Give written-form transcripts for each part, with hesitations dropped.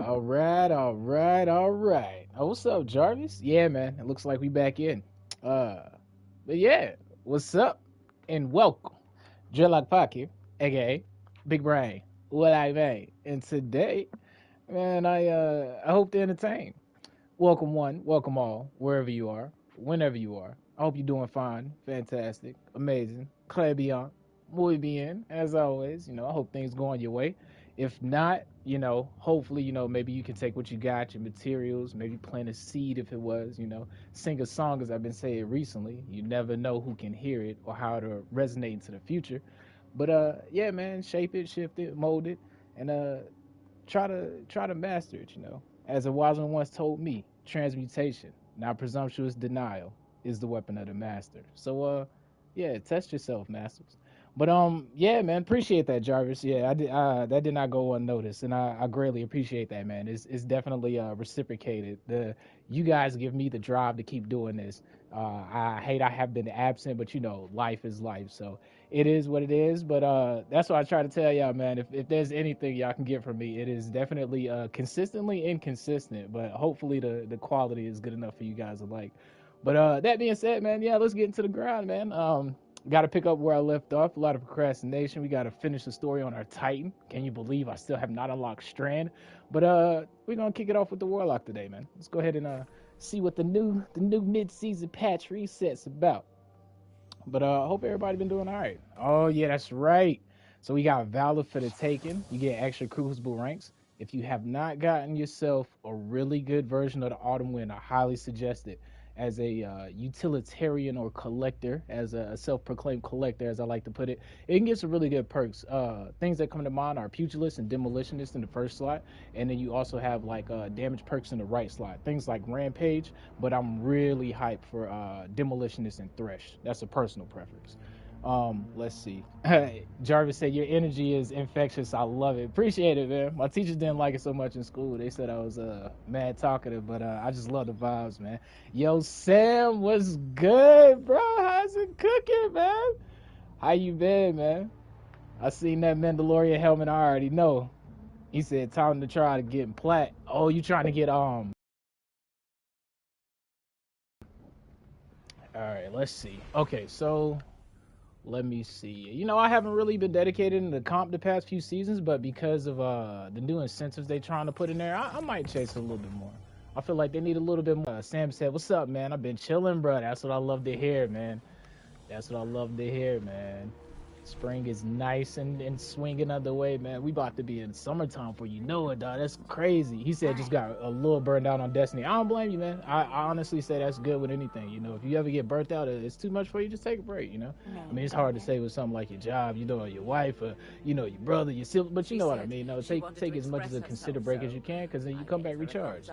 All right. Oh, what's up, Jarvis? Yeah, man. It looks like we back in. But yeah, what's up? And welcome. Dreadlock Pocket, aka Big Brain. What I made. And today, man, I hope to entertain. Welcome one, welcome all, wherever you are, whenever you are. I hope you're doing fine, fantastic, amazing, clair beyond, muy bien, as always. I hope things going your way. If not, hopefully, maybe you can take what you got, your materials, maybe plant a seed if it was, sing a song as I've been saying recently. You never know who can hear it or how to resonate into the future. But yeah, man, shape it, shift it, mold it, and try to master it. As a wise one once told me, transmutation, not presumptuous denial, is the weapon of the master. So yeah, test yourself, masters. But yeah, man, appreciate that, Jarvis. Yeah, I did. That did not go unnoticed, and I greatly appreciate that, man. It's definitely reciprocated. You guys give me the drive to keep doing this. I hate I have been absent, but life is life, so it is what it is. But that's what I try to tell y'all, man. If there's anything y'all can get from me, it is definitely consistently inconsistent, but hopefully the quality is good enough for you guys alike. But that being said, man, yeah, let's get into the grind, man. Got to pick up where I left off. A lot of procrastination. We got to finish the story on our Titan. Can you believe I still have not unlocked Strand? But we're gonna kick it off with the Warlock today, man. Let's go ahead and see what the new mid-season patch reset's about. But I hope everybody been doing all right. Oh yeah, that's right. So we got Valor for the taking. You get extra Crucible ranks. If you have not gotten yourself a really good version of the Autumn Wind, I highly suggest it as a utilitarian or collector, as a self-proclaimed collector, as I like to put it. It can get some really good perks. Things that come to mind are Pugilist and Demolitionist in the first slot, and then you also have like damage perks in the right slot. Things like Rampage, but I'm really hyped for Demolitionist and Thresh. That's a personal preference. Let's see. Jarvis said your energy is infectious. I love it. Appreciate it, man. My teachers didn't like it so much in school. They said I was mad talkative, but I just love the vibes, man. Yo, Sam, what's good, bro? How's it cooking, man? How you been, man? I seen that Mandalorian helmet. I already know. He said time to try to get plat. Oh, you trying to get All right, let's see. Okay, so let me see. I haven't really been dedicated in the comp the past few seasons, but because of the new incentives they trying to put in there, I might chase a little bit more. I feel like they need a little bit more. Sam said, "What's up, man? I've been chilling, bro. That's what I love to hear, man. That's what I love to hear, man. Spring is nice and swinging other way, man. We about to be in summertime for you know it, dog. That's crazy." He said just got a little burned out on Destiny. I don't blame you, man. I honestly say that's good with anything. If you ever get burnt out, it's too much for you, just take a break, I mean, it's hard to say with something like your job, or your wife, or, your brother, your sibling, but you know what I mean. No, take as much as a considered break as you can, because then you come back recharged.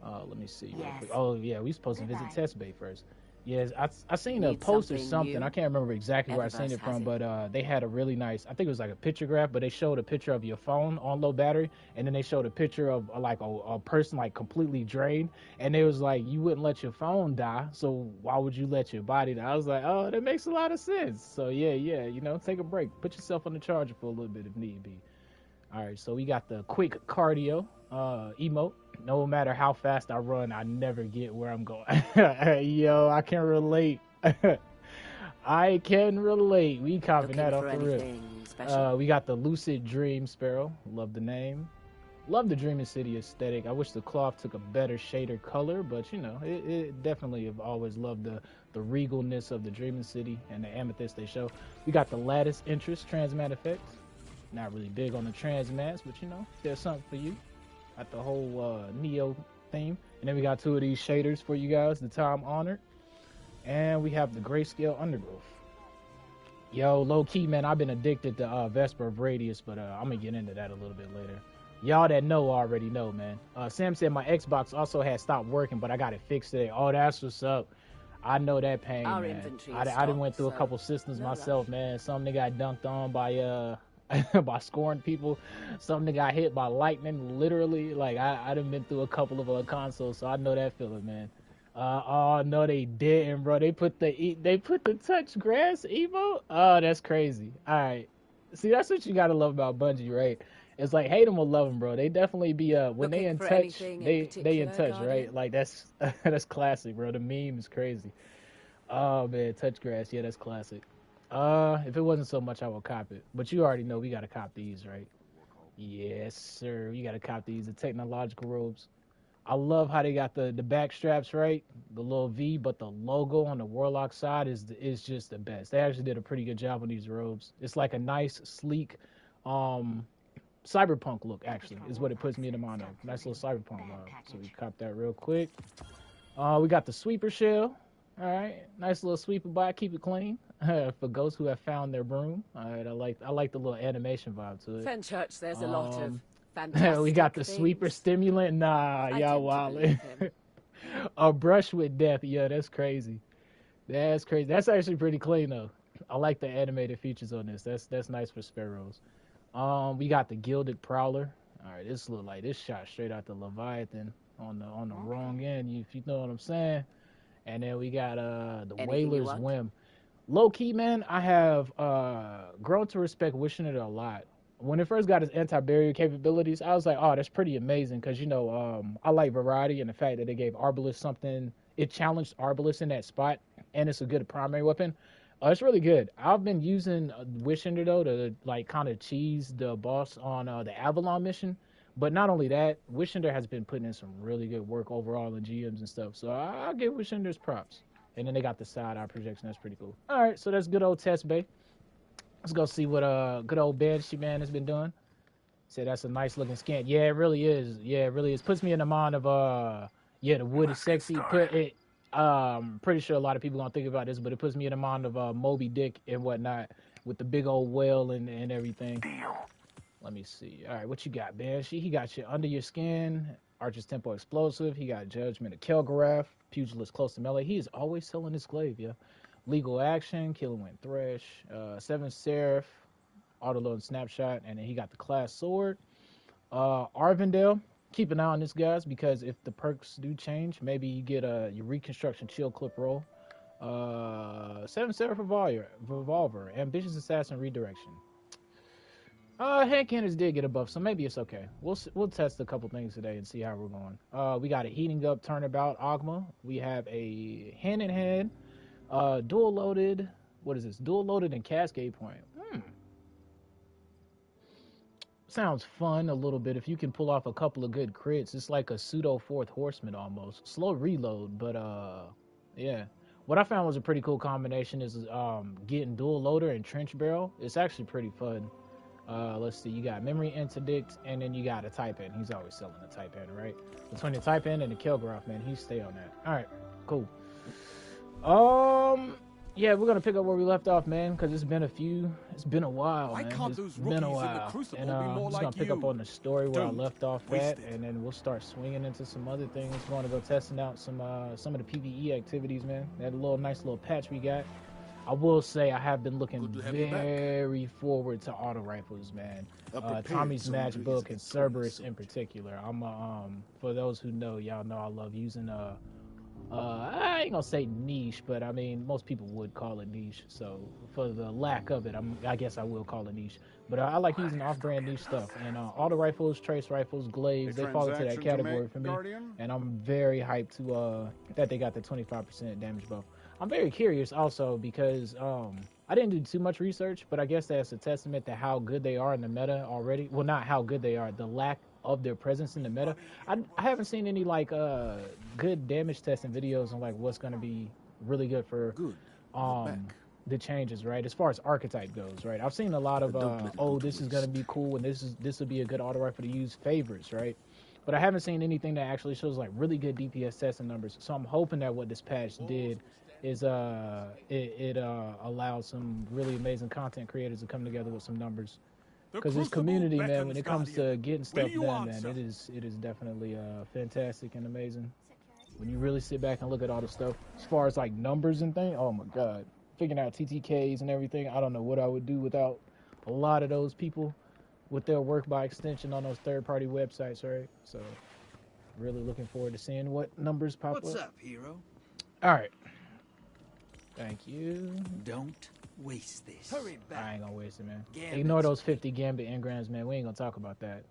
Let me see real quick. Oh, yeah, we supposed to visit Test Bay first. Yes, I seen a post or something. I can't remember exactly where I seen it from, but they had a really nice. I think it was like a picture graph, but they showed a picture of your phone on low battery, and then they showed a picture of like a person like completely drained, and they was like, you wouldn't let your phone die, so why would you let your body die? I was like, oh, that makes a lot of sense. So yeah, take a break, put yourself on the charger for a little bit if need be. All right, so we got the quick cardio emote. No matter how fast I run, I never get where I'm going. Yo, I can relate. I can relate. We copping that off the rip. We got the Lucid Dream Sparrow. Love the name. Love the Dreaming City aesthetic. I wish the cloth took a better shader color, but it definitely have always loved the regalness of the Dreaming City and the amethyst they show. We got the lattice interest transmat effects. Not really big on the transmats, but there's something for you. Got the whole Neo theme. And then we got two of these shaders for you guys, the time honored. And we have the grayscale undergrowth. Yo, low key, man, I've been addicted to Vesper of Radius, but I'm gonna get into that a little bit later. Y'all that know already know, man. Sam said my Xbox also had stopped working, but I got it fixed today. Oh, that's what's up. I know that pain, man. I done went through a couple systems myself, man. Some nigga got dunked on by by scoring people. Something got hit by lightning, literally. Like I done been through a couple of consoles, so I know that feeling, man. Oh no, they didn't, bro. They put the touch grass emote. Oh, that's crazy. All right, see, that's what you gotta love about Bungie, right? It's like hate them or love them, bro. They definitely be when they Looking in for touch, anything in they in particular, touch, Guardian? right? Like that's that's classic, bro. The meme is crazy. Oh man, touch grass, yeah, that's classic. If it wasn't so much, I would cop it. But you already know we gotta cop these, right? Yes, sir. We gotta cop these. The technological robes. I love how they got the back straps, right? The little V, but the logo on the Warlock side is just the best. They actually did a pretty good job on these robes. It's like a nice, sleek, um, cyberpunk look. Actually, is what it puts me in the mind of. Nice little cyberpunk vibe. So we cop that real quick. We got the sweeper shell. All right, nice little sweeper bot. Keep it clean for ghosts who have found their broom. All right, I like the little animation vibe to it. Fenchurch, there's a lot of We fantastic got the things. sweeper stimulant. Nah, I y'all tend to believe wildin'. him. A brush with death. Yeah, that's crazy. That's crazy. That's actually pretty clean though. I like the animated features on this. That's nice for sparrows. We got the gilded prowler. All right, this look like this shot straight out the Leviathan on the wrong end. If you know what I'm saying. And then we got the Anything you Whaler's want? Whim. Low key, man, I have grown to respect Wishing It a lot. When it first got its anti-barrier capabilities, I was like, oh, that's pretty amazing because I like variety and the fact that they gave Arbalest something. It challenged Arbalest in that spot, and it's a good primary weapon. It's really good. I've been using Wishender though to like kind of cheese the boss on the Avalon mission. But not only that, Wishender has been putting in some really good work overall in GMs and stuff. So I'll give Wishender's props. And then they got the side eye projection. That's pretty cool. All right, so that's good old Test Bay. Let's go see what good old Banshee man has been doing. Say that's a nice looking skin. Yeah, it really is. Yeah, it really is. Puts me in the mind of yeah, the wood is sexy. Put it pretty sure a lot of people gonna think about this, but it puts me in the mind of Moby Dick and whatnot with the big old whale and everything. Let me see. All right, what you got, Banshee? He got you under your skin. Archer's Tempo Explosive. He got Judgment of Kelgarath. Pugilist Close to Melee. He is always selling his glaive, yeah. Legal Action. Killing Wind Thresh. Seven Seraph. Autoload Snapshot. And then he got the Class Sword. Arvindale. Keep an eye on this, guys, because if the perks do change, maybe you get your Reconstruction Chill Clip roll. Seven Seraph Revolver. Ambitious Assassin Redirection. Hand cannons did get a buff, so maybe it's okay. We'll test a couple things today and see how we're going. We got a heating up turnabout Ogma. We have a hand in hand, dual loaded. What is this? Dual loaded and cascade point. Sounds fun a little bit if you can pull off a couple of good crits. It's like a pseudo fourth horseman almost. Slow reload, but yeah. What I found was a pretty cool combination is getting dual loader and trench barrel. It's actually pretty fun. Let's see, you got memory interdict, and then you got a type in. He's always selling the type in, right? Between the type in and the Kelgarath, man, he stay on that. All right, cool. Yeah, we're gonna pick up where we left off, man, because it's been a while, man. It's been a while, and I'm just gonna pick up on the story where I left off at, and then we'll start swinging into some other things. We're gonna go testing out some of the PvE activities, man. That nice little patch we got. I will say I have been looking very forward to auto rifles, man. Tommy's Matchbook and Cerberus in particular. I'm for those who know, y'all know I love using I ain't gonna say niche, but I mean most people would call it niche. So for the lack of it, I guess I will call it niche. But I like using off-brand niche stuff. And auto rifles, trace rifles, glaives, they fall into that category for me. Guardian? And I'm very hyped to that they got the 25% damage buff. I'm very curious also because I didn't do too much research, but I guess that's a testament to how good they are in the meta already. Well, not how good they are, the lack of their presence in the meta. I haven't seen any like good damage testing videos on like what's going to be really good for the changes, right? As far as archetype goes, right? I've seen a lot of this is going to be cool and this will be a good auto rifle to use favorites, right? But I haven't seen anything that actually shows like really good DPS testing numbers. So I'm hoping that what this patch did is it allows some really amazing content creators to come together with some numbers. Because this community, man, when it comes to getting stuff done, man, it is definitely fantastic and amazing. When you really sit back and look at all the stuff, as far as like numbers and things, oh my God, figuring out TTKs and everything, I don't know what I would do without a lot of those people with their work by extension on those third-party websites, right? So, really looking forward to seeing what numbers pop up. What's up, hero? All right. Thank you. Don't waste this. Hurry back. I ain't gonna waste it, man. Gambit. Ignore those 50 Gambit engrams, man. We ain't gonna talk about that.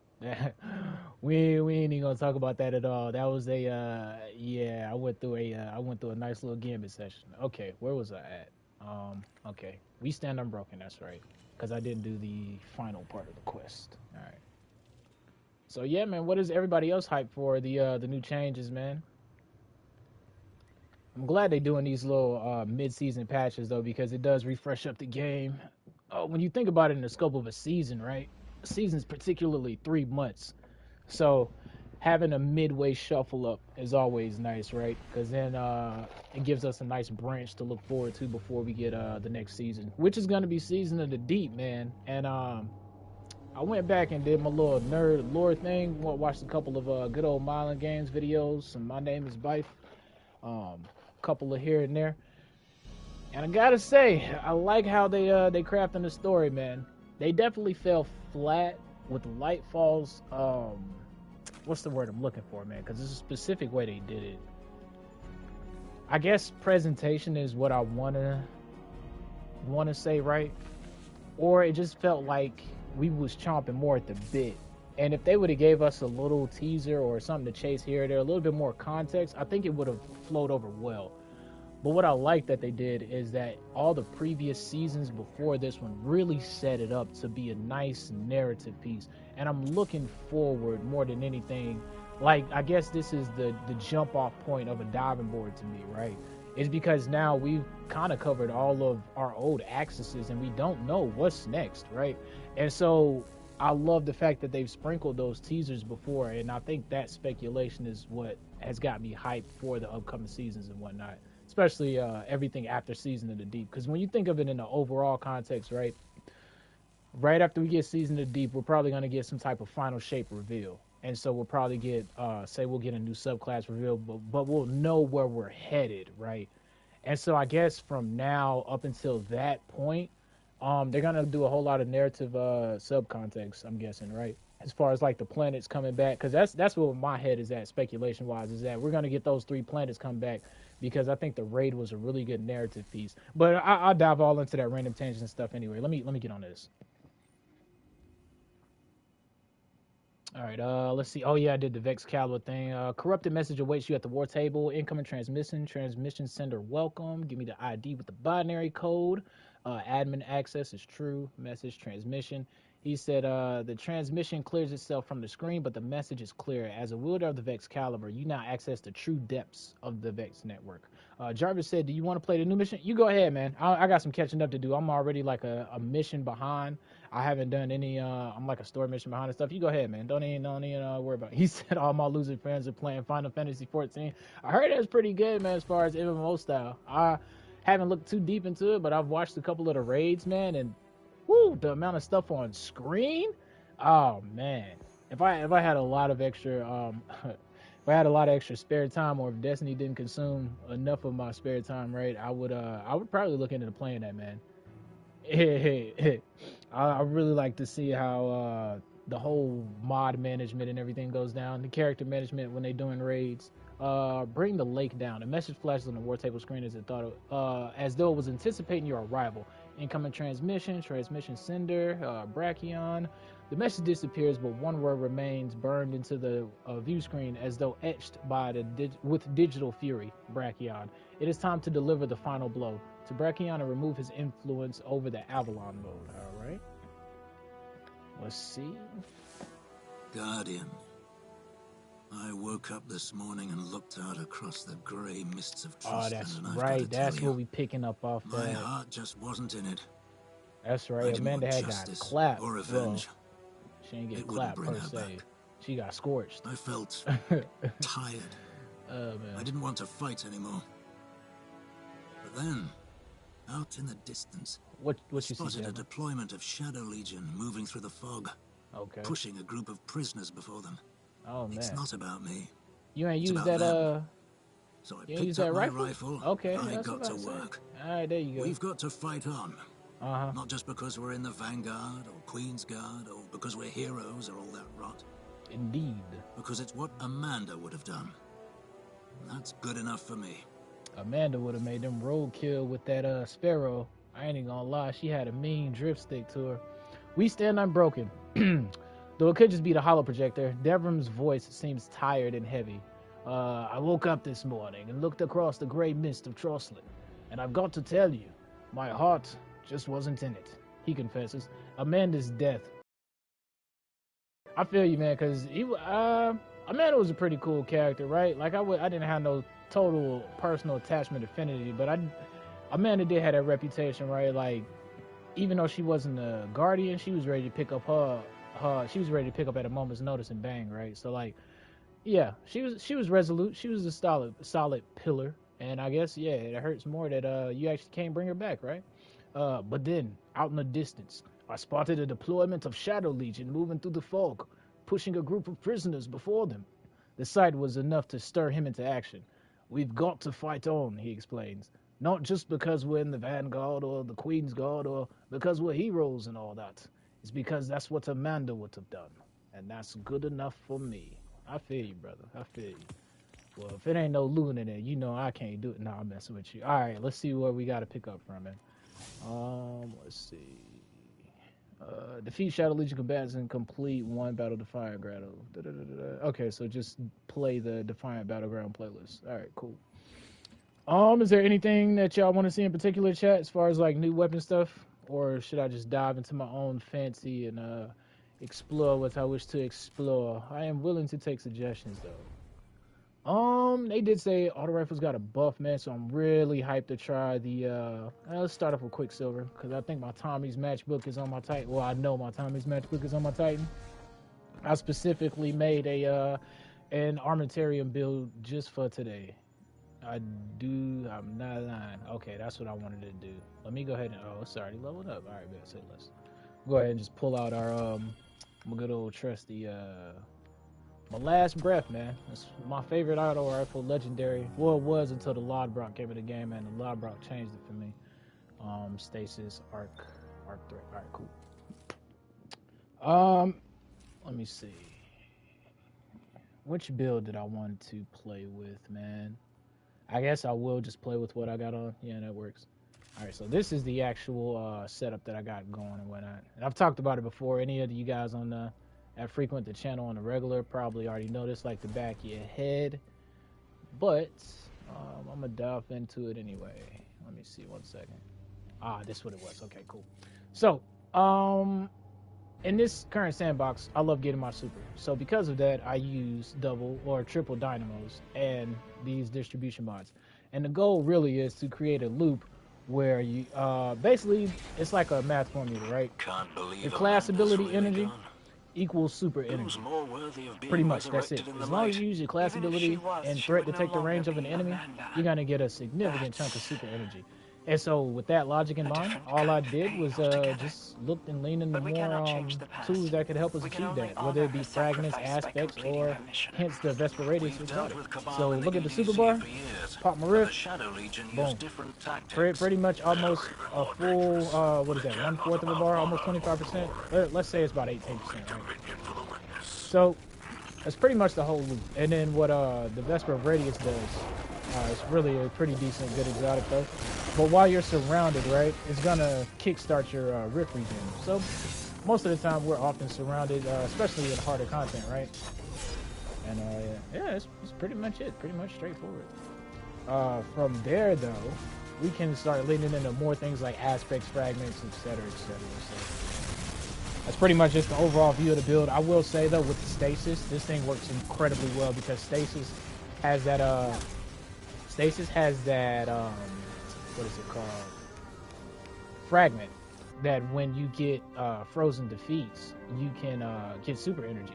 we ain't even gonna talk about that at all. That was a yeah. I went through a nice little Gambit session. Okay, where was I at? Okay, we stand unbroken. That's right, because I didn't do the final part of the quest. All right. So yeah, man. What is everybody else hyped for the new changes, man? I'm glad they're doing these little mid-season patches though, because it does refresh up the game. When you think about it in the scope of a season, right? A season's particularly 3 months, so having a midway shuffle up is always nice, right? Because then it gives us a nice branch to look forward to before we get the next season, which is going to be Season of the Deep, man. And I went back and did my little nerd lore thing. Watched a couple of good old Mylan Games videos. Some My Name is Bife. Couple of here and there. And I gotta say, I like how they crafting the story, man. They definitely fell flat with Lightfall's what's the word I'm looking for, man? Because it's a specific way they did it. I guess presentation is what I wanna say, right? Or it just felt like we was chomping more at the bit. And if they would have gave us a little teaser or something to chase here or there, a little bit more context, I think it would have flowed over well. But what I like that they did is that all the previous seasons before this one really set it up to be a nice narrative piece. And I'm looking forward more than anything. Like, I guess this is the jump off point of a diving board to me, right? It's because now we've kind of covered all of our old accesses and we don't know what's next, right? And so I love the fact that they've sprinkled those teasers before. And I think that speculation is what has got me hyped for the upcoming seasons and whatnot. Especially everything after Season of the Deep. Because when you think of it in the overall context, right? Right after we get Season of the Deep, we're probably going to get some type of final shape reveal. And so we'll probably get, say we'll get a new subclass reveal, but we'll know where we're headed, right? And so I guess from now up until that point, they're going to do a whole lot of narrative sub-context, I'm guessing, right? As far as like the planets coming back, because that's where my head is at, speculation-wise, is that we're going to get those 3 planets come back, because I think the raid was a really good narrative piece. But I'll dive all into that random tangent and stuff anyway. Let me get on this. All right, let's see. Oh yeah, I did the xBigxCalibur thing. Corrupted message awaits you at the war table. Incoming transmission sender welcome. Give me the ID with the binary code. Admin access is true. Message transmission. He said the transmission clears itself from the screen, but the message is clear. As a wielder of the xBigxCalibur, you now access the true depths of the Vex network. Jarvis said, do you want to play the new mission? You go ahead, man. I got some catching up to do. I'm already like a mission behind. I haven't done any, I'm like a story mission behind and stuff. You go ahead, man. Don't even worry about it. He said all my losing friends are playing Final Fantasy 14. I heard that's pretty good, man, as far as MMO style. I haven't looked too deep into it, but I've watched a couple of the raids, man, and whoo, the amount of stuff on screen. Oh man, if I had a lot of extra if I had a lot of extra spare time, or if Destiny didn't consume enough of my spare time, right, I would probably look into playing that, man. I really like to see how the whole mod management and everything goes down, the character management when they doing raids. Bring the lake down. A message flashes on the war table screen as as though it was anticipating your arrival. Incoming transmission sender, Brachion. The message disappears, but one word remains burned into the view screen as though etched by with digital fury, Brachion. It is time to deliver the final blow. To Brachion and remove his influence over the Avalon mode. All right. Let's see. Guardian. I woke up this morning and looked out across the grey mists of Tristan. Oh, that's and I've right. got to That's tell what you, we picking up off that. My heart just wasn't in it. That's right. Amanda had got clapped. Or revenge. Well, she didn't get clapped per se. Back. She got scorched. I felt tired. Man. I didn't want to fight anymore. But then, out in the distance, what you spotted a deployment of Shadow Legion moving through the fog, pushing a group of prisoners before them. Oh man, it's not about me. You ain't used that So I picked up my rifle. Okay, I got to work. All right, there you go. We've got to fight on. Not just because we're in the Vanguard or Queen's Guard or because we're heroes or all that rot. Indeed. Because it's what Amanda would have done. And that's good enough for me. Amanda would have made them roadkill with that Sparrow. I ain't even gonna lie, she had a mean drift stick to her. We stand unbroken. Though it could just be the hollow projector, Devram's voice seems tired and heavy. I woke up this morning and looked across the gray mist of Trosslin, and I've got to tell you, my heart just wasn't in it, he confesses. Amanda's death. I feel you, man, because Amanda was a pretty cool character, right? Like, I didn't have no total personal attachment affinity, but Amanda did have that reputation, right? Like, even though she wasn't a guardian, she was ready to pick up she was ready to pick up at a moment's notice and bang, right? So, like, yeah, she was resolute. She was a solid pillar, and I guess, yeah, it hurts more that you actually can't bring her back, right? But then, out in the distance, I spotted a deployment of Shadow Legion moving through the fog, pushing a group of prisoners before them. The sight was enough to stir him into action. We've got to fight on, he explains. Not just because we're in the Vanguard or the Queen's Guard or because we're heroes and all that. It's because that's what Amanda would have done. And that's good enough for me. I feel you, brother. I feel you. Well, if it ain't no looting in there, you know I can't do it. Nah, I'm messing with you. All right, let's see where we got to pick up from it. Let's see. Defeat Shadow Legion combatants and complete one Battle Defiant Grotto. Okay, so just play the Defiant Battleground playlist. All right, cool. Is there anything that y'all want to see in particular, chat, as far as like new weapon stuff, or should I just dive into my own fancy and explore what I wish to explore? I am willing to take suggestions though. They did say auto rifles got a buff, man, so I'm really hyped to try the let's start off with Quicksilver, because I think my Tommy's matchbook is on my Titan. Well, I know my Tommy's matchbook is on my Titan. I specifically made an Armamentarium build just for today. I'm not lying. Okay, that's what I wanted to do. Let me go ahead and it's already leveled up. All right, so let's go ahead and just pull out our my good old trusty my last breath, man. It's my favorite auto rifle, legendary. Well, it was until the Lodbrok came in the game, and the Lodbrok changed it for me. Stasis, arc threat. All right, cool. Let me see. Which build did I want to play with, man? I guess I will just play with what I got on. Yeah, that works. All right, so this is the actual setup that I got going and whatnot. And I've talked about it before. Any of you guys on that frequent the channel on the regular probably already know this like the back of your head. But I'm going to dive into it anyway. Let me see 1 second. This is what it was. Okay, cool. So, in this current sandbox, I love getting my super. So because of that, I use double or triple dynamos and these distribution mods. And the goal really is to create a loop where you basically it's like a math formula, right? Can't believe your class ability really energy gone. Equals super energy. More worthy of being pretty much, that's it. As long light. as you use your class ability and threat detect the range of an enemy, you're gonna get a significant chunk of super energy. And so with that logic in mind, all I did was just looked and leaned into more tools that could help us achieve that, whether it be fragments, aspects, or hence the Vesper Radius exotic. So look at the super bar, pop my rift, boom. Pretty much almost a full, what is that, 1/4 of a bar, almost 25%. Let's say it's about 18%, right? So that's pretty much the whole loop. And then what the Vesper Radius does, it's really a pretty decent, good exotic though. But while you're surrounded, right, it's gonna kickstart your rift regen. So most of the time we're often surrounded, especially in harder content, right? And yeah, it's pretty much it, pretty much straightforward. From there though, we can start leaning into more things like aspects, fragments, etc., etc. So that's pretty much just the overall view of the build. I will say though, with the stasis, this thing works incredibly well because stasis has that what is it called? Fragment. That when you get frozen defeats, you can get super energy.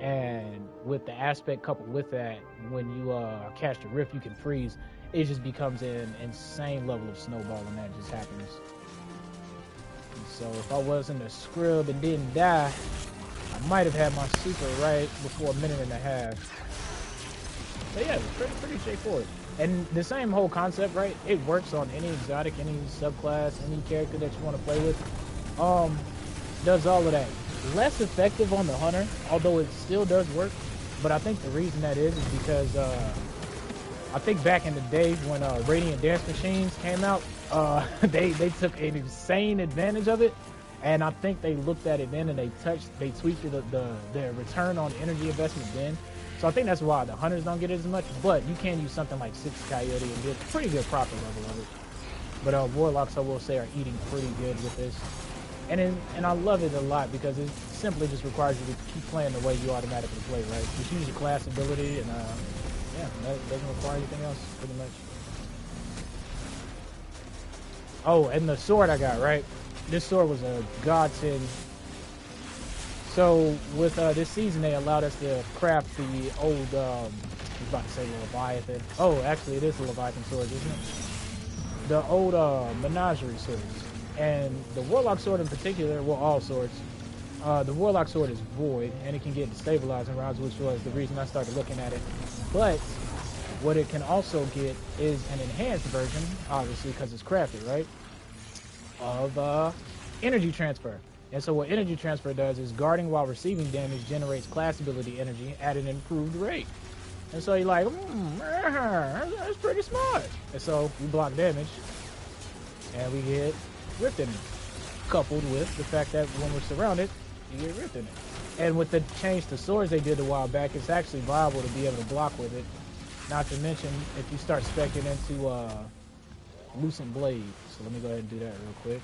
And with the aspect coupled with that, when you cast your rift, you can freeze. It just becomes an insane level of snowball, and that just happens. And so if I wasn't a scrub and didn't die, I might have had my super right before a minute and a half. But yeah, it's pretty straightforward. And the same whole concept, right? It works on any exotic, any subclass, any character that you want to play with. Does all of that. Less effective on the hunter, although it still does work. But I think the reason that is because I think back in the day when Radiant Dance Machines came out, they took an insane advantage of it, and I think they looked at it then and they tweaked the return on energy investment then. So I think that's why the hunters don't get it as much, but you can use something like 6 Coyote and get a pretty good profit level of it. But warlocks, I will say, are eating pretty good with this, and I love it a lot because it simply just requires you to keep playing the way you automatically play, right? Just use your class ability, and yeah, that doesn't require anything else, pretty much. Oh, and the sword I got, right? This sword was a godsend. So with this season, they allowed us to craft the old, I was about to say Leviathan. Oh, actually, it is the Leviathan sword, isn't it? The old menagerie swords. And the Warlock sword in particular, well, all swords, the Warlock sword is void, and it can get destabilized in rounds, which was the reason I started looking at it. But what it can also get is an enhanced version, obviously, because it's crafted, right, of energy transfer. And so what energy transfer does is guarding while receiving damage generates class ability energy at an improved rate. And so you're like, that's pretty smart. And so we block damage, and we get ripped in it, coupled with the fact that when we're surrounded, you get ripped in it. And with the change to swords they did a while back, it's actually viable to be able to block with it. Not to mention, if you start speccing into Lucent Blade. So let me go ahead and do that real quick.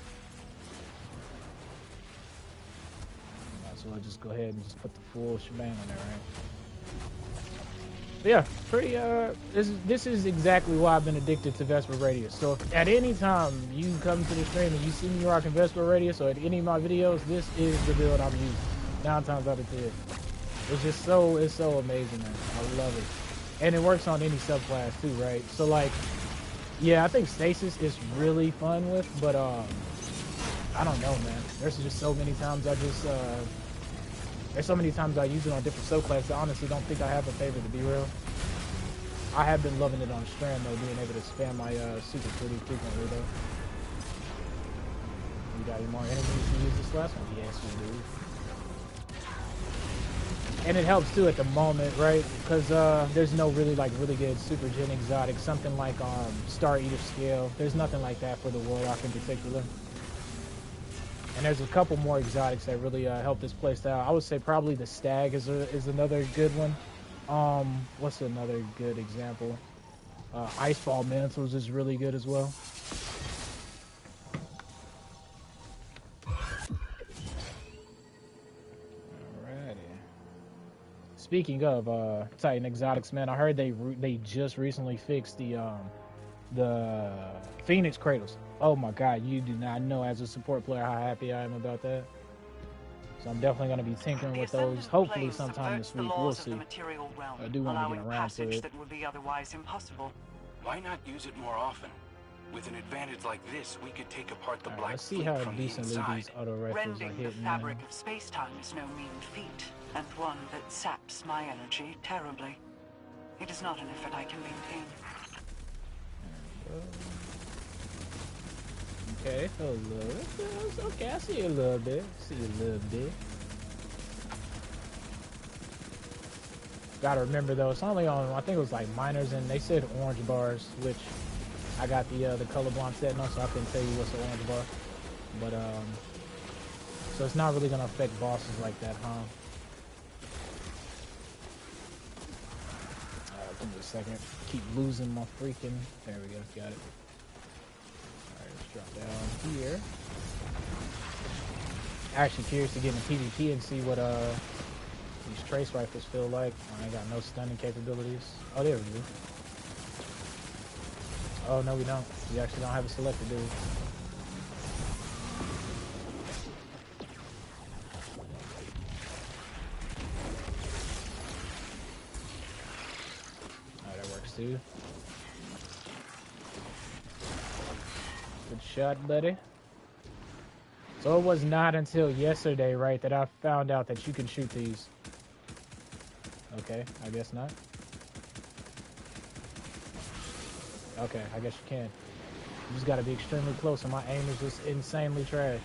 So I'll just go ahead and just put the full shebang on there, right? But yeah, pretty, this is exactly why I've been addicted to Vesper Radius. So if at any time you come to the stream and you see me rocking Vesper Radius or at any of my videos, this is the build I'm using. 9 times out of 10. It's just it's so amazing, man. I love it. And it works on any subclass too, right? So like, yeah, I think Stasis is really fun with, but I don't know, man. There's just so many times there's so many times I use it on different subclasses. I honestly don't think I have a favorite, to be real. I have been loving it on Strand, though, being able to spam my super pretty frequently, though. You got any more enemies to use this last one? Yes, we do. And it helps, too, at the moment, right? Because there's no really good super gen exotic. Something like Star Eater Scale. There's nothing like that for the Warlock in particular. And there's a couple more exotics that really help this playstyle. I would say probably the Stag is another good one. What's another good example? Icefall Mantles is really good as well. Alrighty. Speaking of Titan exotics, man, I heard they just recently fixed the Phoenix Cradles. Oh my god, you do not know as a support player how happy I am about that. So I'm definitely going to be tinkering with those, hopefully sometime this week. We'll see. I do want to get around to it. That would be otherwise impossible. Why not use it more often? With an advantage like this, we could take apart the black let's see how from decently the these auto rifles are Rending hitting. the fabric of space-time is no mean feat, and one that saps my energy terribly. It is not an effort I can maintain. Okay, a little. Okay, I see a little bit. Gotta remember though, it's only on, I think it was like minors, and they said orange bars, which I got the colorblind setting on, so I couldn't tell you what's the orange bar. But so it's not really gonna affect bosses like that, huh? Give me a second. Keep losing my freaking. There we go. Got it. Drop down here. Actually curious to get in PvP and see what these trace rifles feel like. I ain't got no stunning capabilities. Oh, there we go. Oh no, we don't. We actually don't have a selector, do we? Oh, that works too. Good shot, buddy. So it was not until yesterday, right, that I found out that you can shoot these. Okay, I guess not. Okay, I guess you can. You just gotta be extremely close, and my aim is just insanely trash.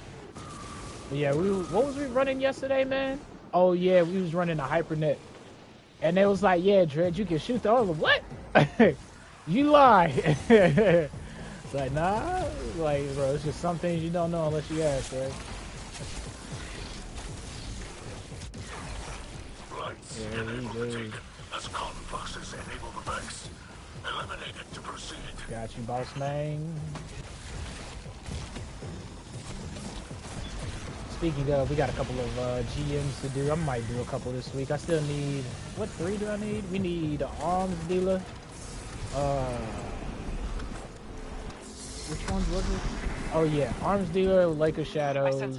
But yeah, what was we running yesterday, man? Oh yeah, we was running a hypernet. And they was like, yeah, Dredge, you can shoot the other. What? You lie. It's like, nah. Like, bro, it's just some things you don't know unless you ask, right? Lights Yeah, enable we the do. taken as confuxes enable the vex. Eliminate it to proceed. Got you, boss man. Speaking of, we got a couple of GMs to do. I might do a couple this week. I still need, what 3 do I need? We need an arms dealer. Which ones was it? Oh yeah, arms dealer, Lake of Shadows, and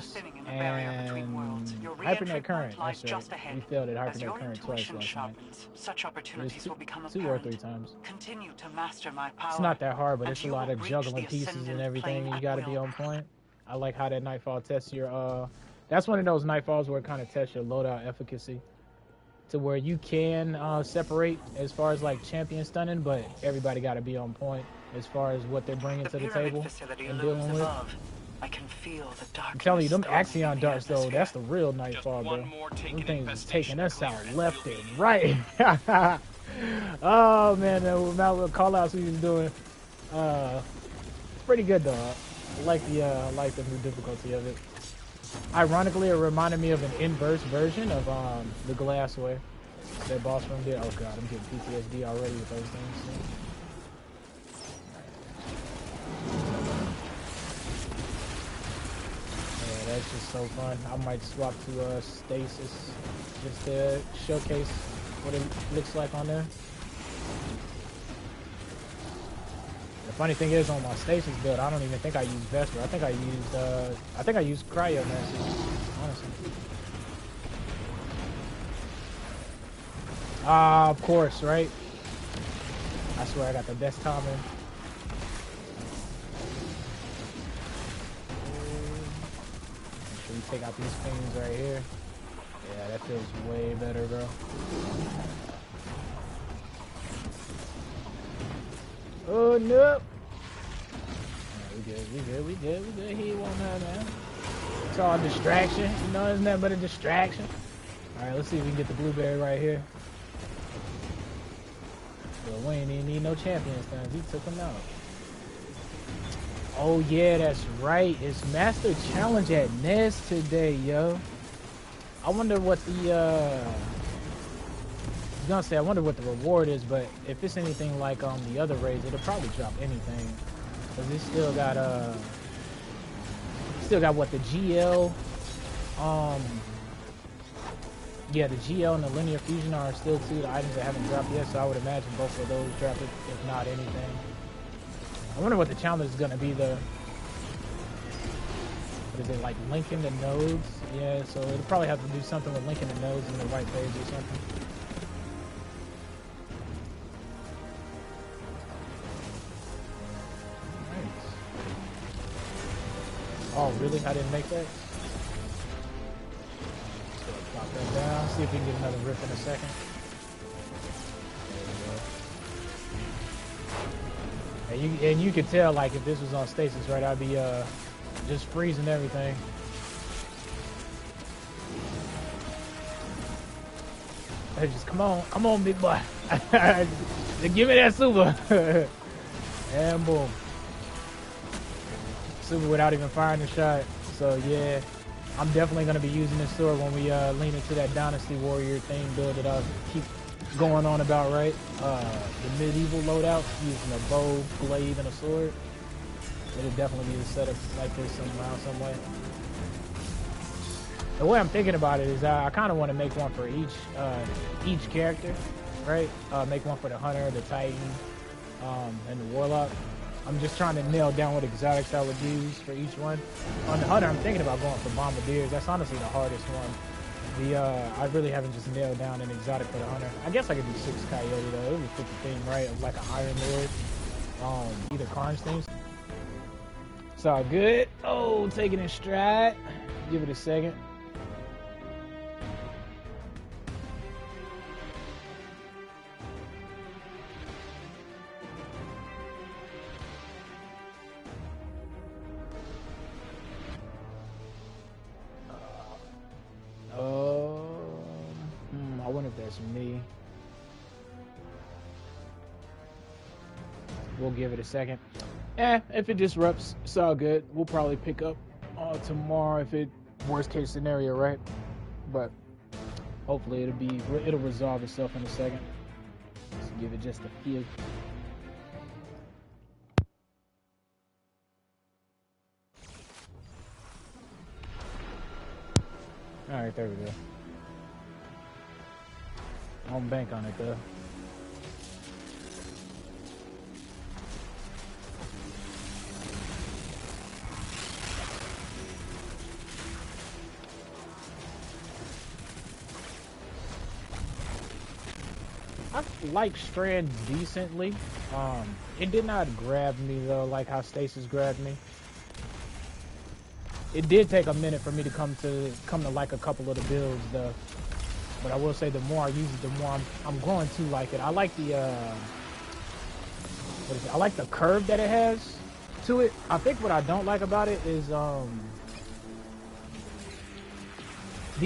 Hypernet Current. That's right. We failed at Hypernet Current twice last night. Such opportunities will become two or apparent. 3 times. Continue to master my power. It's not that hard, but and it's a you lot will of reach juggling the pieces and ascendant everything. plane You at got to be will. on point. I like how that Nightfall tests your that's one of those Nightfalls where it kind of tests your loadout efficacy to where you can separate as far as like champion stunning, but everybody got to be on point as far as what they're bringing to the table and dealing with. I can feel the darkness. I'm telling you, them Axion in the darts though, atmosphere. that's the real Nightfall, bro. Them things is taking us out left we'll and right. Oh man, the amount of call outs we was doing, pretty good though. I like the new difficulty of it. Ironically, it reminded me of an inverse version of the Glassware that boss room did. Oh god, I'm getting PTSD already with those things. Yeah, that's just so fun. I might swap to Stasis just to showcase what it looks like on there. The funny thing is, on my Stasis build, I don't even think I used Vesper. I think I used Cryomancer, honestly. Ah, of course, right? I swear I got the best timing. Make sure you take out these things right here. Yeah, that feels way better, bro. Oh no! Yeah, we good. He won't have, man. It's all a distraction. You know, it's nothing but a distraction. Alright, let's see if we can get the blueberry right here. Well, we ain't even need no champions times. He took him out. Oh yeah, that's right. It's Master Challenge at Nest today, yo. I wonder what the I was gonna say I wonder what the reward is, but if it's anything like the other raids, it'll probably drop anything. Cause it's still got what the GL yeah, the GL and the linear fusion are still 2 the items that haven't dropped yet, so I would imagine both of those drop it, if not anything. I wonder what the challenge is gonna be though. What is it, like linking the nodes? Yeah, so it'll probably have to do something with linking the nodes in the right page or something. Oh, really? I didn't make that? So pop that down. See if we can get another riff in a second. There we go. And you could tell, like, if this was on Stasis, right, I'd be just freezing everything. Hey, just come on, big boy. Just give me that super. And boom. Super without even firing a shot. So yeah, I'm definitely going to be using this sword when we lean into that Dynasty Warrior thing build that I keep going on about, right? The medieval loadout, using a bow, blade, and a sword. It'll definitely be a setup like this somehow, some way. The way I'm thinking about it is I kind of want to make one for each character, right? Make one for the Hunter, the Titan, and the Warlock. I'm just trying to nail down what exotics I would use for each one. On the Hunter, I'm thinking about going for Bombardiers. That's honestly the hardest one. I really haven't just nailed down an exotic for the Hunter. I guess I could do 6 Coyote though. It would fit the theme, right? Of like an Iron Lord. Either Carnage themes. It's all good. Oh, taking it stride. Give it a second. I wonder if that's me. we'll give it a second. If it disrupts, it's all good. We'll probably pick up tomorrow if it worst case scenario, right? But hopefully it'll resolve itself in a second. Let's give it just a few. All right, there we go. I won't bank on it though. I like Strand decently. It did not grab me though, like how Stasis grabbed me. It did take a minute for me to come to like a couple of the builds though. But I will say the more I use it, the more I'm growing to like it. I like the what is it? I like the curve that it has to it. I think what I don't like about it is the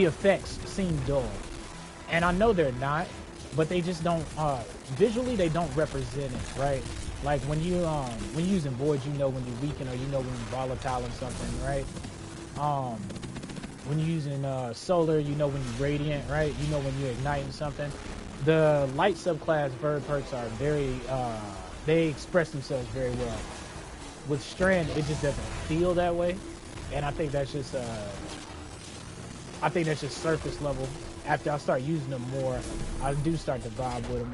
effects seem dull. And I know they're not, but they just don't visually they don't represent it, right? Like when you're using voids, you know when you're weakened or you know when you're volatile or something, right? When you're using solar, you know when you're radiant, right? You know when you're igniting something. The light subclass bird perks are very they express themselves very well. With Strand, it just doesn't feel that way, and I think that's just surface level. After I start using them more, I do start to vibe with them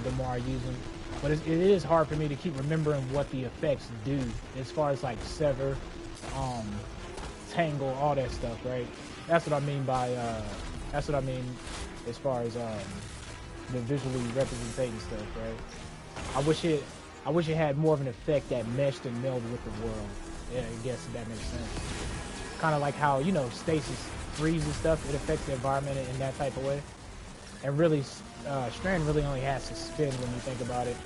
the more I use them. But it is hard for me to keep remembering what the effects do as far as like sever, tangle, all that stuff, right? That's what I mean by that's what I mean as far as the visually representing stuff, right? I wish it had more of an effect that meshed and melded with the world. Yeah, I guess if that makes sense. Kind of like how, you know, Stasis freezes stuff, it affects the environment in that type of way. And really, Strand really only has to spin when you think about it.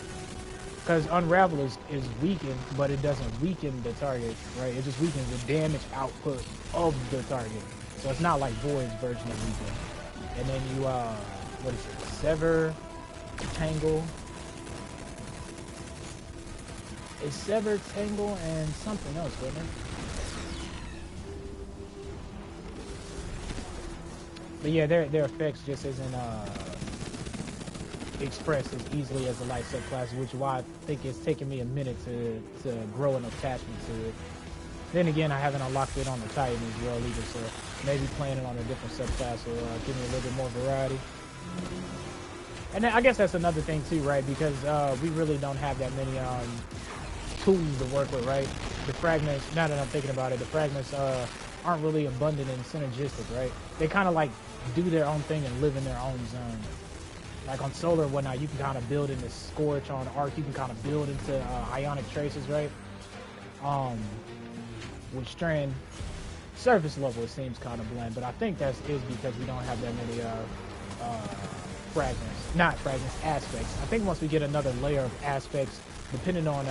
Because Unravel is weakened, but it doesn't weaken the target, right? It just weakens the damage output of the target. So it's not like Void's version of weaken. And then you, what is it? Sever, Tangle. It's Sever, Tangle, and something else, wasn't it? But yeah, their effects just isn't expressed as easily as the light subclass, which is why I think it's taken me a minute to grow an attachment to it. Then again, I haven't unlocked it on the Titan as well either, so maybe playing it on a different subclass will give me a little bit more variety. And then I guess that's another thing too, right? Because we really don't have that many tools to work with, right? The fragments, now that I'm thinking about it, the fragments aren't really abundant and synergistic, right? They kind of like do their own thing and live in their own zone. Like on Solar and whatnot, you can kind of build into Scorch. On Arc, you can kind of build into Ionic Traces, right? With Strand, surface level, it seems kind of bland, but I think that is because we don't have that many fragments. Not fragments, aspects. I think once we get another layer of aspects, depending on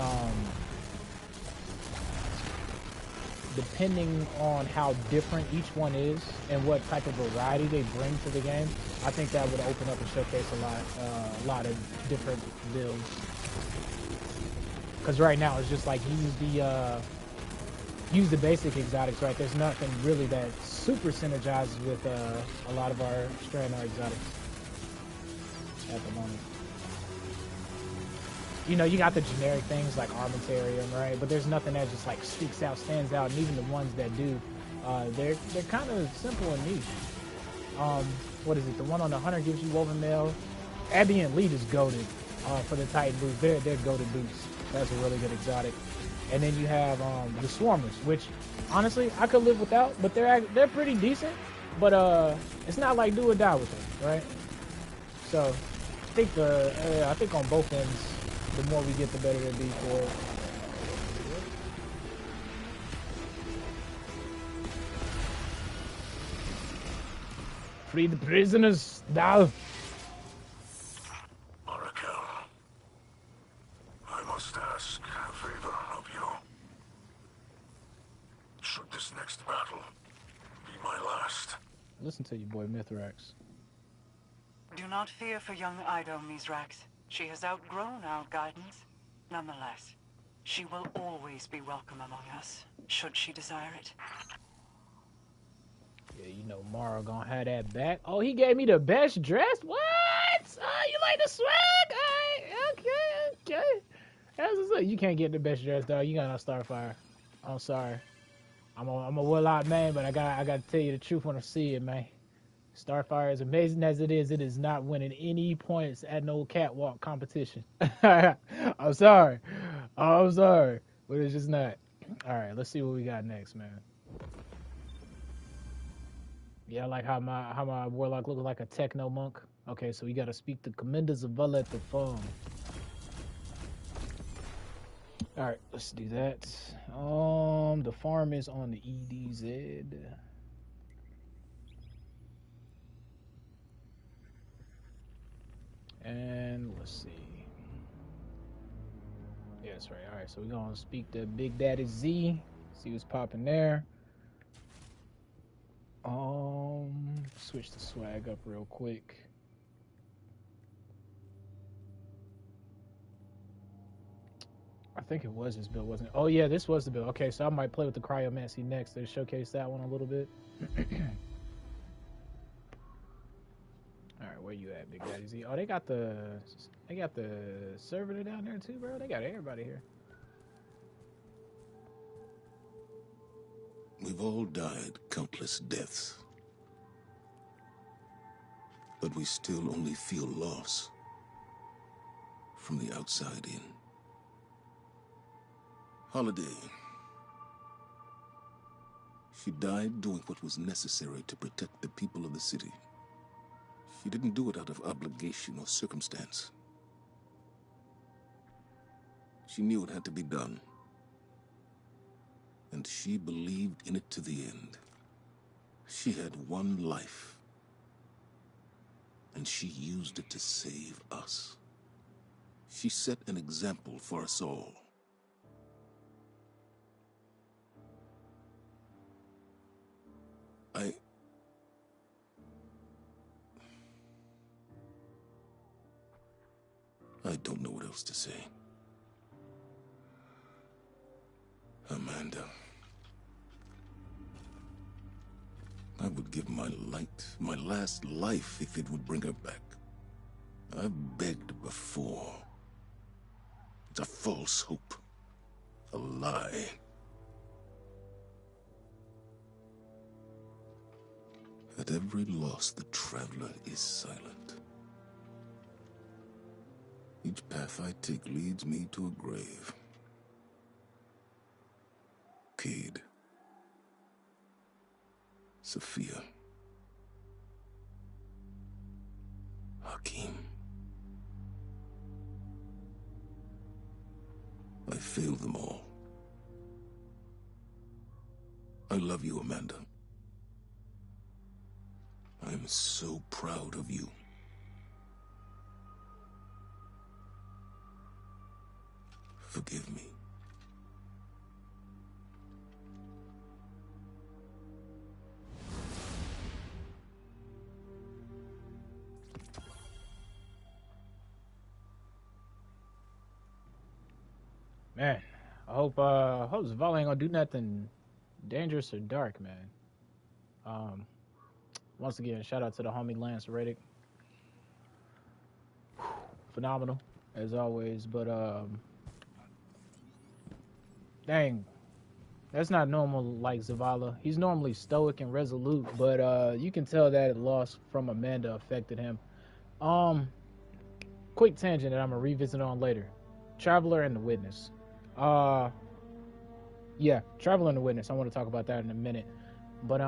how different each one is and what type of variety they bring to the game, I think that would open up and showcase a lot of different builds. Because right now it's just like use the basic exotics, right? There's nothing really that super synergizes with a lot of our Strand exotics at the moment. You know, you got the generic things like Armentarium, right? But there's nothing that just like sticks out, stands out, and even the ones that do, they're kind of simple and niche. What is it? The one on the Hunter gives you Woven Mail. Ambient Lead is goated for the Titan boots. They're goated boots. That's a really good exotic. And then you have the Swarmers, which honestly I could live without, but they're pretty decent. But it's not like do or die with them, right? So I think on both ends, the more we get, the better it'll be for it. Free the prisoners, thou. Oracle, I must ask a favor of you. Should this next battle be my last? Listen to you, boy, Mithrax. Do not fear for young Ido, Mithrax. She has outgrown our guidance. Nonetheless, she will always be welcome among us, should she desire it. Yeah, you know Mara gonna have that back. Oh, he gave me the best dress? What? Oh, you like the swag? Okay. That's what's up. You can't get the best dress, dog. You got no Starfire. I'm sorry. I'm a Warlock man, but I gotta tell you the truth when I see it, man. Starfire, as amazing as it is not winning any points at no catwalk competition. I'm sorry. But it's just not. Alright, let's see what we got next, man. Yeah, I like how my Warlock looks like a techno monk. Okay, so we gotta speak to Commander Zavala at the phone. Alright, let's do that. The farm is on the EDZ. And let's see. Yeah, that's right. Alright, so we're gonna speak to Big Daddy Z. See what's popping there. Switch the swag up real quick. I think it was this build, wasn't it? Oh yeah, this was the build. Okay, so I might play with the Cryomancy next to showcase that one a little bit. Alright, where you at, Big Daddy Z? Oh, they got the servitor down there too, bro. They got everybody here. We've all died countless deaths. But we still only feel loss from the outside in. Holiday. She died doing what was necessary to protect the people of the city. She didn't do it out of obligation or circumstance. She knew it had to be done. And she believed in it to the end. She had one life. And she used it to save us. She set an example for us all. I don't know what else to say. Amanda. I would give my last life, if it would bring her back. I've begged before. It's a false hope. A lie. At every loss, the traveler is silent. Each path I take leads me to a grave. Cade. Sophia. Hakim. I failed them all. I love you, Amanda. I'm so proud of you. Forgive me. Man, I hope Zavala ain't gonna do nothing dangerous or dark, man. Once again, shout out to the homie Lance Reddick. Phenomenal, as always, but dang, that's not normal like Zavala. He's normally stoic and resolute, but you can tell that loss from Amanda affected him. Quick tangent that I'm gonna revisit on later. Traveler and the Witness. Yeah, Traveler and the Witness. I want to talk about that in a minute. But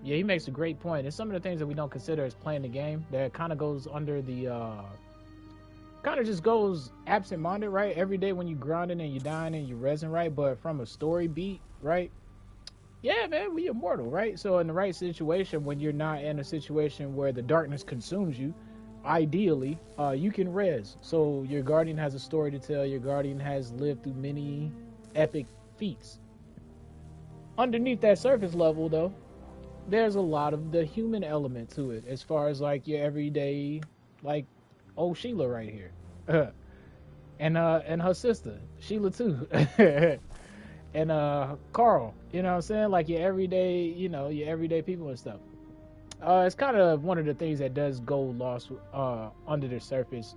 yeah, he makes a great point. It's some of the things that we don't consider as playing the game that kind of goes under the kind of just goes absent-minded, right? Every day when you grinding and you dying and you resin, right? But from a story beat, right? Yeah, man, we immortal, right? So in the right situation, when you're not in a situation where the darkness consumes you, ideally, you can res. So your guardian has a story to tell. Your guardian has lived through many epic feats. Underneath that surface level, though, there's a lot of the human element to it, as far as like your everyday, like old Sheila right here. and her sister Sheila too, and Carl. You know what I'm saying? Like your everyday, your everyday people and stuff. It's kind of one of the things that does go lost under the surface,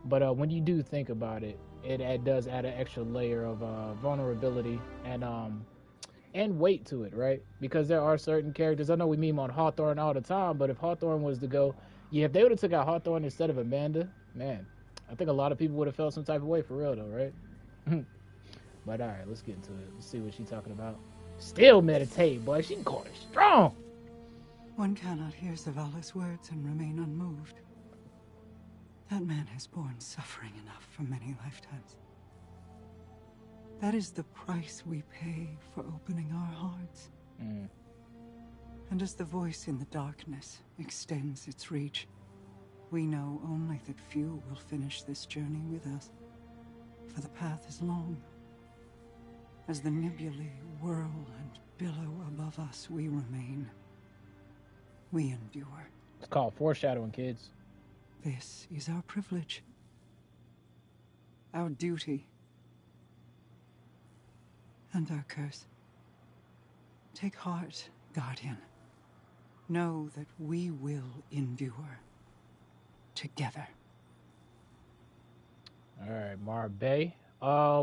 but when you do think about it, it does add an extra layer of vulnerability and weight to it, right? Because there are certain characters. I know we meme on Hawthorne all the time, but if Hawthorne was to go, if they would have took out Hawthorne instead of Amanda, man, I think a lot of people would have felt some type of way for real though, right? But all right, let's get into it. Let's see what she's talking about. Still meditate, boy. She going strong. One cannot hear Zavala's words and remain unmoved. That man has borne suffering enough for many lifetimes. That is the price we pay for opening our hearts. And as the voice in the darkness extends its reach, we know only that few will finish this journey with us, for the path is long. As the nebulae whirl and billow above us, we remain. We endure. It's called foreshadowing, kids. This is our privilege. Our duty. And our curse. Take heart, Guardian. Know that we will endure. Together. Alright, Mar Bay.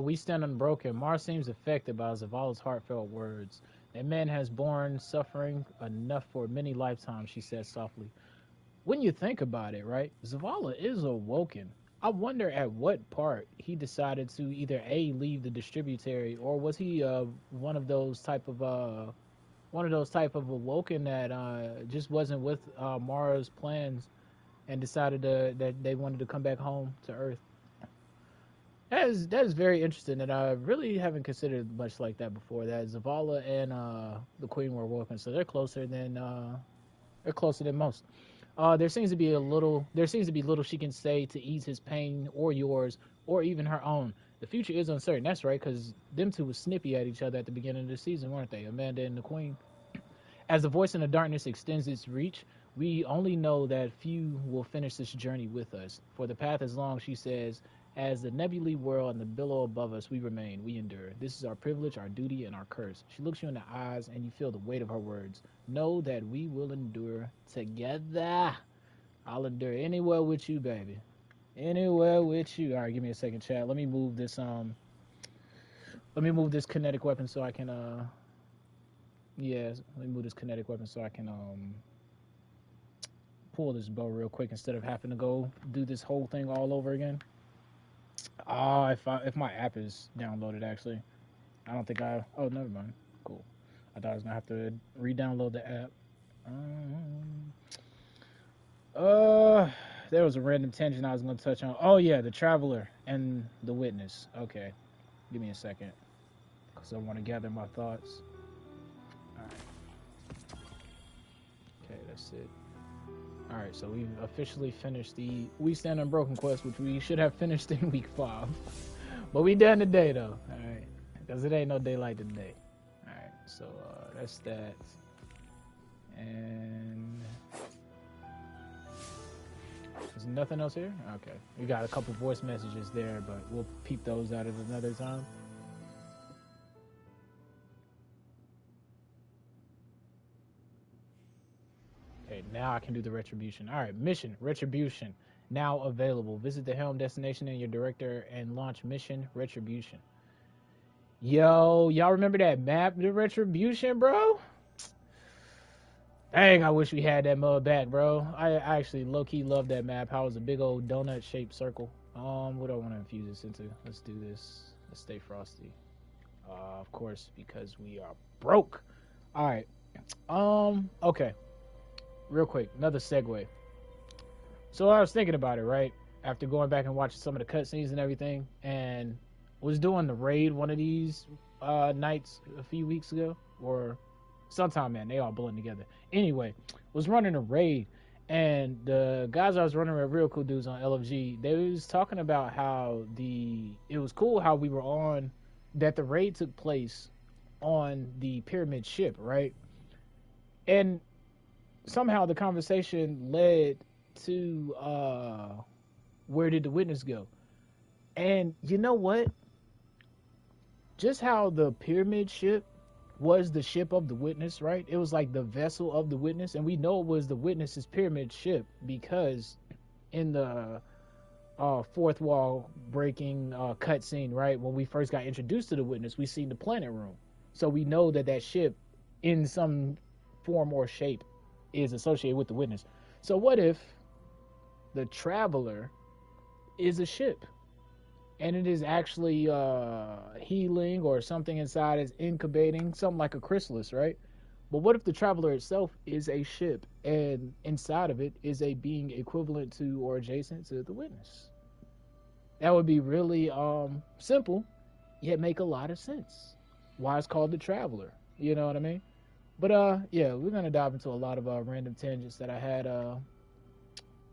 We stand unbroken. Mar seems affected by Zavala's heartfelt words. That man has borne suffering enough for many lifetimes, she said softly. When you think about it, right, Zavala is awoken. I wonder at what part he decided to either A, leave the distributary, or was he one of those type of awoken that just wasn't with Mara's plans and decided that they wanted to come back home to Earth. That is very interesting, and I really haven't considered much like that before. That Zavala and the Queen were awoken, so they're closer than most. There seems to be little she can say to ease his pain or yours or even her own. The future is uncertain. That's right, because them two were snippy at each other at the beginning of the season, weren't they? Amanda and the Queen. As the voice in the darkness extends its reach, we only know that few will finish this journey with us. For the path is long, she says. As the nebulae whirl and the billow above us, we remain, we endure. This is our privilege, our duty, and our curse. She looks you in the eyes, and you feel the weight of her words. Know that we will endure together. I'll endure anywhere with you, baby. Anywhere with you. All right, give me a second, chat. Let me move this kinetic weapon so I can let me move this kinetic weapon so I can pull this bow real quick instead of having to go do this whole thing all over again. If my app is downloaded, actually. I don't think oh, never mind. Cool. I thought I was gonna have to re-download the app. There was a random tangent I was gonna touch on. Oh yeah, the Traveler and the Witness. Okay. Give me a second. Because I want to gather my thoughts. Alright. Okay, that's it. Alright, so we've officially finished the We Stand Unbroken quest, which we should have finished in week 5. But we done today, though. Alright. Because it ain't no day like today. Alright, so that's that. And there's nothing else here? Okay. We got a couple voice messages there, but we'll peep those out at another time. Okay, now I can do the retribution. All right, mission retribution now available. Visit the helm destination in your director and launch mission retribution. Yo, y'all remember that map, the retribution, bro? Dang, I wish we had that mud back, bro. I actually low-key love that map. How it was a big old donut-shaped circle. What do I want to infuse this into? Let's do this. Let's stay frosty. Of course, because we are broke. All right. Okay. Real quick, another segue. So I was thinking about it, right? After going back and watching some of the cutscenes and everything, and was doing the raid one of these nights a few weeks ago, or sometime, man, they all blend together. Anyway, was running a raid, and the guys I was running with, real cool dudes on LFG, they was talking about how it was cool how we were on, that the raid took place on the pyramid ship, right? And somehow the conversation led to where did the witness go? And you know what? Just how the pyramid ship was the ship of the witness, right? It was like the vessel of the witness, and we know it was the witness's pyramid ship because in the fourth wall breaking cutscene, right? When we first got introduced to the witness, we seen the planet room, so we know that that ship, in some form or shape, is associated with the witness. So what if the traveler is a ship? And it is actually healing, or something inside is incubating, something like a chrysalis, right? But what if the traveler itself is a ship, and inside of it is a being equivalent to or adjacent to the witness? That would be really simple, yet make a lot of sense. Why it's called the traveler, you know what I mean? But yeah, we're gonna dive into a lot of random tangents that I had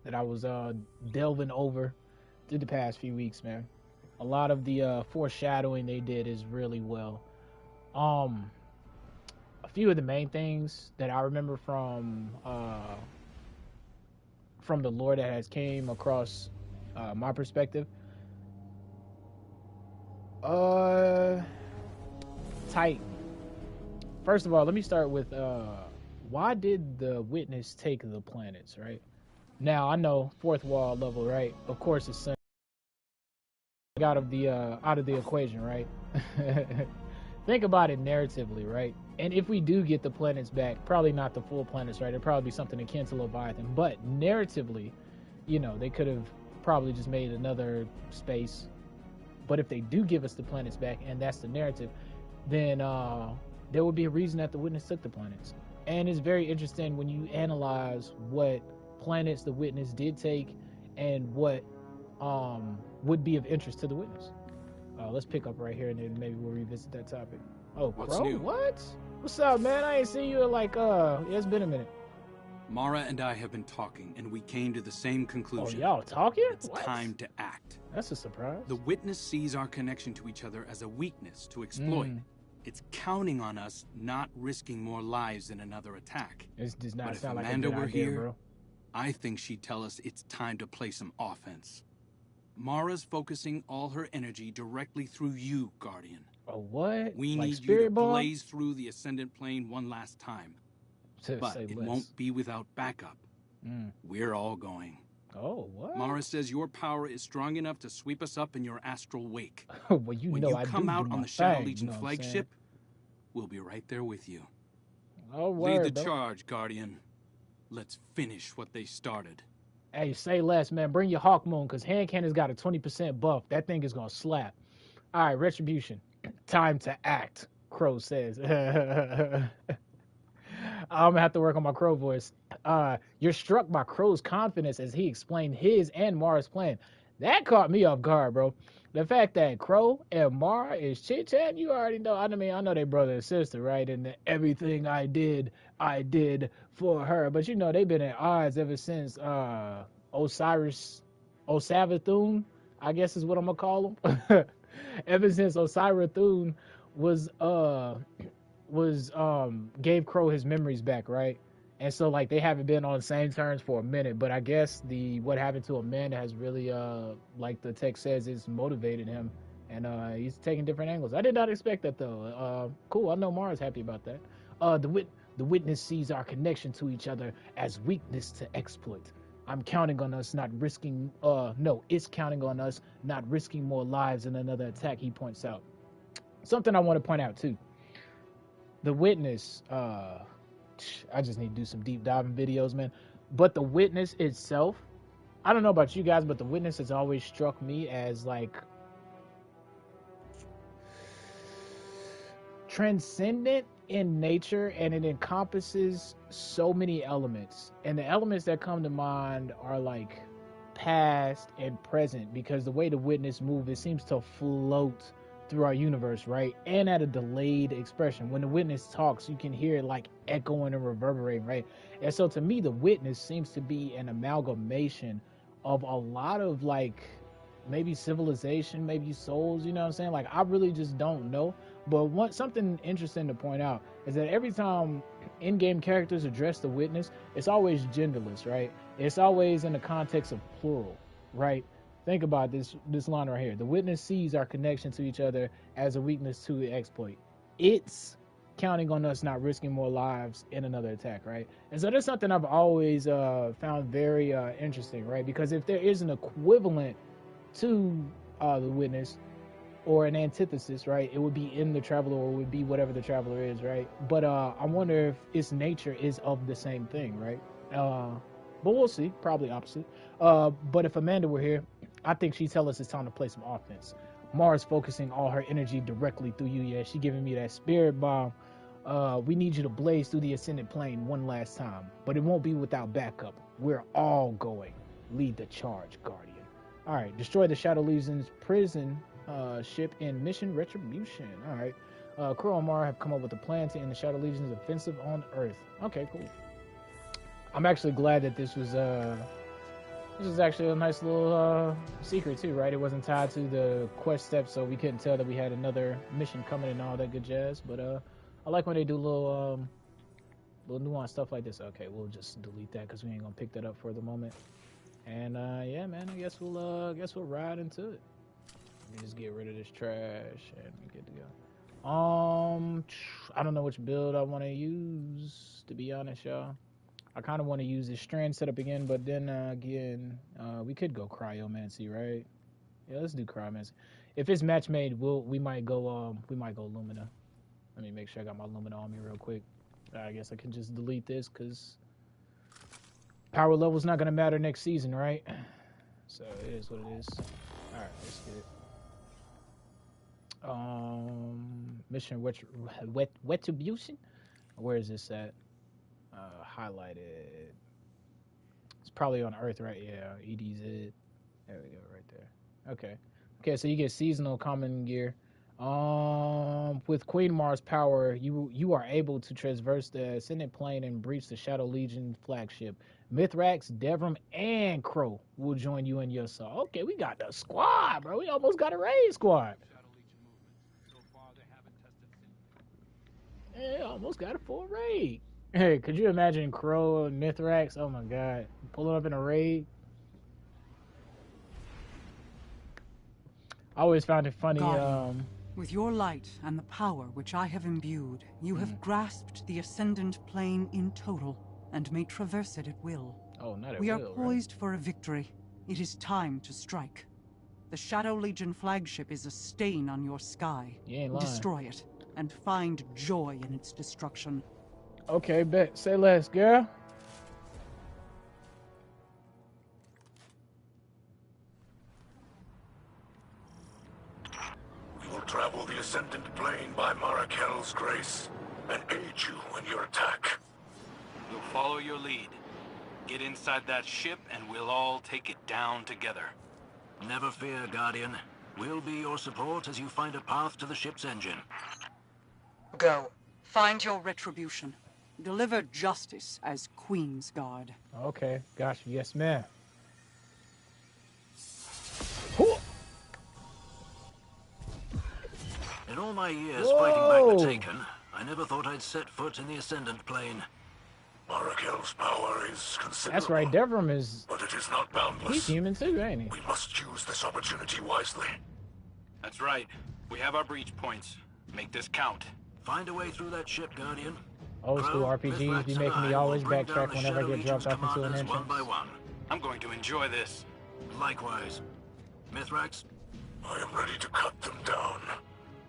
that I was delving over through the past few weeks, man. A lot of the foreshadowing they did is really well. A few of the main things that I remember from the lore that has came across my perspective. Titan. First of all, let me start with why did the witness take the planets, right? Now I know fourth wall level, right? Of course it's out of the equation, right? Think about it narratively, right? And if we do get the planets back, probably not the full planets, right? It'd probably be something akin to Leviathan. But narratively, you know, they could have probably just made another space. But if they do give us the planets back, and that's the narrative, then there would be a reason that the witness took the planets. And it's very interesting when you analyze what planets the witness did take and what would be of interest to the witness. Let's pick up right here, and then maybe we'll revisit that topic. Oh, What's Crow? new? What? What's up, man? I ain't seen you in like it's been a minute. Mara and I have been talking, and we came to the same Oh, conclusion. y'all talking? It's What? time to act. That's a surprise. The witness sees our connection to each other as a weakness to exploit. It's counting on us not risking more lives in another attack. This does not But if sound like Amanda a good were idea, here, bro. I think she'd tell us it's time to play some offense. Mara's focusing all her energy directly through you, Guardian. Oh, what? We like need you Spirit to Bomb? blaze through the Ascendant Plane one last time. But Say it less. won't be without backup. We're all going. Oh, what? Mara says your power is strong enough to sweep us up in your astral wake. Well, you When know you I come do out do on my the Shadow thing, Legion you know what I'm saying? flagship, we'll be right there with you. Oh, Lead word, the bro. charge, Guardian. Let's finish what they started. Hey, say less, man. Bring your Hawk Moon, because hand cannon's got a 20% buff. That thing is gonna slap. All right, Retribution. Time to act, Crow says. I'm gonna have to work on my Crow voice. You're struck by Crow's confidence as he explained his and Mara's plan. That caught me off guard, bro. The fact that Crow and Mara is chit-chatting, you already know. I mean, I know they brother and sister, right? And everything I did for her. But you know, they've been at odds ever since Osavathun, I guess is what I'm gonna call him. Ever since Osirathun gave Crow his memories back, right? And so like they haven't been on the same terms for a minute, but I guess what happened to Amanda has really like the text says, it's motivated him, and he's taking different angles. I did not expect that though. Cool, I know Mara's happy about that. The witness sees our connection to each other as weakness to exploit. I'm counting on us not risking it's counting on us not risking more lives in another attack, he points out. Something I want to point out too. The witness, I just need to do some deep diving videos, man. But the witness itself, I don't know about you guys, but the witness has always struck me as like transcendent in nature, and it encompasses so many elements. And the elements that come to mind are like past and present, because the way the witness moves, it seems to float through our universe, right? And at a delayed expression. When the witness talks, you can hear it like echoing and reverberating, right? And so to me, the witness seems to be an amalgamation of a lot of like maybe civilization, maybe souls, you know what I'm saying? Like I really just don't know. But something interesting to point out is that every time in-game characters address the witness, it's always genderless, right? It's always in the context of plural, right? Think about this line right here. The witness sees our connection to each other as a weakness to the exploit. It's counting on us not risking more lives in another attack, right? And so that's something I've always found very interesting, right? Because if there is an equivalent to the witness or an antithesis, right, it would be in the traveler, or it would be whatever the traveler is, right? But I wonder if its nature is of the same thing, right? But we'll see. Probably opposite. But if Amanda were here, I think she'd tell us it's time to play some offense. Mara's focusing all her energy directly through you. Yeah, she giving me that spirit bomb. We need you to blaze through the ascended plane one last time, but it won't be without backup. We're all going. Lead the charge, Guardian. All right, destroy the Shadow Legion's prison ship in mission retribution. All right, Crow and Mara have come up with a plan to end the Shadow Legion's offensive on Earth. Okay, cool. I'm actually glad that this was actually a nice little secret too, right? It wasn't tied to the quest steps, so we couldn't tell that we had another mission coming and all that good jazz. But I like when they do little nuanced stuff like this. Okay, we'll just delete that because we ain't gonna pick that up for the moment. And yeah, man, I guess we'll ride into it. Let me just get rid of this trash and we get to go. I don't know which build I want to use, to be honest, y'all. I kind of want to use this strand setup again, but then again, we could go cryomancy, right? Yeah, let's do cryomancy. If it's match made, we might go Lumina. Let me make sure I got my Lumina on me real quick. I guess I can just delete this because power level's not gonna matter next season, right? So it is what it is. All right, let's get it. Mission retribution. Where is this at? Highlighted. It's probably on Earth, right? Yeah, EDZ. There we go, right there. Okay, so you get seasonal common gear. With Queen Mara's power, you are able to traverse the ascendant plane and breach the Shadow Legion flagship. Mithrax, Devram, and Crow will join you in your assault. Okay, we got the squad, bro. We almost got a raid squad. Yeah, almost got a full raid. Hey, could you imagine Crow and Mithrax? Oh my god. Pulling up in a raid. I always found it funny. With your light and the power which I have imbued, you have grasped the Ascendant Plane in total and may traverse it at will. Oh, not at will. We are poised for a victory. It is time to strike. The Shadow Legion flagship is a stain on your sky. You ain't lying. Destroy it and find joy in its destruction. Okay, bet. Say less, girl. We will travel the Ascendant Plane by Marakel's grace and aid you in your attack. We'll follow your lead. Get inside that ship and we'll all take it down together. Never fear, Guardian. We'll be your support as you find a path to the ship's engine. Go. Find your retribution. Deliver justice as Queen's Guard. Okay, gotcha. Yes, ma'am. In all my years fighting back the Taken, I never thought I'd set foot in the Ascendant Plane. Marakel's power is considerable. That's right, Devram is... But it is not boundless. He's human too, ain't he? We must use this opportunity wisely. That's right. We have our breach points. Make this count. Find a way through that ship, Guardian. Old school RPGs be making me always backtrack whenever I get dropped off into an entrance. One by one. I'm going to enjoy this. Likewise. Mithrax? I am ready to cut them down.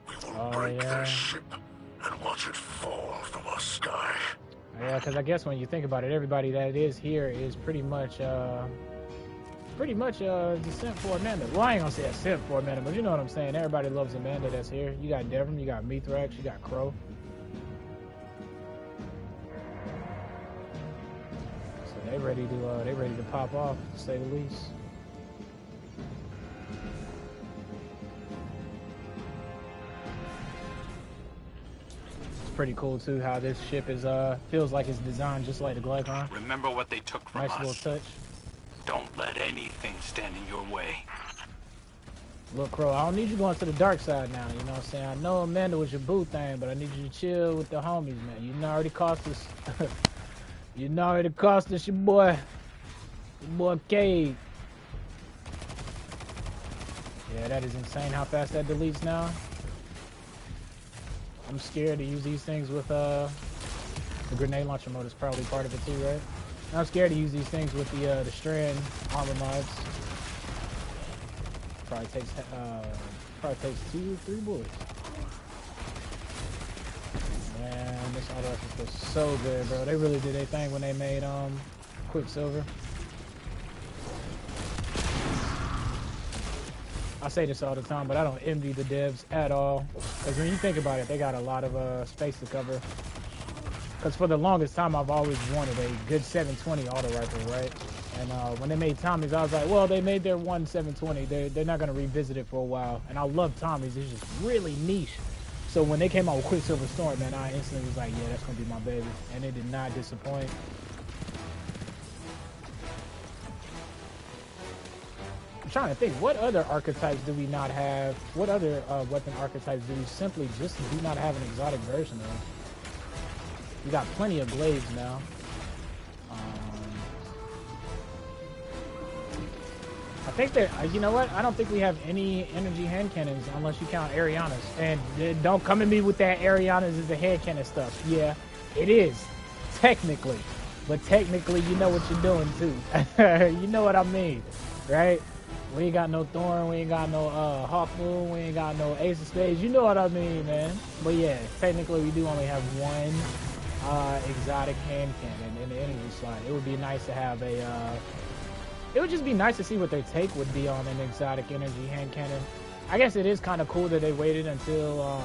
We will break their ship and watch it fall from our sky. Yeah, because I guess when you think about it, everybody that is here is pretty much descent for Amanda. Well, I ain't gonna say descent for Amanda, but you know what I'm saying. Everybody loves Amanda that's here. You got Devram, you got Mithrax, you got Crow. So they ready to pop off, to say the least. Pretty cool too how this ship is feels like it's designed just like the Glycon. Remember what they took from us. Nice little touch. Don't let anything stand in your way. Look, Crow, I don't need you going to the dark side now, you know what I'm saying? I know Amanda was your boo thing, but I need you to chill with the homies, man. You know already cost us you know already cost us your boy Cade. Yeah, that is insane how fast that deletes now. I'm scared to use these things with the grenade launcher mode is probably part of it too, right? And I'm scared to use these things with the strand armor mods. Probably takes 2 or 3 bullets. Man, this auto rifle feels so good, bro. They really did their thing when they made Quicksilver. I say this all the time, but I don't envy the devs at all. Because when you think about it, they got a lot of space to cover. Because for the longest time, I've always wanted a good 720 auto rifle, right? And when they made Tommy's, I was like, well, they made their one 720. They're not going to revisit it for a while. And I love Tommy's. It's just really niche. So when they came out with Quicksilver Storm, man, I instantly was like, yeah, that's going to be my baby. And it did not disappoint. I'm trying to think, what other archetypes do we not have? What other weapon archetypes do we simply just do not have an exotic version of? We got plenty of blades now. I think that, you know what? I don't think we have any energy hand cannons unless you count Ariana's. And don't come at me with that Ariana's is the hand cannon stuff. Yeah, it is, technically. But technically, you know what you're doing too. You know what I mean, right? We ain't got no Thorn, we ain't got no Hawk Moon, we ain't got no Ace of Spades. You know what I mean, man. But yeah, technically we do only have one exotic hand cannon in the energy slot. It would be nice to have a it would just be nice to see what their take would be on an exotic energy hand cannon. I guess it is kind of cool that they waited until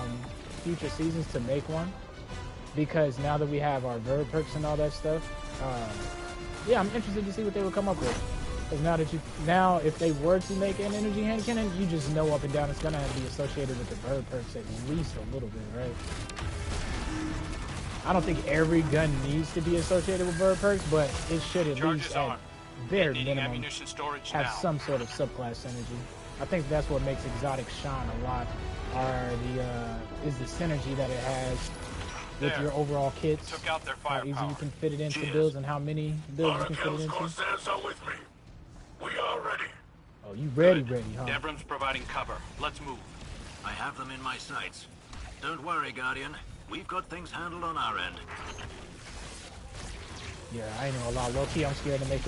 future seasons to make one, because now that we have our verb perks and all that stuff, yeah, I'm interested to see what they would come up with. Because now if they were to make an energy hand cannon, you just know up and down it's gonna be associated with the verb perks at least a little bit, right? I don't think every gun needs to be associated with verb perks, but it should at least at bare minimum have some sort of subclass synergy. I think that's what makes exotic shine a lot. Is the synergy that it has with your overall kits, how easy you can fit it into builds, and how many builds you can fit it into. We are ready. Oh, you ready, huh? Devron's providing cover. Let's move. I have them in my sights. Don't worry, Guardian. We've got things handled on our end. Yeah, I ain't gonna lie. Low-key, I'm scared to make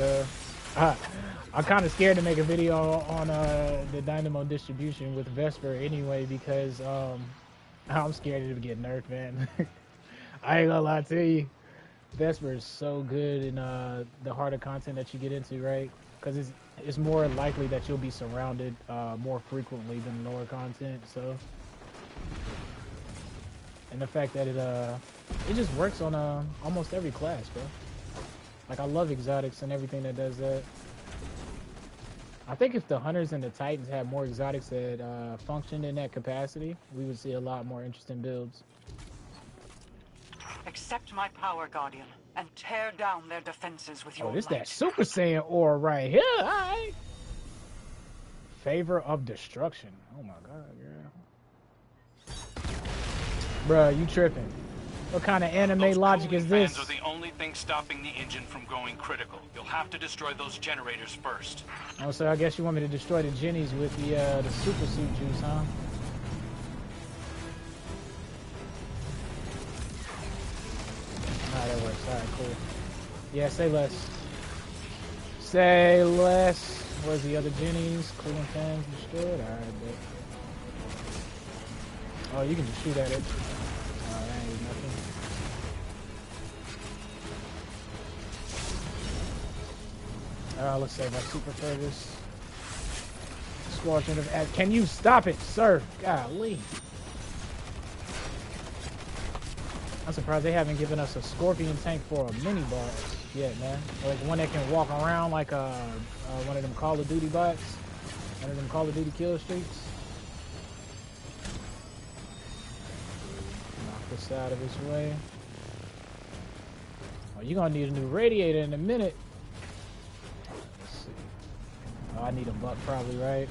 I'm kind of scared to make a video on the Dynamo distribution with Vesper anyway, because I'm scared of it getting nerfed, man. I ain't gonna lie to you. Vesper is so good in the harder content that you get into, right? Because it's more likely that you'll be surrounded more frequently than lower content. So, and the fact that it just works on almost every class, bro. Like, I love exotics and everything that does that. I think if the Hunters and the Titans had more exotics that functioned in that capacity, we would see a lot more interesting builds. Accept my power, Guardian, and tear down their defenses with your Oh, this might. that Super Saiyan aura right here, alright. Favor of Destruction. Oh my god, girl. Bruh, you tripping. What kind of anime logic is this? Fans are the only thing stopping the engine from going critical. You'll have to destroy those generators first. Oh, so I guess you want me to destroy the Jennies with the super suit juice, huh? Alright, that works. Alright, cool. Yeah, say less. Say less. Where's the other Jennies? Cooling fans destroyed? Alright, bet. Oh, you can just shoot at it. Oh, that ain't nothing. Let's save our super service. Squadron of... Can you stop it, sir? Golly. I'm surprised they haven't given us a Scorpion tank for a mini boss yet, man. Like one that can walk around like one of them Call of Duty bots. One of them Call of Duty kill streaks. Knock this out of his way. Oh, you're gonna need a new radiator in a minute. Let's see. Oh, I need a buck probably, right?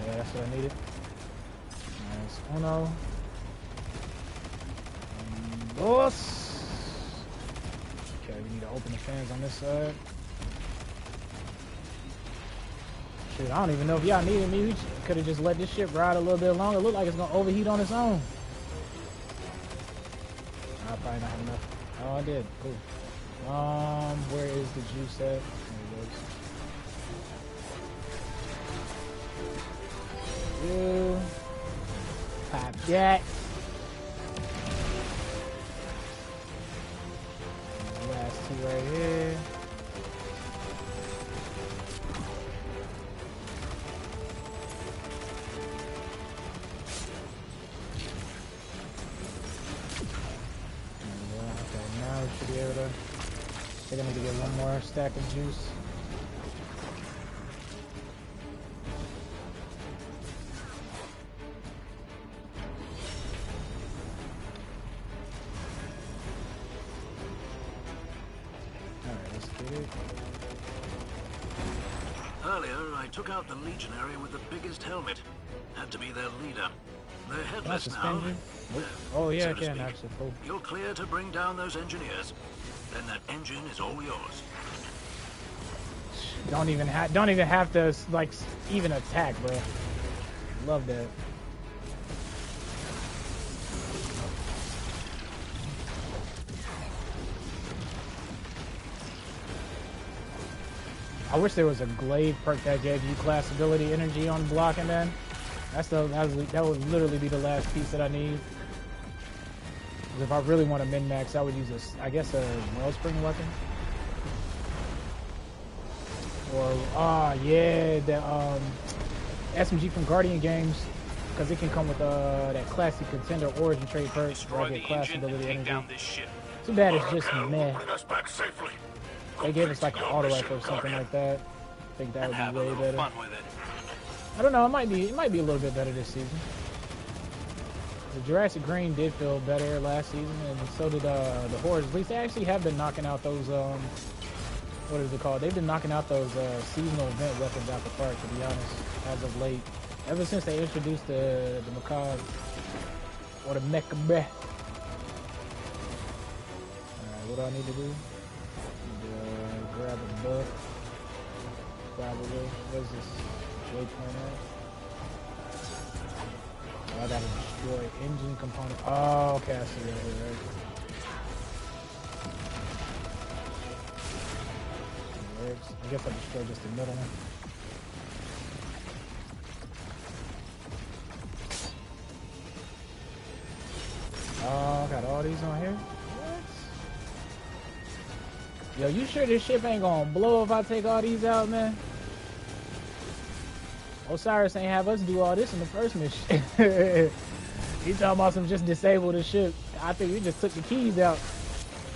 Yeah, that's what I needed. Uno. Dos. Okay, we need to open the fans on this side. Shoot, I don't even know if y'all needed me. We could have just let this shit ride a little bit longer. It looked like it's gonna overheat on its own. I'll probably not have enough. Oh, I did. Cool. Where is the juice at? There it goes. You. Pop that. Last two right here. Should be able to. They're gonna need to get one more stack of juice. Alright, let's get it. Earlier, I took out the Legionary with the biggest helmet. Had to be their leader. They're headless now. Oh yeah, so I can speak. actually. Cool. You're clear to bring down those engineers. Then that engine is all yours. Don't even have to like even attack, bro. Love that. I wish there was a glaive perk that gave you class ability energy on blocking, man. That would literally be the last piece that I need. If I really want to min-max, I would use I guess a wellspring weapon. Or yeah, the SMG from Guardian games, because it can come with that classic contender origin trait perk where I get class ability energy. Too bad it's just meh. They gave us like an auto rifle or something like that. I think that would be way better. I don't know, it might be a little bit better this season. The Jurassic Green did feel better last season, and so did the Hordes. At least they actually have been knocking out those what is it called? They've been knocking out those seasonal event weapons out the park, to be honest, as of late. Ever since they introduced the Macabre or the Mecha Breh. Alright, what do I need to do? Grab a buff. Probably. Where's this waypoint at? Oh, I gotta destroy engine component. Oh, okay, I see that here, right? I guess I destroyed just the middle one. Oh, got all these on here. What? Yo, you sure this ship ain't gonna blow if I take all these out, man? Osiris ain't have us do all this in the first mission. He talking about some just disable the ship. I think we just took the keys out.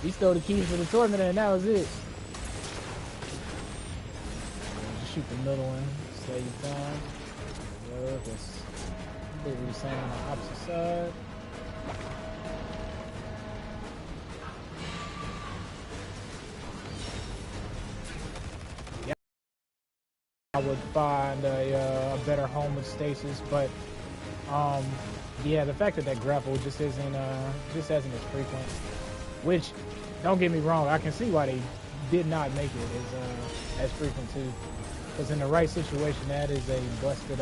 We stole the keys for the tormentor and that was it. Just shoot the middle one. Save time. Let's do the same on the opposite side. I would find a better home with stasis, but yeah, the fact that grapple just isn't as frequent. Which, don't get me wrong, I can see why they did not make it as frequent too. Because in the right situation, that is a busted.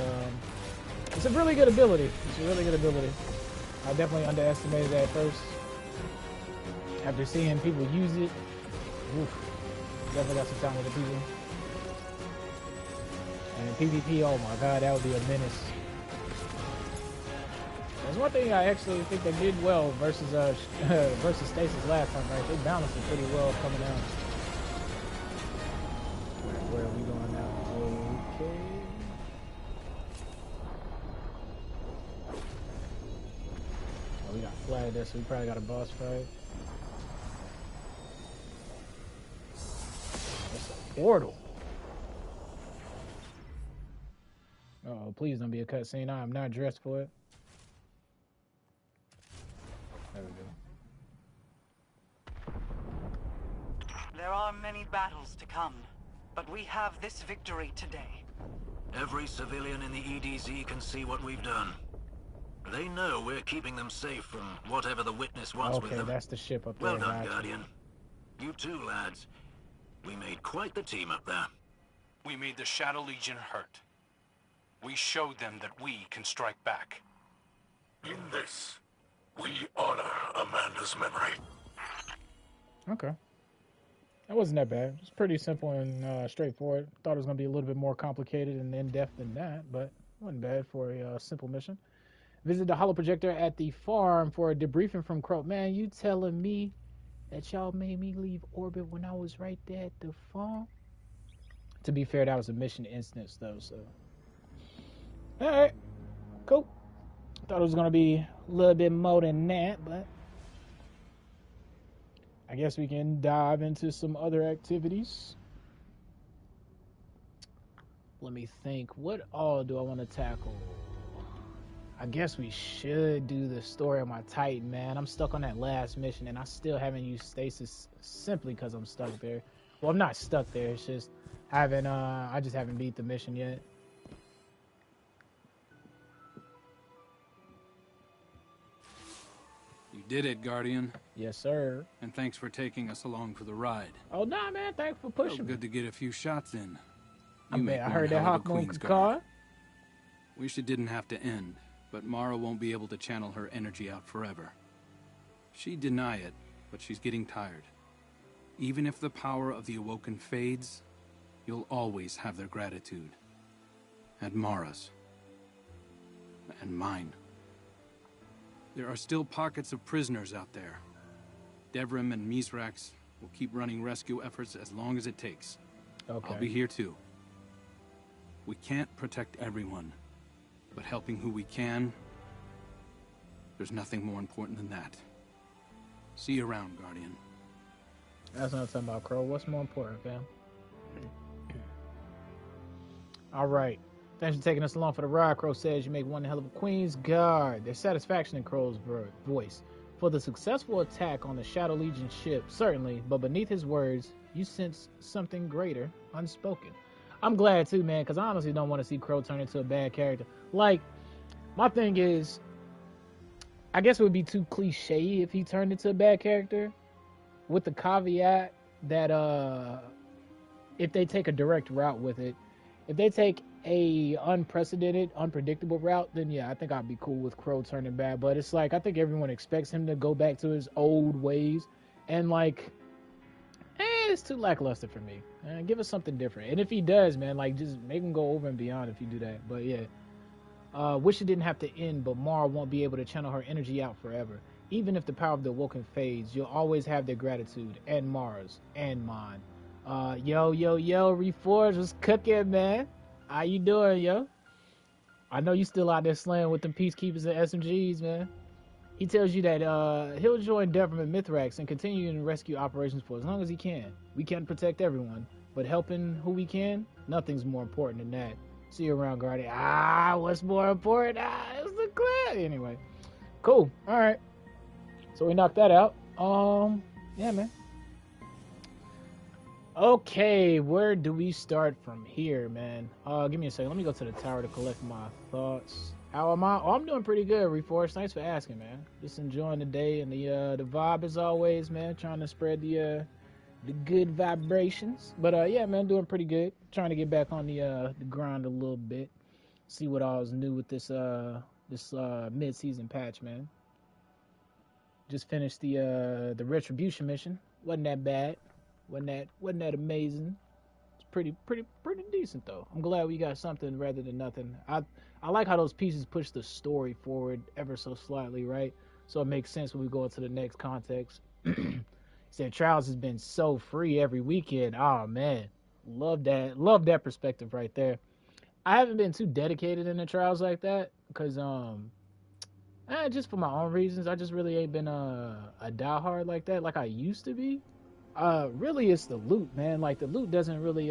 It's a really good ability. It's a really good ability. I definitely underestimated that at first. After seeing people use it, oof, definitely got some time with the people. And in PvP, oh my god, that would be a menace. There's one thing I actually think they did well versus versus Stasis last time, right? They balanced it pretty well coming out. Where are we going now? Okay. Oh, we got flagged there, so we probably got a boss fight. That's a portal. Oh, please don't be a cutscene. I am not dressed for it. There we go. There are many battles to come, but we have this victory today. Every civilian in the EDZ can see what we've done. They know we're keeping them safe from whatever the witness wants with Okay, them. that's the ship up there. Well done, gotcha. Guardian. You too, lads. We made quite the team up there. We made the Shadow Legion hurt. We showed them that we can strike back. In this, we honor Amanda's memory. Okay. That wasn't that bad. It's pretty simple and straightforward. Thought it was going to be a little bit more complicated and in-depth than that, but it wasn't bad for a simple mission. Visit the holoprojector at the farm for a debriefing from Crow. Man, you telling me that y'all made me leave orbit when I was right there at the farm? To be fair, that was a mission instance, though, so. Alright. Cool. Thought it was going to be a little bit more than that, but I guess we can dive into some other activities. Let me think. What all do I want to tackle? I guess we should do the story of my Titan, man. I'm stuck on that last mission, and I still haven't used stasis simply because I'm stuck there. Well, I'm not stuck there. It's just I just haven't beat the mission yet. You did it, Guardian. Yes, sir. And thanks for taking us along for the ride. Oh, nah, man. Thanks for pushing me. Good to get a few shots in. I heard that Hawk Moon could call. Wish it didn't have to end, but Mara won't be able to channel her energy out forever. She'd deny it, but she's getting tired. Even if the power of the Awoken fades, you'll always have their gratitude. And Mara's. And mine. There are still pockets of prisoners out there. Devrim and Mizrax will keep running rescue efforts as long as it takes. Okay. I'll be here too. We can't protect everyone, but helping who we can, there's nothing more important than that. See you around, Guardian. That's what I'm talking about, Crow. What's more important, fam? All right. Thanks for taking us along for the ride. Crow says you make one hell of a Queen's Guard. There's satisfaction in Crow's voice. For the successful attack on the Shadow Legion ship, certainly, but beneath his words, you sense something greater, unspoken. I'm glad too, man, because I honestly don't want to see Crow turn into a bad character. Like, my thing is, I guess it would be too cliche if he turned into a bad character, with the caveat that if they take a direct route with it, if they take a unprecedented, unpredictable route, then yeah, I think I'd be cool with Crow turning bad. But it's like, I think everyone expects him to go back to his old ways, and like, it's too lackluster for me. Give us something different. And if he does, man, like, just make him go over and beyond if you do that. But yeah, wish it didn't have to end, but Mara won't be able to channel her energy out forever. Even if the power of the Awoken fades, you'll always have their gratitude, and Mara's, and mine. Yo, Reforge was cooking, man. How you doing, yo? I know you still out there slaying with them peacekeepers and SMGs, man. He tells you that he'll join Devrim and Mithrax and continue in rescue operations for as long as he can. We can't protect everyone, but helping who we can, nothing's more important than that. See you around, Guardian. What's more important? It's the clan. Anyway, cool. All right. So we knocked that out. Yeah, man. Okay, where do we start from here, man? Give me a second. Let me go to the tower to collect my thoughts. How am I? Oh, I'm doing pretty good, Reforge. Thanks for asking, man. Just enjoying the day and the vibe as always, man. Trying to spread the good vibrations. But yeah, man, doing pretty good. Trying to get back on the grind a little bit. See what all is new with this mid-season patch, man. Just finished the Retribution mission. Wasn't that bad. Wasn't that amazing. It's pretty decent though. I'm glad we got something rather than nothing. I like how those pieces push the story forward ever so slightly, right? So it makes sense when we go into the next context. Said Trials has been so free every weekend. Oh man, love that perspective right there. I haven't been too dedicated in the Trials like that because just for my own reasons. I just really ain't been a diehard like that like I used to be. Really it's the loot, man. Like the loot doesn't really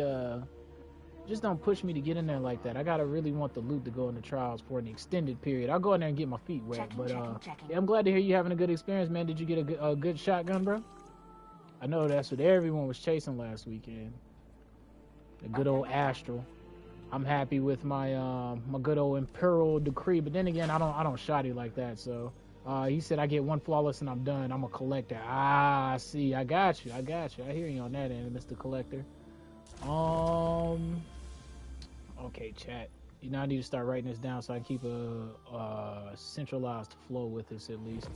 just don't push me to get in there like that. I gotta really want the loot to go in the Trials for an extended period. I'll go in there and get my feet wet. Checking. Yeah, I'm glad to hear you having a good experience, man. Did you get a good shotgun, bro? I know that's what everyone was chasing last weekend. The good old Astral. I'm happy with my my good old Imperial Decree. But then again, I don't shoddy like that. So he said I get one flawless and I'm done. I'm a collector. Ah, see, I got you. I hear you on that end, Mr. Collector. Okay, chat. You know, I need to start writing this down so I keep a centralized flow with this at least.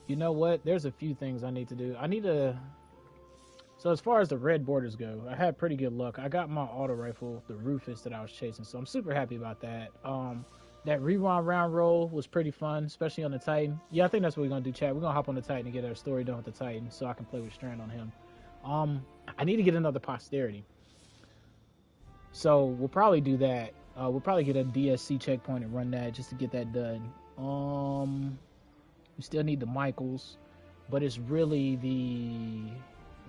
You know what? There's a few things I need to do. I need to. So as far as the red borders go, I had pretty good luck. I got my auto rifle, the Rufus that I was chasing, so I'm super happy about that. That rewind round roll was pretty fun, especially on the Titan. Yeah, I think that's what we're gonna do, chat. We're gonna hop on the Titan and get our story done with the Titan, so I can play with Strand on him. I need to get another posterity, so we'll probably do that. We'll probably get a DSC checkpoint and run that just to get that done. We still need the Michaels, but it's really the,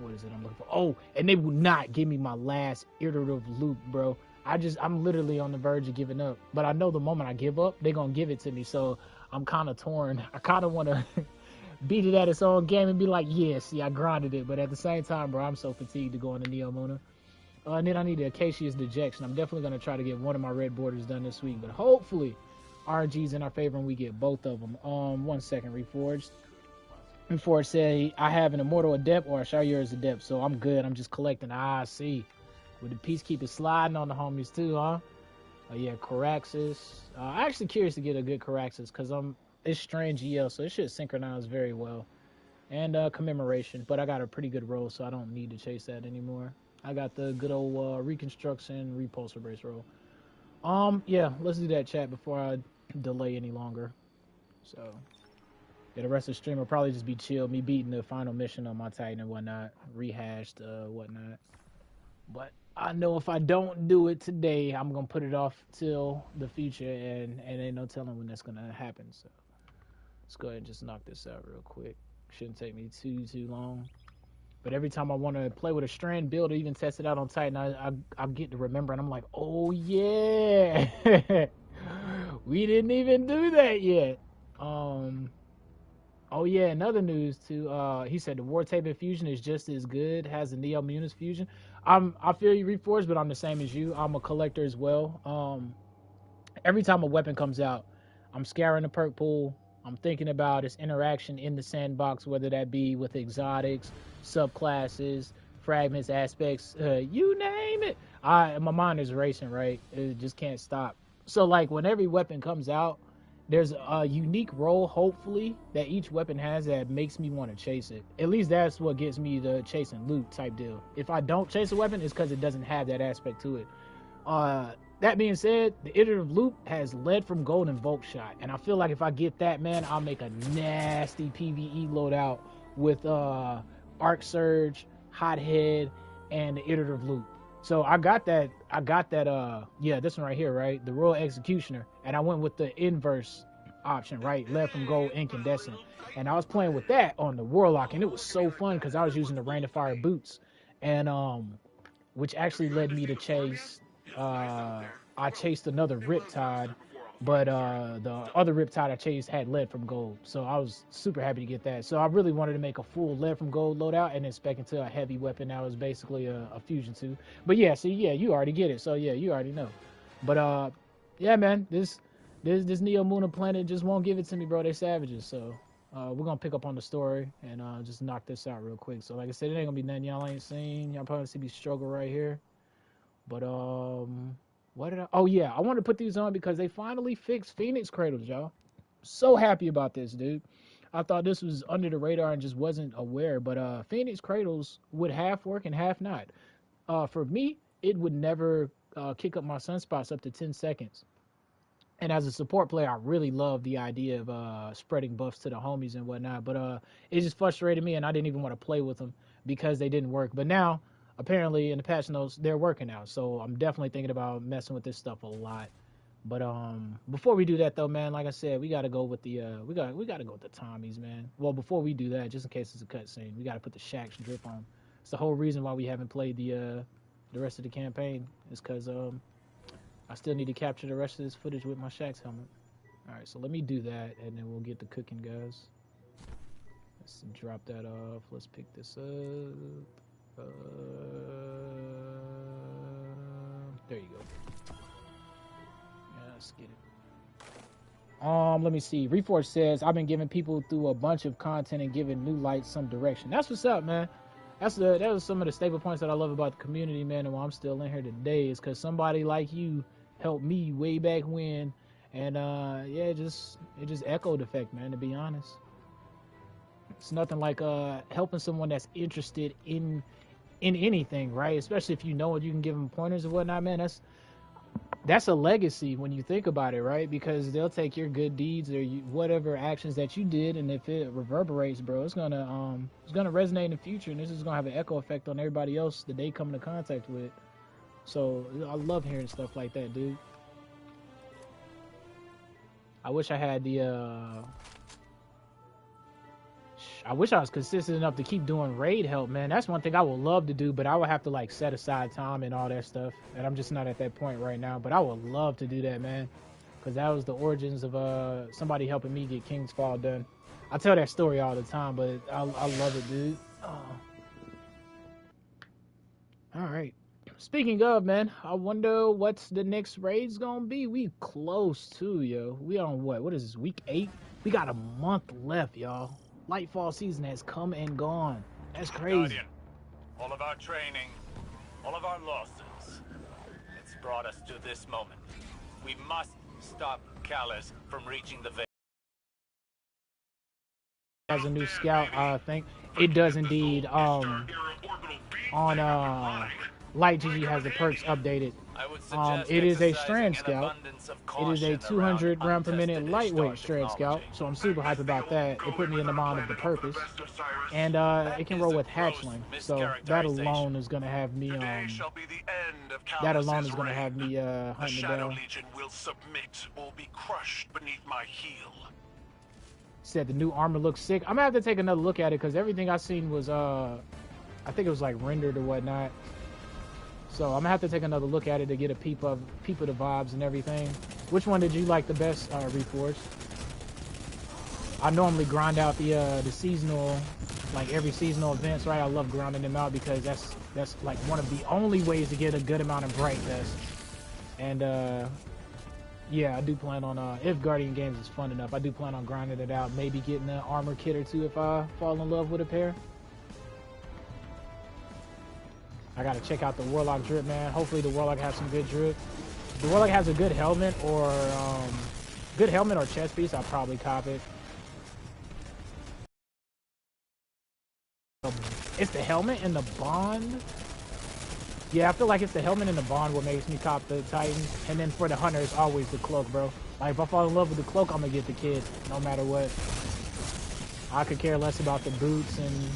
what is it I'm looking for? Oh, and they will not give me my last iterative loop, bro. I'm literally on the verge of giving up, but I know the moment I give up, they're gonna give it to me, so I'm kind of torn. I kind of want to beat it at its own game and be like, yeah, see, I grinded it, but at the same time, bro, I'm so fatigued to go into Neo Muna. And then I need the Acacia's Dejection. I'm definitely going to try to get one of my red borders done this week, but hopefully RNG's in our favor and we get both of them. 1 second, Reforged. Reforged said, I have an Immortal Adept or a Shayura's Adept, so I'm good. I'm just collecting. I see. With the Peacekeeper sliding on the homies too, huh? Yeah, Caraxes. I'm actually curious to get a good Caraxes because it's strange EL, so it should synchronize very well. And Commemoration, but I got a pretty good roll, so I don't need to chase that anymore. I got the good old Reconstruction Repulsor Brace roll. Yeah, let's do that, chat, before I delay any longer. So, yeah, the rest of the stream will probably just be chill, me beating the final mission on my Titan and whatnot, rehashed, whatnot. But I know if I don't do it today, I'm gonna put it off till the future, and ain't no telling when that's gonna happen. So, let's go ahead and just knock this out real quick. Shouldn't take me too long. But every time I want to play with a Strand build or even test it out on Titan, I get to remember, and I'm like, oh yeah, we didn't even do that yet. Oh yeah, another news too. He said the War Tape Infusion is just as good, has the Neo Munis fusion. I feel you, Reforged, but I'm the same as you. I'm a collector as well. Every time a weapon comes out, I'm scouring the perk pool. I'm thinking about its interaction in the sandbox, whether that be with exotics, subclasses, fragments, aspects, you name it. My mind is racing, right? It just can't stop. So like when every weapon comes out, there's a unique role, hopefully, that each weapon has that makes me want to chase it. At least that's what gets me the chase and loot type deal. If I don't chase a weapon, it's because it doesn't have that aspect to it. That being said, the iterative loop has lead from gold and Volk shot, and I feel like if I get that, man, I'll make a nasty PvE loadout with Arc Surge, Hothead, and the iterative loop. So I got that. Yeah, this one right here, right? The Royal Executioner, and I went with the inverse option, right? Lead from gold, incandescent, and I was playing with that on the Warlock, and it was so fun because I was using the Rain of Fire boots, and which actually led me to chase. I chased another Riptide, but the other Riptide I chased had lead from gold, so I was super happy to get that. So I really wanted to make a full lead from gold loadout and then spec into a heavy weapon that was basically a fusion too. But yeah, see, yeah, you already get it, so yeah, you already know. But yeah, man, this Neo Muna planet just won't give it to me, bro. They savages, so we're gonna pick up on the story and just knock this out real quick. So like I said, it ain't gonna be nothing y'all ain't seen. Y'all probably see me struggle right here. But what did I? Oh yeah, I wanted to put these on because they finally fixed Phoenix Cradles, y'all. So happy about this, dude. I thought this was under the radar and just wasn't aware. But Phoenix Cradles would half work and half not. For me, it would never kick up my sunspots up to 10 seconds. And as a support player, I really love the idea of spreading buffs to the homies and whatnot. But it just frustrated me, and I didn't even want to play with them because they didn't work. But now, apparently, in the patch notes, they're working out. So I'm definitely thinking about messing with this stuff a lot. But before we do that, though, man, like I said, we gotta go with the we gotta go with the Tommies, man. Well, before we do that, just in case it's a cutscene, we gotta put the Shax drip on. It's the whole reason why we haven't played the rest of the campaign is because I still need to capture the rest of this footage with my Shax helmet. Alright, so let me do that, and then we'll get to cooking, guys. Let's drop that off. Let's pick this up. There you go. Yeah, let's get it. Let me see. Reforge says, I've been giving people through a bunch of content and giving New Light some direction. That's what's up, man. That was some of the staple points that I love about the community, man, and why I'm still in here today is because somebody like you helped me way back when, and yeah, it just echoed effect, man, to be honest. It's nothing like helping someone that's interested in anything, right? Especially if you know it, you can give them pointers and whatnot, man. That's a legacy when you think about it, right? Because they'll take your good deeds or whatever actions that you did, and if it reverberates, bro, it's gonna resonate in the future, and this is gonna have an echo effect on everybody else that they come into contact with. So I love hearing stuff like that, dude. I wish I had I wish I was consistent enough to keep doing raid help, man. That's one thing I would love to do, but I would have to like set aside time and all that stuff, and I'm just not at that point right now. But I would love to do that, man, because that was the origins of somebody helping me get King's Fall done. I tell that story all the time, but I love it, dude. All right. Speaking of, man, I wonder what's the next raid's gonna be. We close to, yo. We on what is this, week 8? We got a month left, y'all. Lightfall season has come and gone. That's crazy. Guardian, all of our training, all of our losses, it's brought us to this moment. We must stop Callus from reaching the veil. As a new scout, I think it does indeed. On Light GG has the perks updated. It is a strand scout. It is a 200 round per minute lightweight strand scout, so I'm super hyped about that. It put me in the mind of the purpose, and it can roll with hatchling, so that alone is gonna have me that alone is gonna have me hunting it down. Legion will submit or be crushed beneath my heel. Said the new armor looks sick. I'm gonna have to take another look at it because everything I seen was I think it was like rendered or whatnot. So I'm gonna have to take another look at it to get a peep of the vibes and everything. Which one did you like the best, Reforged? I normally grind out the seasonal, like every seasonal events, right? I love grinding them out because that's like one of the only ways to get a good amount of bright dust. And yeah, I do plan on if Guardian Games is fun enough, I do plan on grinding it out. Maybe getting an armor kit or two if I fall in love with a pair. I gotta check out the Warlock drip, man. Hopefully the Warlock has some good drip. If the Warlock has a good helmet or chest piece, I'll probably cop it. It's the helmet and the bond. Yeah, I feel like it's the helmet and the bond what makes me cop the Titan. And then for the hunter, it's always the cloak, bro. Like if I fall in love with the cloak, I'm gonna get the kid, no matter what. I could care less about the boots and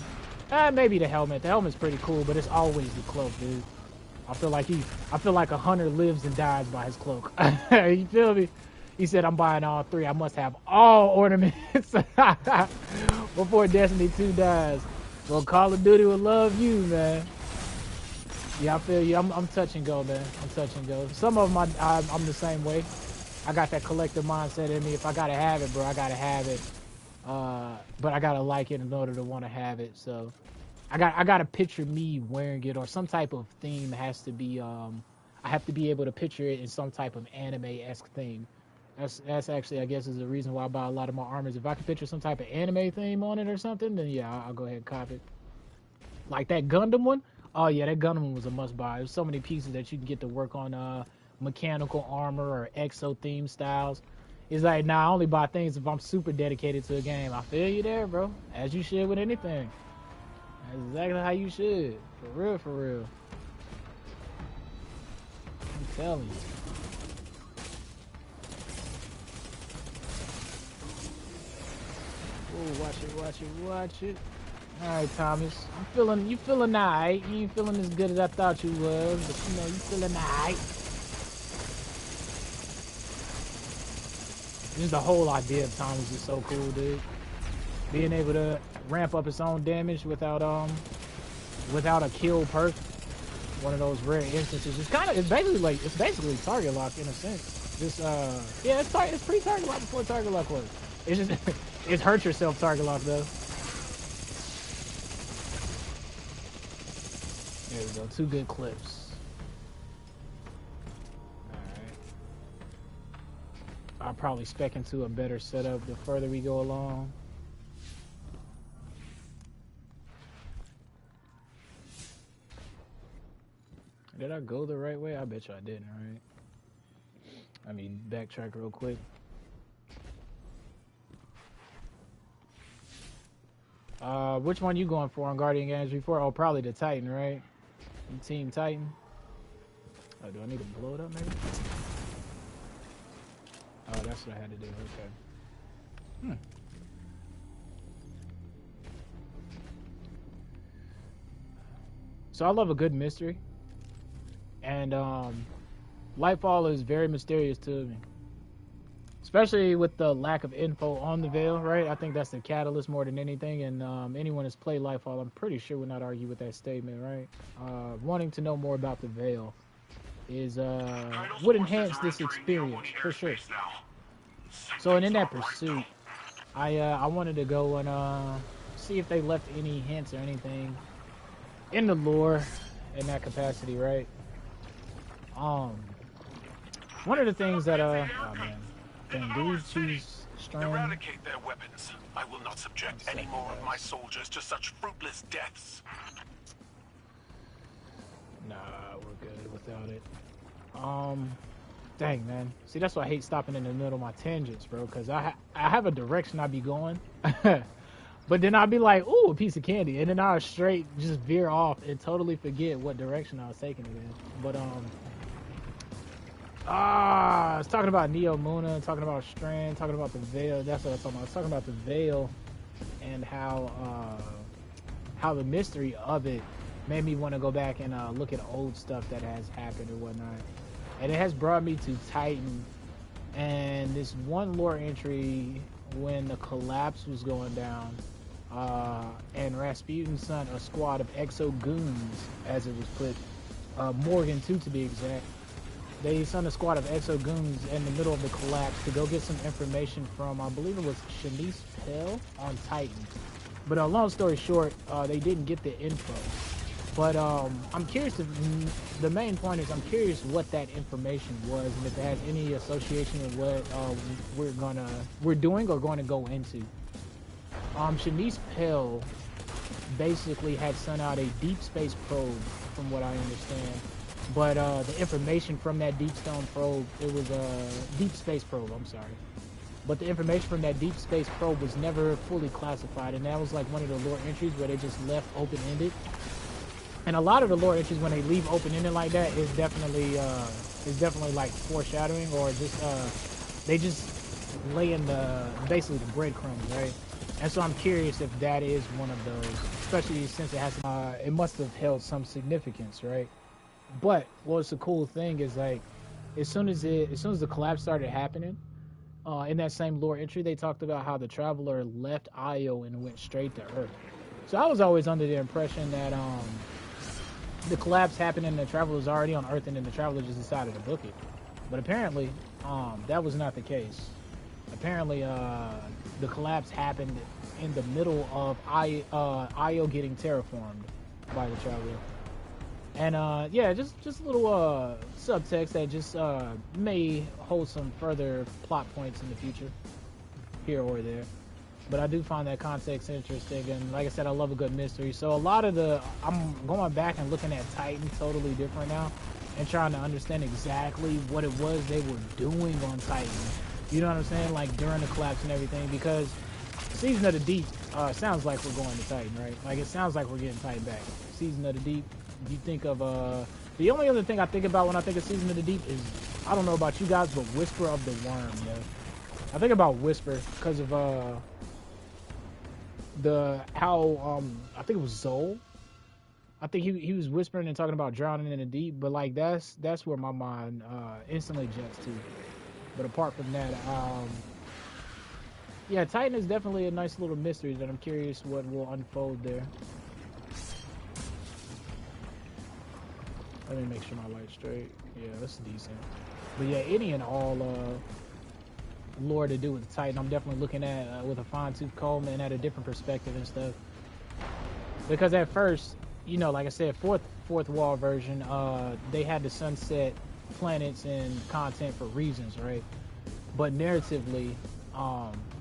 maybe the helmet. The helmet's pretty cool, but it's always the cloak, dude. I feel like a hunter lives and dies by his cloak. You feel me? He said, I'm buying all 3. I must have all ornaments before Destiny2 dies. Well, Call of Duty will love you, man. Yeah, I feel you. I'm touch and go, man. I'm touch and go. Some of them I'm the same way. I got that collective mindset in me. If I gotta have it, bro, I gotta have it. But I gotta like it in order to want to have it. So I gotta picture me wearing it, or some type of theme has to be I have to be able to picture it in some type of anime-esque theme. That's actually, I guess, is the reason why I buy a lot of my armors. If I can picture some type of anime theme on it or something, then yeah, I'll go ahead and cop it. Like that Gundam one. Oh yeah, that Gundam one was a must buy. There's so many pieces that you can get to work on mechanical armor or exo theme styles. It's like, nah, I only buy things if I'm super dedicated to a game. I feel you there, bro. As you should with anything. That's exactly how you should. For real, for real. I'm telling you. Oh, watch it, watch it, watch it. Alright, Thomas. You feeling alright. You ain't feeling as good as I thought you was, but you know, you feeling alright. Just the whole idea of Thomas is so cool, dude. Being able to ramp up its own damage without a kill perk. One of those rare instances. It's basically target lock in a sense. Just yeah, it's pretty target lock before target lock was. It's just it's hurt yourself target lock though. you go. 2 good clips. Alright. I'll probably spec into a better setup the further we go along. Did I go the right way? I bet you I didn't, right? I mean, backtrack real quick. Which one you going for on Guardian Games before? Oh, probably the Titan, right? Team Titan. Oh, do I need to blow it up, maybe? Oh, that's what I had to do. Okay. So I love a good mystery. And Lightfall is very mysterious to me. Especially with the lack of info on the Veil, right? I think that's the catalyst more than anything. And anyone that's played Lightfall, I'm pretty sure would not argue with that statement, right? Wanting to know more about the Veil is would enhance this experience for sure. So, and in that pursuit, I wanted to go and see if they left any hints or anything in the lore in that capacity, right? One of the things that oh man. Do we choose Stream? Eradicate their weapons. I will not subject any more of my soldiers to such fruitless deaths. Nah, we're good without it. Dang, man. See, that's why I hate stopping in the middle of my tangents, bro, because I have a direction I be going. But then I'll be like, ooh, a piece of candy. And then I'll straight just veer off and totally forget what direction I was taking it in. But, I was talking about Neo Muna, talking about Strand, talking about the Veil. That's what I was talking about. I was talking about the Veil and how the mystery of it made me want to go back and look at old stuff that has happened or whatnot. And it has brought me to Titan and this one lore entry when the collapse was going down, and Rasputin sent a squad of exo goons, as it was put, Morgan 2 to be exact. They sent a squad of exo goons in the middle of the collapse to go get some information from, I believe it was Shanice Pell on Titan. But long story short, they didn't get the info. But I'm curious, the main point is I'm curious what that information was and if it has any association with what we're doing or going to go into. Shanice Pell basically had sent out a deep space probe, from what I understand. But the information from that deep stone probe, it was a deep space probe, I'm sorry. But the information from that deep space probe was never fully classified, and that was like one of the lore entries where they just left open-ended. And a lot of the lore entries, when they leave open-ended like that, is definitely like foreshadowing, or just they just lay in basically the breadcrumbs, right? And so I'm curious if that is one of those, especially since it has it must have held some significance, right? But what's the cool thing is, like, as soon as the collapse started happening, in that same lore entry, they talked about how the Traveler left Io and went straight to Earth. So I was always under the impression that the collapse happened and the Traveler was already on Earth, and then the Traveler just decided to book it. But apparently, that was not the case. Apparently, the collapse happened in the middle of Io getting terraformed by the Traveler. And yeah, just a little subtext that just may hold some further plot points in the future, here or there. But I do find that context interesting, and like I said, I love a good mystery. So a lot of I'm going back and looking at Titan totally different now, and trying to understand exactly what it was they were doing on Titan. You know what I'm saying? Like during the collapse and everything, because Season of the Deep sounds like we're going to Titan, right? Like it sounds like we're getting Titan back. Season of the Deep. You think of the only other thing I think about when I think of Season of the Deep is, I don't know about you guys, but Whisper of the Worm, yo. I think about Whisper because of I think it was Zol. I think he was whispering and talking about drowning in the deep, but like that's where my mind instantly jumps to. But apart from that, yeah, Titan is definitely a nice little mystery that I'm curious what will unfold there. Let me make sure my light's straight. Yeah, that's decent. But yeah, any and all lore to do with the Titan, I'm definitely looking at with a fine-tooth comb and at a different perspective and stuff. Because at first, you know, like I said, fourth wall version, they had to sunset planets and content for reasons, right? But narratively,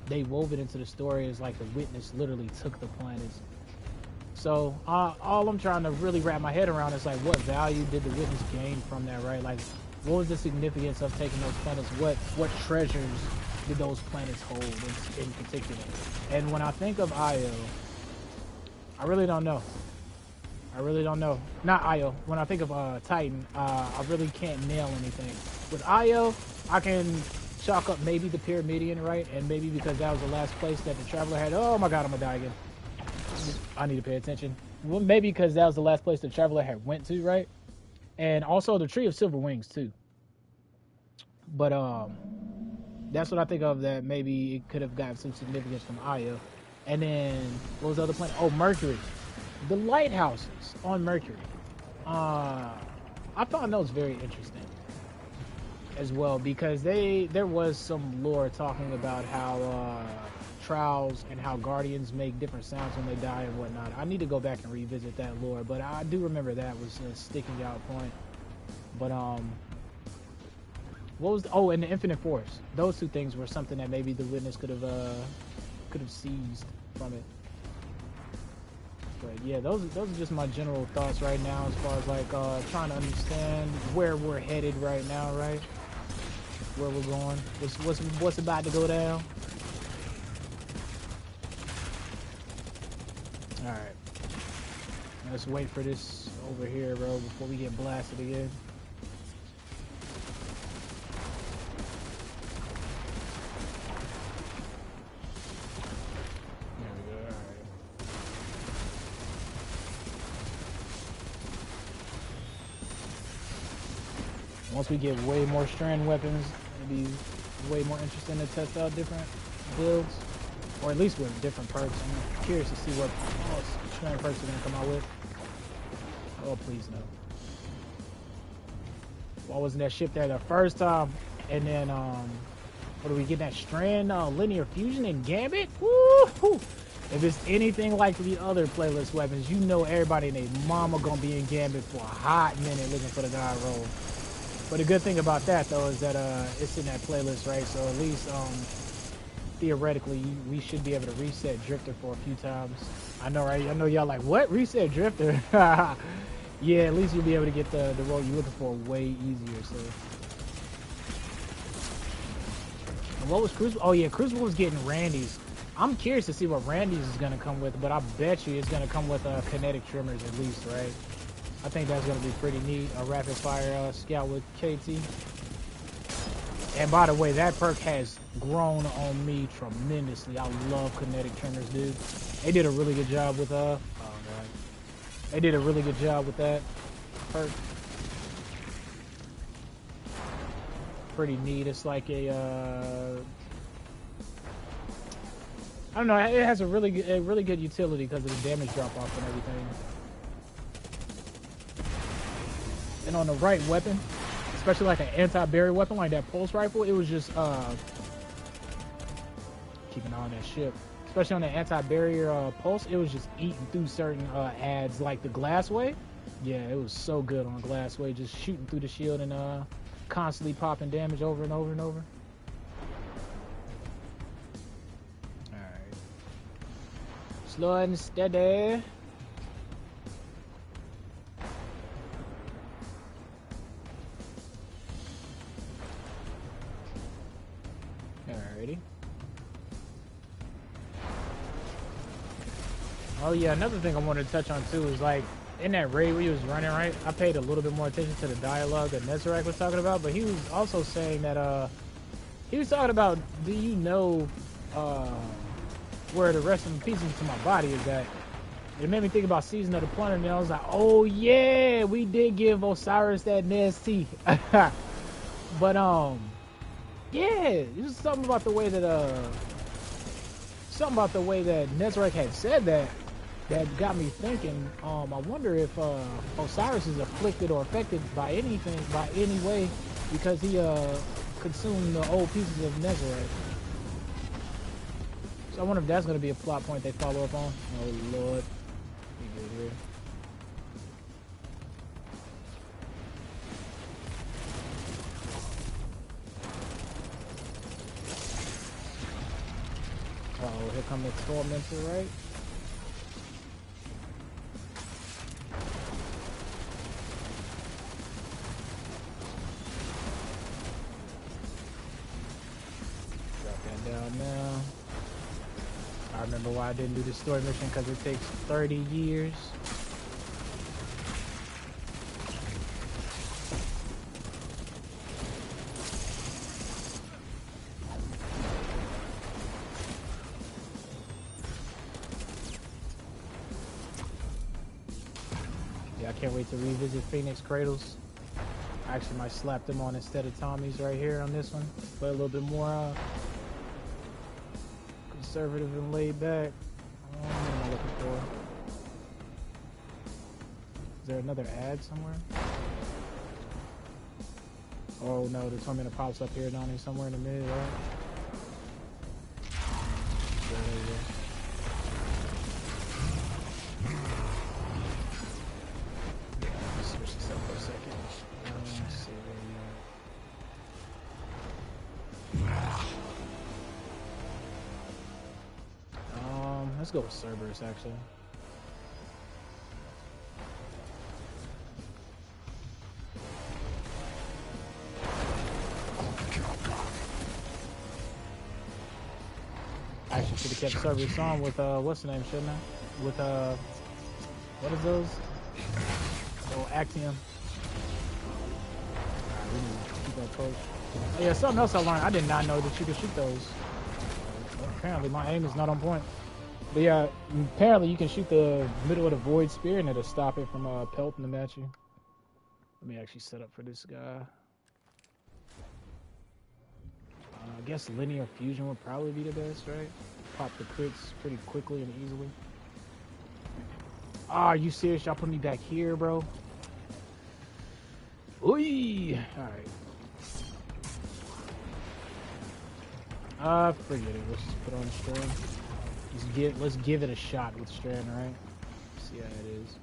they wove it into the story as like the Witness literally took the planets. So all I'm trying to really wrap my head around is like, what value did the Witness gain from that, right? Like, what was the significance of taking those planets? What treasures did those planets hold in particular? And when I think of Io, I really don't know. I really don't know. Not Io. When I think of Titan, I really can't nail anything. With Io, I can chalk up maybe the Pyramidian, right? And maybe because that was the last place that the Traveler had. Oh my God, I'm gonna die again. I need to pay attention. Well, maybe because that was the last place the Traveler had went to, right? And also the Tree of Silver Wings too. But that's what I think of, that maybe it could have gotten some significance from Io. And then what was the other planet? Oh, Mercury. The lighthouses on Mercury. I found those very interesting as well, because there was some lore talking about how Trials and how Guardians make different sounds when they die and whatnot. I need to go back and revisit that lore, but I do remember that was a sticking out point. But what was and the Infinite Force? Those two things were something that maybe the Witness could have seized from it. But yeah, those are just my general thoughts right now, as far as like trying to understand where we're headed right now, right? Where we're going, what's about to go down. All right, let's wait for this over here, bro, before we get blasted again. There we go. All right. Once we get way more strand weapons, it'll be way more interesting to test out different builds, or at least with different perks. I'm curious to see what strand perks are gonna come out with. Oh, please no. Why wasn't that ship there the first time? And then, what do we get? That strand linear fusion in Gambit? Woo! If it's anything like the other playlist weapons, you know everybody and their mama gonna be in Gambit for a hot minute looking for the god roll. But the good thing about that, though, is that it's in that playlist, right? So at least theoretically, we should be able to reset Drifter for a few times. I know, right? I know y'all like, what? Reset Drifter? Yeah, at least you'll be able to get the role you're looking for way easier. So, and what was Crucible? Oh yeah, Crucible was getting Randy's. I'm curious to see what Randy's is gonna come with, but I bet you it's gonna come with kinetic trimmers at least, right? I think that's gonna be pretty neat. A rapid fire scout with KT. And by the way, that perk has grown on me tremendously. I love kinetic trimmers, dude. They did a really good job with oh god. They did a really good job with that perk. Pretty neat. It's like a I don't know, it has a really good utility because of the damage drop off and everything. And on the right weapon, especially like an anti-barrier weapon like that pulse rifle, it was just keep an eye on that ship. Especially on the anti-barrier pulse, it was just eating through certain ads like the Glassway. Yeah, it was so good on Glassway, just shooting through the shield and constantly popping damage over and over and over. Alright. Slow and steady. Alrighty. Oh yeah, another thing I wanted to touch on too is like in that raid where he was running, right? I paid a little bit more attention to the dialogue that Nezarek was talking about, but he was also saying that he was talking about, do you know where the rest of the pieces to my body is at? It made me think about Season of the Plunder, and I was like, oh yeah, we did give Osiris that Nez T. But yeah, it was something about the way that Nezarek had said that got me thinking. I wonder if Osiris is afflicted or affected by anything, by any way, because he consumed the old pieces of Nezarek. So I wonder if that's going to be a plot point they follow up on. Oh lord, we good here. become the tormentor, right? Drop that down now. I remember why I didn't do the story mission, because it takes 30 years. Can't wait to revisit Phoenix Cradles. I actually might slap them on instead of Tommy's right here on this one. Play a little bit more conservative and laid back. What am I looking for? Is there another ad somewhere? Oh no, the tormentor pops up here down here somewhere in the mid, right? There you go. Let's go with Cerberus, actually. I actually should have kept Cerberus on with, what's the name, shouldn't I? With, what is those? Oh, Actium. Alright, we need to keep that close. Oh, yeah, something else I learned. I did not know that you could shoot those. Apparently, my aim is not on point. But yeah, apparently you can shoot the middle of the void spear and it'll stop it from pelting them at you. Let me actually set up for this guy. I guess linear fusion would probably be the best, right? Pop the crits pretty quickly and easily. Ah, are you serious? Y'all put me back here, bro? Ooh! Alright. Forget it. Let's just put on the string. Let's give it a shot with Strand, right? See how it is.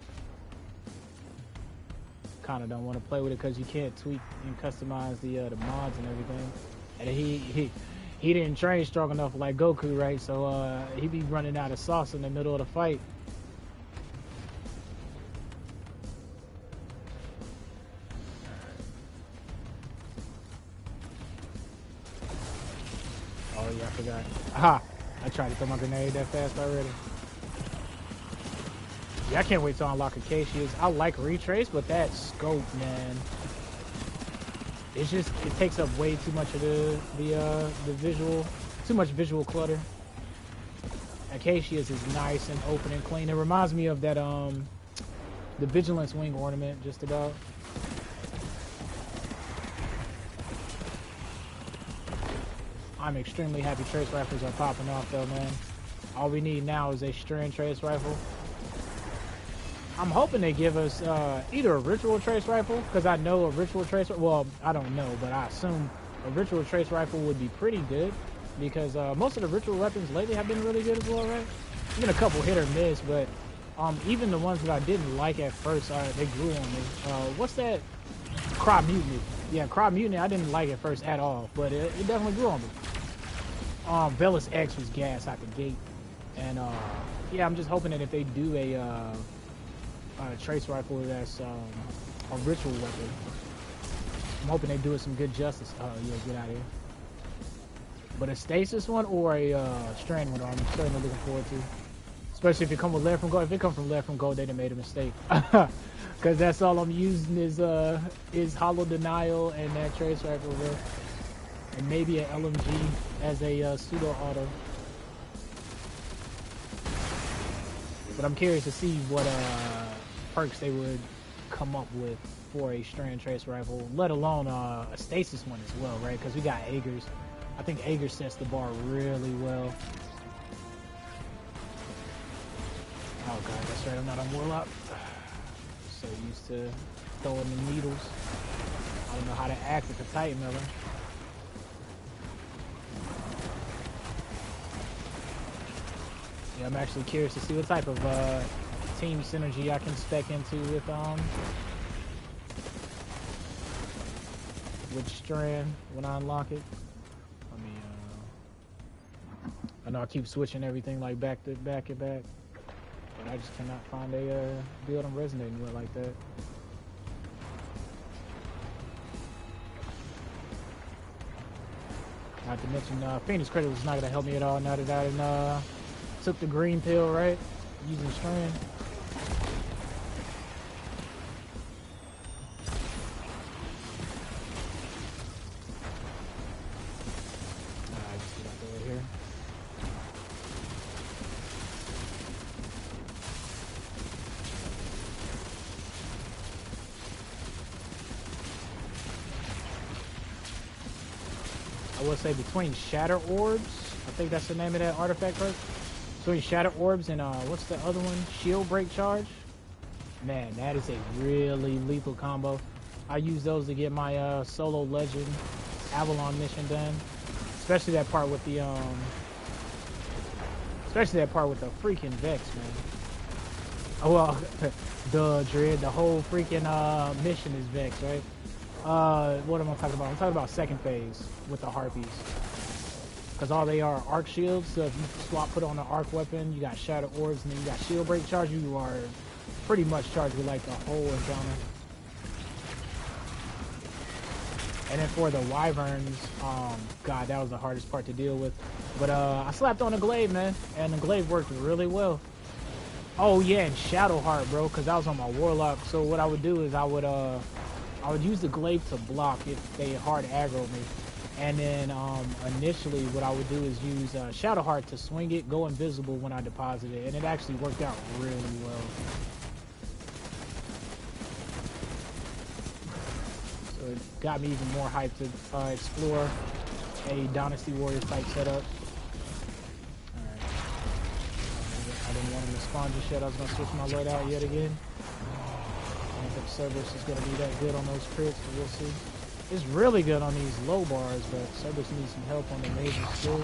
Kinda don't want to play with it because you can't tweak and customize the mods and everything. And he didn't train strong enough like Goku, right? So he be running out of sauce in the middle of the fight. Oh yeah, I forgot. Aha! I tried to throw my grenade that fast already. Yeah, I can't wait to unlock Acacias. I like Retrace, but that scope, man. It's just, it takes up way too much of the visual, too much visual clutter. Acacias is nice and open and clean. It reminds me of that, the Vigilance Wing ornament, just about. I'm extremely happy trace rifles are popping off though, man. All we need now is a Strand trace rifle. I'm hoping they give us either a ritual trace rifle, because I know a ritual trace, well, I don't know, but I assume a ritual trace rifle would be pretty good, because most of the ritual weapons lately have been really good as well, right? There's been a couple hit or miss, but even the ones that I didn't like at first, they grew on me. What's that? Cry Mutiny. Yeah, Cry Mutiny I didn't like at first at all, but it definitely grew on me. Velis X was gas out the gate, and yeah, I'm just hoping that if they do a trace rifle that's a ritual weapon, I'm hoping they do it some good justice. Yeah, get out of here. But a stasis one or a strand one, I'm certainly looking forward to. Especially if it come with lead from gold. If it come from lead from gold, they done made a mistake. Because that's all I'm using is hollow denial and that trace rifle, bro. And maybe an LMG as a pseudo auto. But I'm curious to see what perks they would come up with for a strand trace rifle, let alone a stasis one as well, right? Because we got Aegers. I think Aegir sets the bar really well. Oh god, that's right, I'm not on Warlock. So used to throwing the needles. I don't know how to act with the Titan Miller. Yeah, I'm actually curious to see what type of team synergy I can spec into with Strand when I unlock it. Let me I know I keep switching everything like back to back and back, but I just cannot find a build I'm resonating with like that. Not to mention, Phoenix Credit was not gonna help me at all now that I took the green pill, right? Using strand. I will say between Shatter Orbs, I think that's the name of that artifact, right? Between Shatter Orbs and what's the other one? Shield Break Charge. Man, that is a really lethal combo. I use those to get my solo legend Avalon mission done. Especially that part with the freaking Vex, man. Oh well, duh, Dread. The whole freaking mission is Vex, right? What am I talking about? I'm talking about second phase with the Harpies. Because all they are arc shields, so if you put on the arc weapon, you got Shadow Orbs, and then you got Shield Break Charge, you are pretty much charged with like the whole encounter. And then for the Wyverns, God, that was the hardest part to deal with. But I slapped on a Glaive, man, and the Glaive worked really well. Oh yeah, and Shadowheart, bro, because I was on my Warlock. So what I would do is I would use the Glaive to block if they hard aggro me. And then initially what I would do is use Shadowheart to swing it, go invisible when I deposit it. And it actually worked out really well. So it got me even more hyped to explore a Dynasty Warriors type setup. Alright. I didn't want him to spawn just yet. I was going to switch my load out yet again. I don't think Cerberus is going to be that good on those crits, but we'll see. It's really good on these low bars, but Cerberus needs some help on the majors too.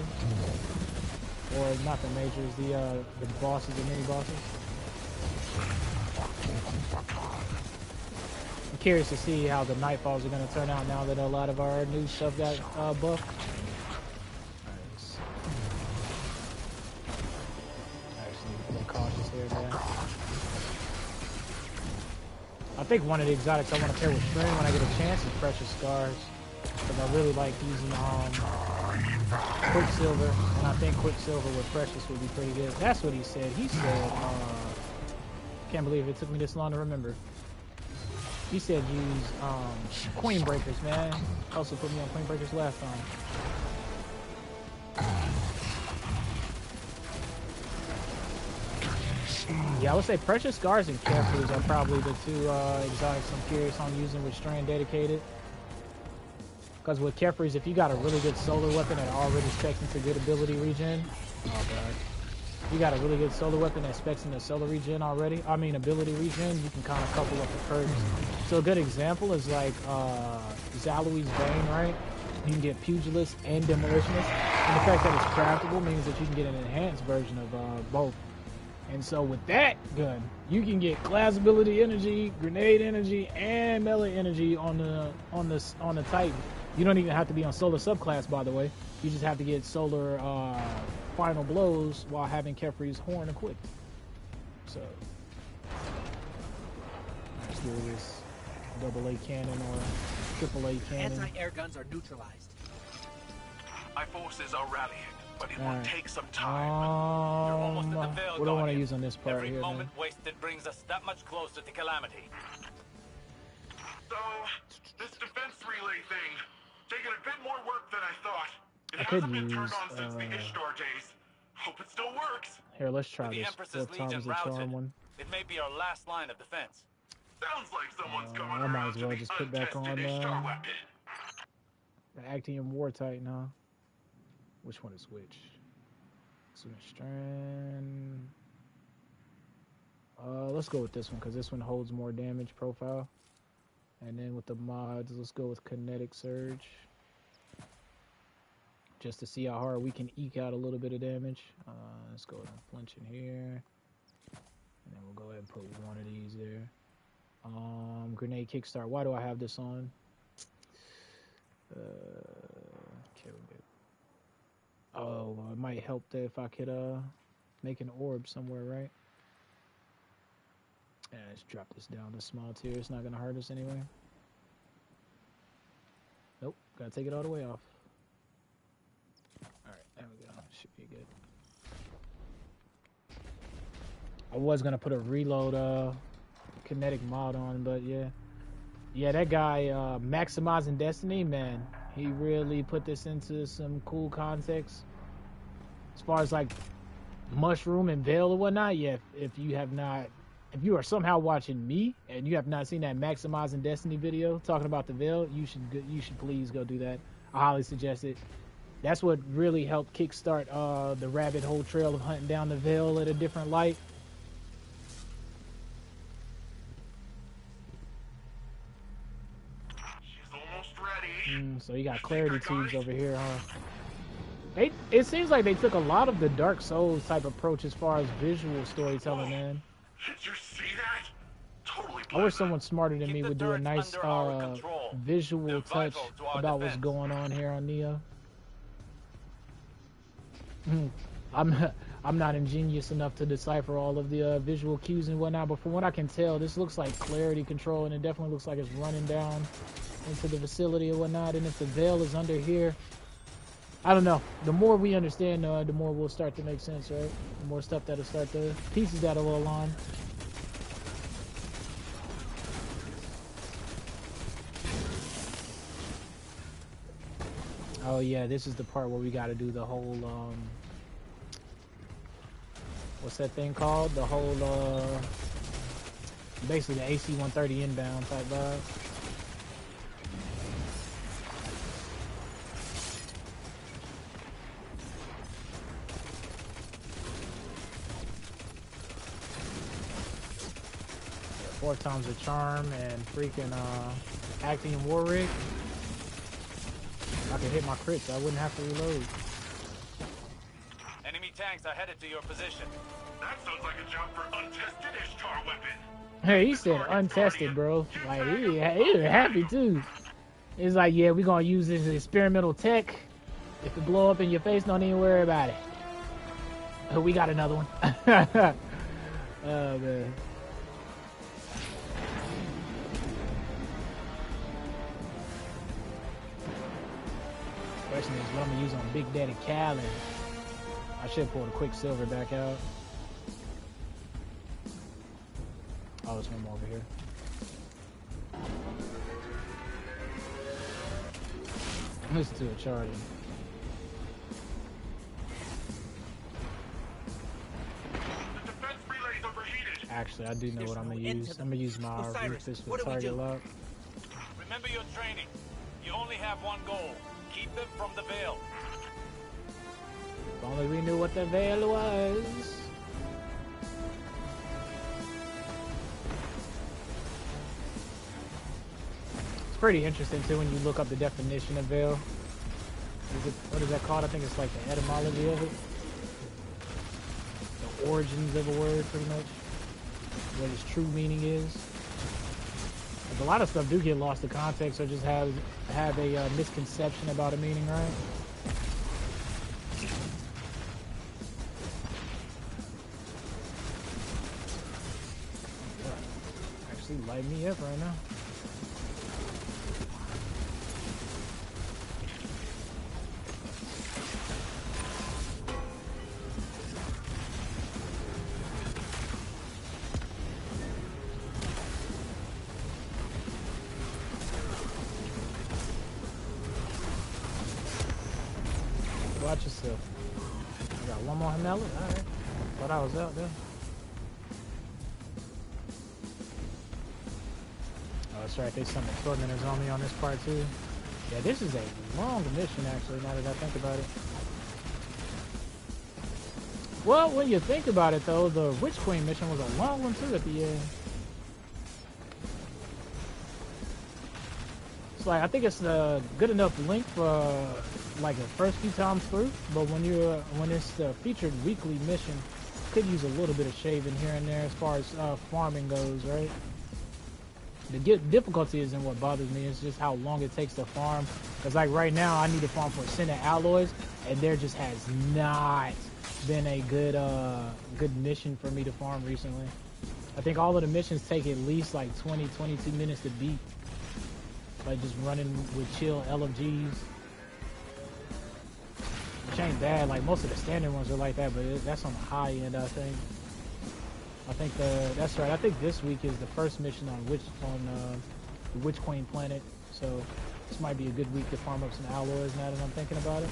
Or not the majors, the bosses, the mini bosses. I'm curious to see how the Nightfalls are going to turn out now that a lot of our new stuff got buffed. Actually, a little cautious here, man. I think one of the exotics I want to pair with Stream when I get a chance is Precious Scars. Because I really like using Quicksilver. And I think Quicksilver with Precious would be pretty good. That's what he said. He said, can't believe it took me this long to remember. He said use Queen Breakers, man. Also put me on Queen Breakers last time. Yeah, I would say Precious Scars and Carefrees are probably the two exotics I'm curious on using with Strand dedicated. Because with Carefrees, if you got a really good solar weapon that already specs into good ability regen, oh god. If you got a really good solar weapon that specs into solar regen already, ability regen, you can kind of couple up the perks. So a good example is like Zalouy's Bane, right? You can get Pugilist and Demolitionist. And the fact that it's craftable means that you can get an enhanced version of both. And so with that gun, you can get class ability energy, grenade energy, and melee energy on the Titan. You don't even have to be on solar subclass, by the way. You just have to get solar final blows while having Kefri's horn equipped. So let's do this AA cannon or AAA cannon. Anti-air guns are neutralized. My forces are rallying, but it will take some time. You're almost at the Veil, what do I want to use on this part Every here, moment man? wasted brings us that much closer to Calamity. So, this defense relay thing, taking a bit more work than I thought. It I could hasn't been turned use, on since the Ishtar days. Hope it still works. Here, let's try With the this. Empress's 4 Legion times the charm routed, one. it may be our last line of defense. Sounds like someone's coming I might around as well to the just put back untested on Ishtar weapon. the Actium War Titan, huh? Which one is which? Switch Strand. Let's go with this one because this one holds more damage profile. And then with the mods, let's go with Kinetic Surge. Just to see how hard we can eke out a little bit of damage. Let's go with Flinching here. And then we'll go ahead and put one of these there. Grenade Kickstart. Why do I have this on? Okay, we're good. Oh, it might help if I could make an orb somewhere, right? Yeah, let's drop this down to small tier. It's not gonna hurt us anyway. Nope, gotta take it all the way off. Alright, there we go. Should be good. I was gonna put a reload kinetic mod on, but yeah. Yeah, that guy maximizing Destiny, man, he really put this into some cool context. As far as like mushroom and veil or whatnot, yeah, if you are somehow watching me and you have not seen that maximizing Destiny video talking about the veil, you should please go do that. I highly suggest it. That's what really helped kickstart the rabbit hole trail of hunting down the veil at a different light. She's almost ready. So you got clarity tubes over here, huh? It seems like they took a lot of the Dark Souls type approach as far as visual storytelling, man. Did you see that? Totally. I wish someone smarter than me would do a nice visual touch about what's going on here on Neo. I'm not ingenious enough to decipher all of the visual cues and whatnot, but from what I can tell, this looks like clarity control, and it definitely looks like it's running down into the facility or whatnot. And if the veil is under here, I don't know. The more we understand, the more we'll start to make sense, right? The more stuff that'll start, the pieces that'll align. Oh yeah, this is the part where we got to do the whole what's that thing called? The whole basically the AC-130 inbound type vibe. Yeah, 4 times the charm and freaking acting war rig. I could hit my crits, I wouldn't have to reload. Enemy tanks are headed to your position. That sounds like a job for untested Ishtar weapon. Hey, he said untested, bro. Like, he was happy too. It's like, yeah, we're gonna use this experimental tech. If it blow up in your face, don't even worry about it. Oh, we got another one. Oh, man. Question is what I'm gonna use on Big Daddy Callan. I should pull the Quicksilver back out. Oh, there's one more over here. Listen to it charging. The defense relay's overheated. Actually, I do know what I'm gonna use. I'm gonna use my Rufus for target lock. Remember your training. You only have one goal. Keep them from the veil. If only we knew what the veil was. It's pretty interesting too when you look up the definition of veil. What is that called? I think it's like the etymology of it. The origins of a word, pretty much. What its true meaning is. Like, a lot of stuff do get lost to context or just have a misconception about a meaning, right? Actually light me up right now. Watch yourself. I got one more Hamella? Alright. Thought I was out there. Oh, that's right. They summoned tormentors on me on this part too. Yeah, this is a long mission actually, now that I think about it. Well, when you think about it though, the Witch Queen mission was a long one too at the end. It's like, I think it's a good enough length for like the first few times through, but when it's the featured weekly mission, could use a little bit of shaving here and there as far as farming goes, right? The difficulty isn't what bothers me. It's just how long it takes to farm. Because like right now, I need to farm for Ascendant Alloys, and there just has not been a good good mission for me to farm recently. I think all of the missions take at least like 20-22 minutes to beat. Like just running with chill LFGs. Which ain't bad. Like most of the standard ones are like that, but that's on the high end, I think. That's right. I think this week is the first mission on the Witch Queen planet. So this might be a good week to farm up some alloys now that I'm thinking about it.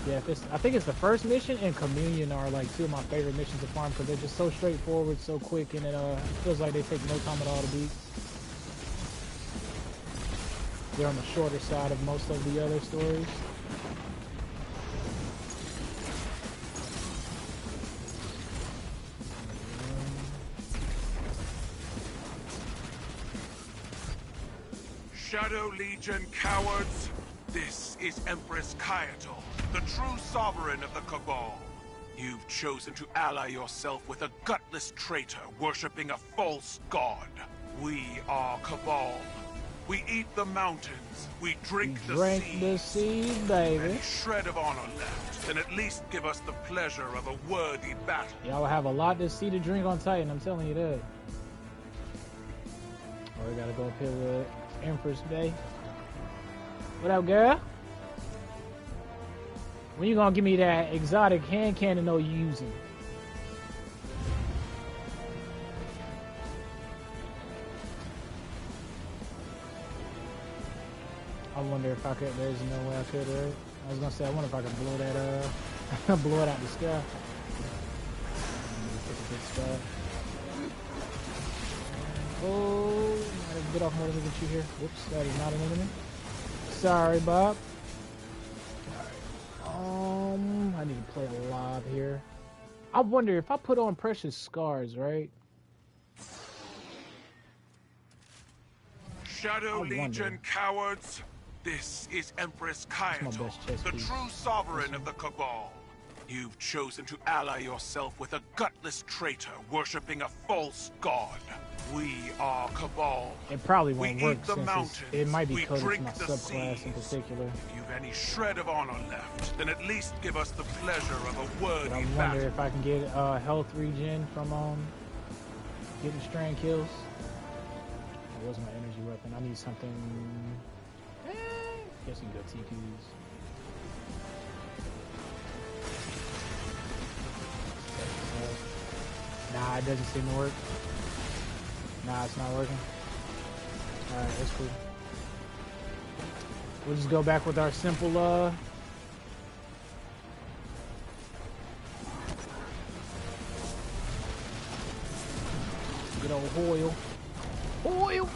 Yeah, I think it's the first mission and Communion are like two of my favorite missions to farm because they're just so straightforward, so quick, and it feels like they take no time at all to beat. They're on the shorter side of most of the other stories. Shadow Legion cowards, this is Empress Kayato, the true sovereign of the Cabal. You've chosen to ally yourself with a gutless traitor worshipping a false god. We are Cabal. We eat the mountains, we drink the seas, baby. Any shred of honor left, then at least give us the pleasure of a worthy battle. Y'all have a lot to see to drink on Titan, I'm telling you that. Oh, we gotta go up here with Empress Bay. What up, girl? When you gonna give me that exotic hand cannon you using? I wonder if I could. There's no way I could, right? I was gonna say I wonder if I could blow that blow it out the sky. Pick a good spot. Oh, might have bit off more than we can chew here. Whoops, that is not an enemy. Sorry, Bob. Alright. I need to play a lob here. I wonder if I put on Precious Scars, right? Shadow Legion cowards, this is Empress Kayato, the true sovereign of the Cabal. You've chosen to ally yourself with a gutless traitor worshipping a false god. We are Cabal. It probably won't work the since it might be coded to my subclass in particular. If you've any shred of honor left, then at least give us the pleasure of a worthy battle. I wonder if I can get health regen from getting strand kills. Where's my energy weapon? I need something. Guess you can go TPs. Nah, it doesn't seem to work. Nah, it's not working. Alright, that's cool. We'll just go back with our simple, good old Hoyle. Hoyle!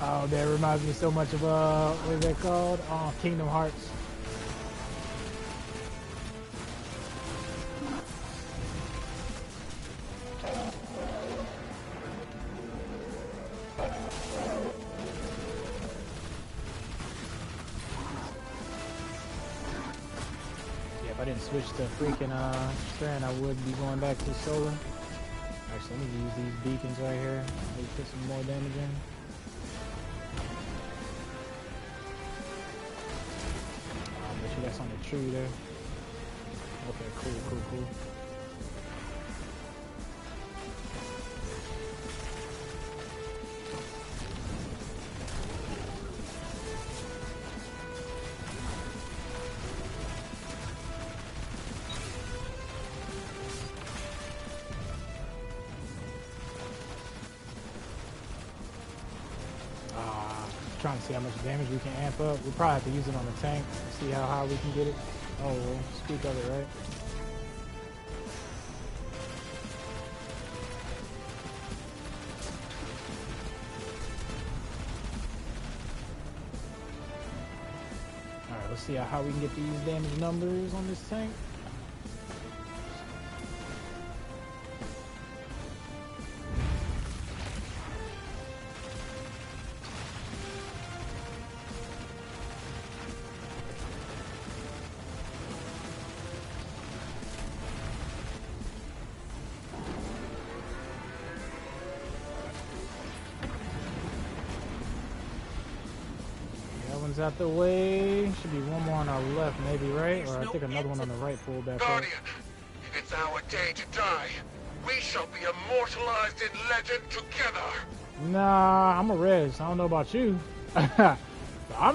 Oh, that reminds me so much of, what is that called? Kingdom Hearts. If I didn't switch to freaking strand, I would be going back to solar. Actually, let me use these beacons right here. Maybe put some more damage in. Bet you that's on the tree there. Okay, cool. Trying to see how much damage we can amp up. We'll probably have to use it on the tank to see how high we can get it. Oh, well, speak of it, right? Alright, let's see how we can get these damage numbers on this tank. These out the way. Should be one more on our left, maybe, right? Or I think another one on the right pull back up. Guardian, it's our day to die. We shall be immortalized in legend together. Nah, I'm a res. I don't know about you. I'm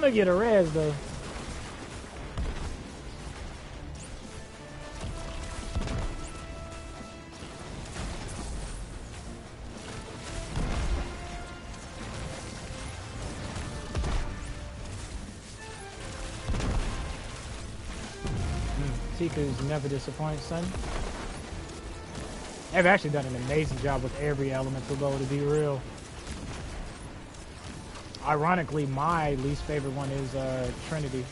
gonna get a res though. Tiku's never disappoints, son. They've actually done an amazing job with every elemental though, to be real. Ironically, my least favorite one is Trinity,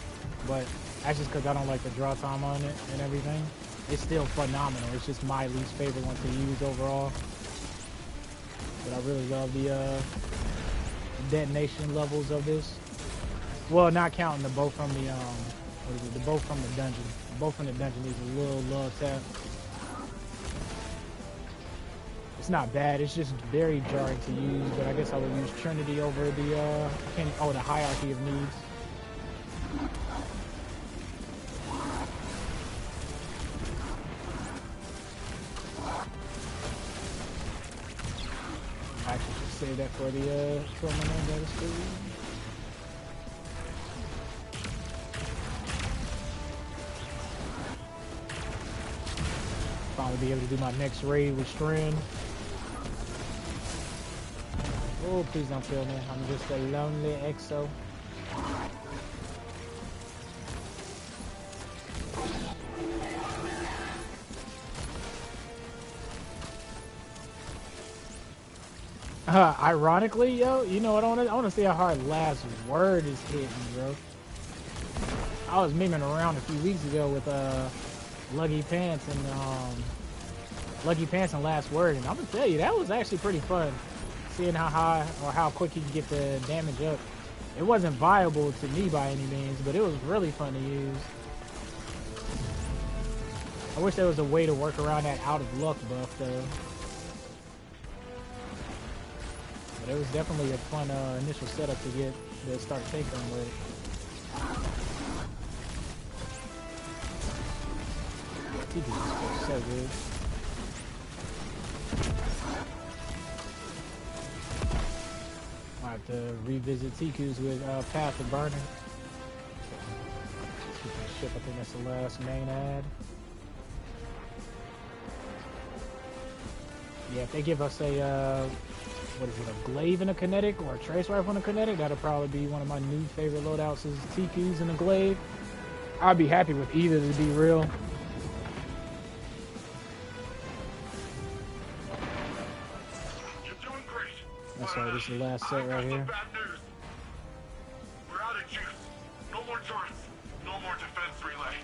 but that's just because I don't like the draw time on it and everything. It's still phenomenal. It's just my least favorite one to use overall. But I really love the detonation levels of this. Well, not counting the bow from the what is it? The bow from the dungeon. The bow from the dungeon needs a little love tap. It's not bad, it's just very jarring to use, but I guess I would use Trinity over the, the hierarchy of needs. I actually should save that for the tournament, that is cool. Finally be able to do my next raid with Strand. Oh, please don't kill me. I'm just a lonely exo. Ironically, yo, you know what? I want to see how hard last word is hitting, bro. I was memeing around a few weeks ago with Luggy Pants and Last Word, and I'm gonna tell you that was actually pretty fun. Seeing how high or how quick you can get the damage up. It wasn't viable to me by any means, but it was really fun to use. I wish there was a way to work around that out of luck buff though. But it was definitely a fun initial setup to get to start taking with it. He did this so good. I have to revisit Tiku's with Path of Burning. Ship, I think that's the last main ad. Yeah, if they give us a what is it, a glaive and a kinetic, or a trace rifle and a kinetic, that'll probably be one of my new favorite loadouts is Tiku's and a glaive. I'd be happy with either, to be real. That's right, this is the last set right here. We're out of juice. No more turrets. No more defense relay.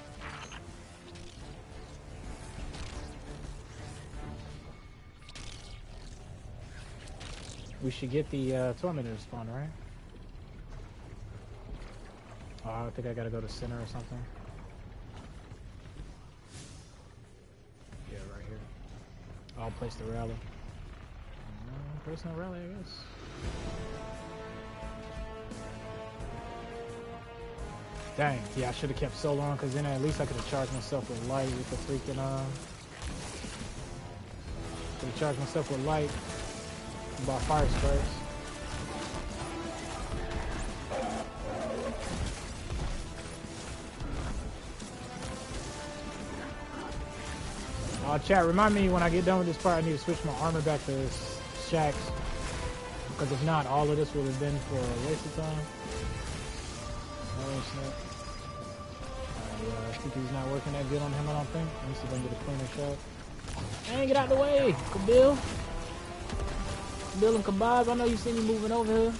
We should get the Tormentor spawn, right? Oh, I think I gotta go to center or something. Yeah, right here. I'll place the rally. Personal rally, I guess. Dang, yeah, I should have kept so long, because then at least I could have charged myself with light with the freaking, could have charged myself with light about fire sprites. Chat, remind me when I get done with this part, I need to switch my armor back to Shacks, because if not, all of this would have been for a waste of time. Oh snap. Tiku's not working that good on him, I don't think. Let me see if I can get a cleaner shot. Hey, get out the way, Kabil. Kabil and Kabab, I know you see me moving over here.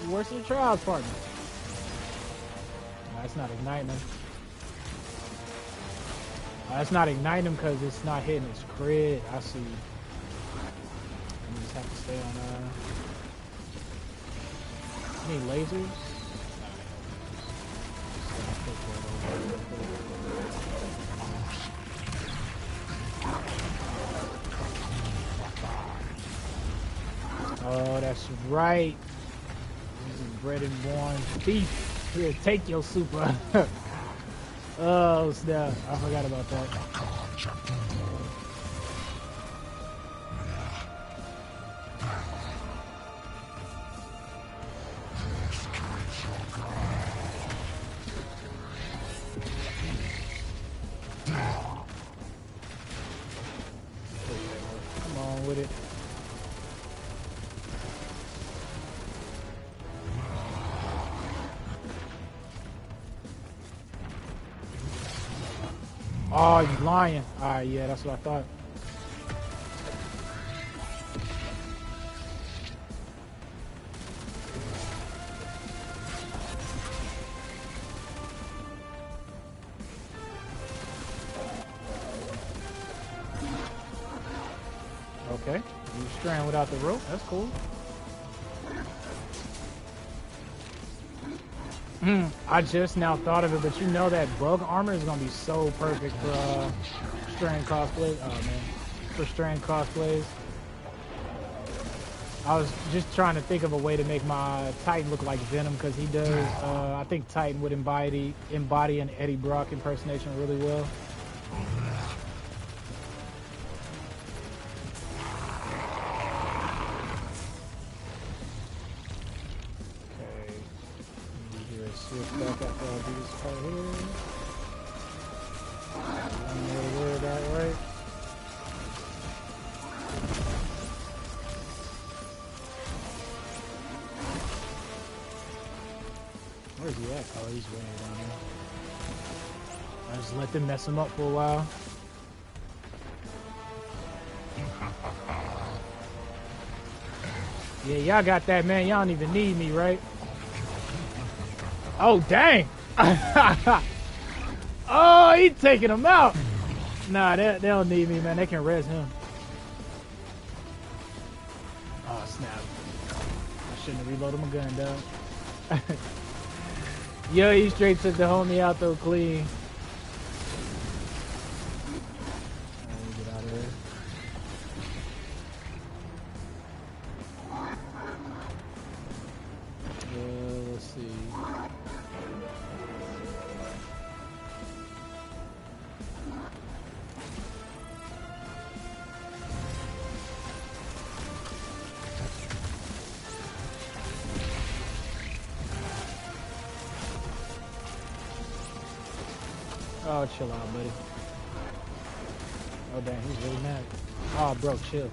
Worst of the trials, partner. No, it's not igniting him. It's not igniting him because it's not hitting his crit. I see. Just have to stay on any lasers? Oh, that's right. This is bred and born thief. Here, take your super. Oh snap! I forgot about that. Come on with it. Oh, you lying. Alright, yeah, that's what I thought. Okay, you strand without the rope, that's cool. I just now thought of it, but you know that bug armor is gonna be so perfect for strand cosplay. Oh man, for strand cosplays. I was just trying to think of a way to make my Titan look like Venom, because he does. I think Titan would embody an Eddie Brock impersonation really well. Back after I do this part here. One more word out right. Where's he at? Oh, he's way down here. I just let them mess him up for a while. Yeah, y'all got that, man. Y'all don't even need me, right? Oh, dang. Oh, he's taking him out. Nah, they don't need me, man. They can res him. Oh, snap. I shouldn't have reloaded my gun, dog. Yo, he straight took the homie out, though, clean. Get out of here. Let's see. Oh, chill out, buddy. Oh, damn, he's really mad. Oh, bro, chill.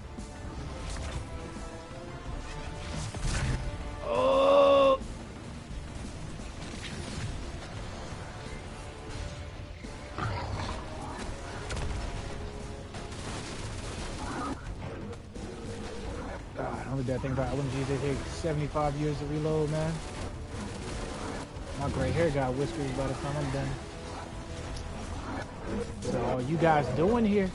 Oh! God, only bad thing about LMGs, they take 75 years to reload, man. My gray hair got whiskers by the time I'm done. So, what you guys doing here?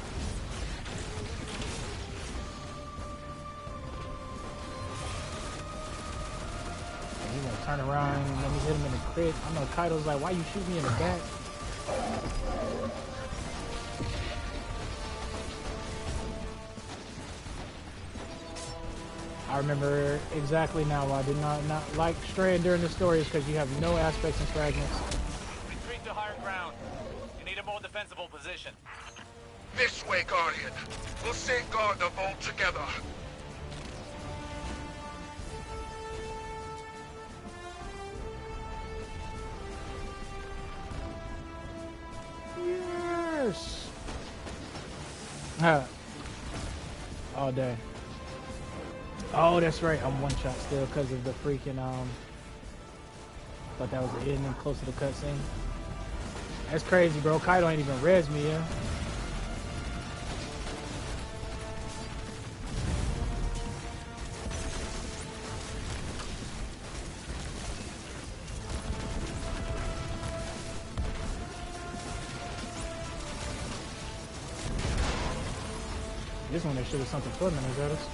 He's gonna turn around and let me hit him in the crit. I know Kaido's like, why you shoot me in the back? I remember exactly now why I did not like Strand during the story, is because you have no aspects and fragments. Retreat to higher ground. You need a more defensible position. This way, Guardian. We'll safeguard the vault together. Yes. All day. Oh, that's right. I'm one shot still because of the freaking thought that was the ending close to the cutscene. That's crazy, bro. Kaido ain't even res me, yeah. This one, there should have something for them, is that us?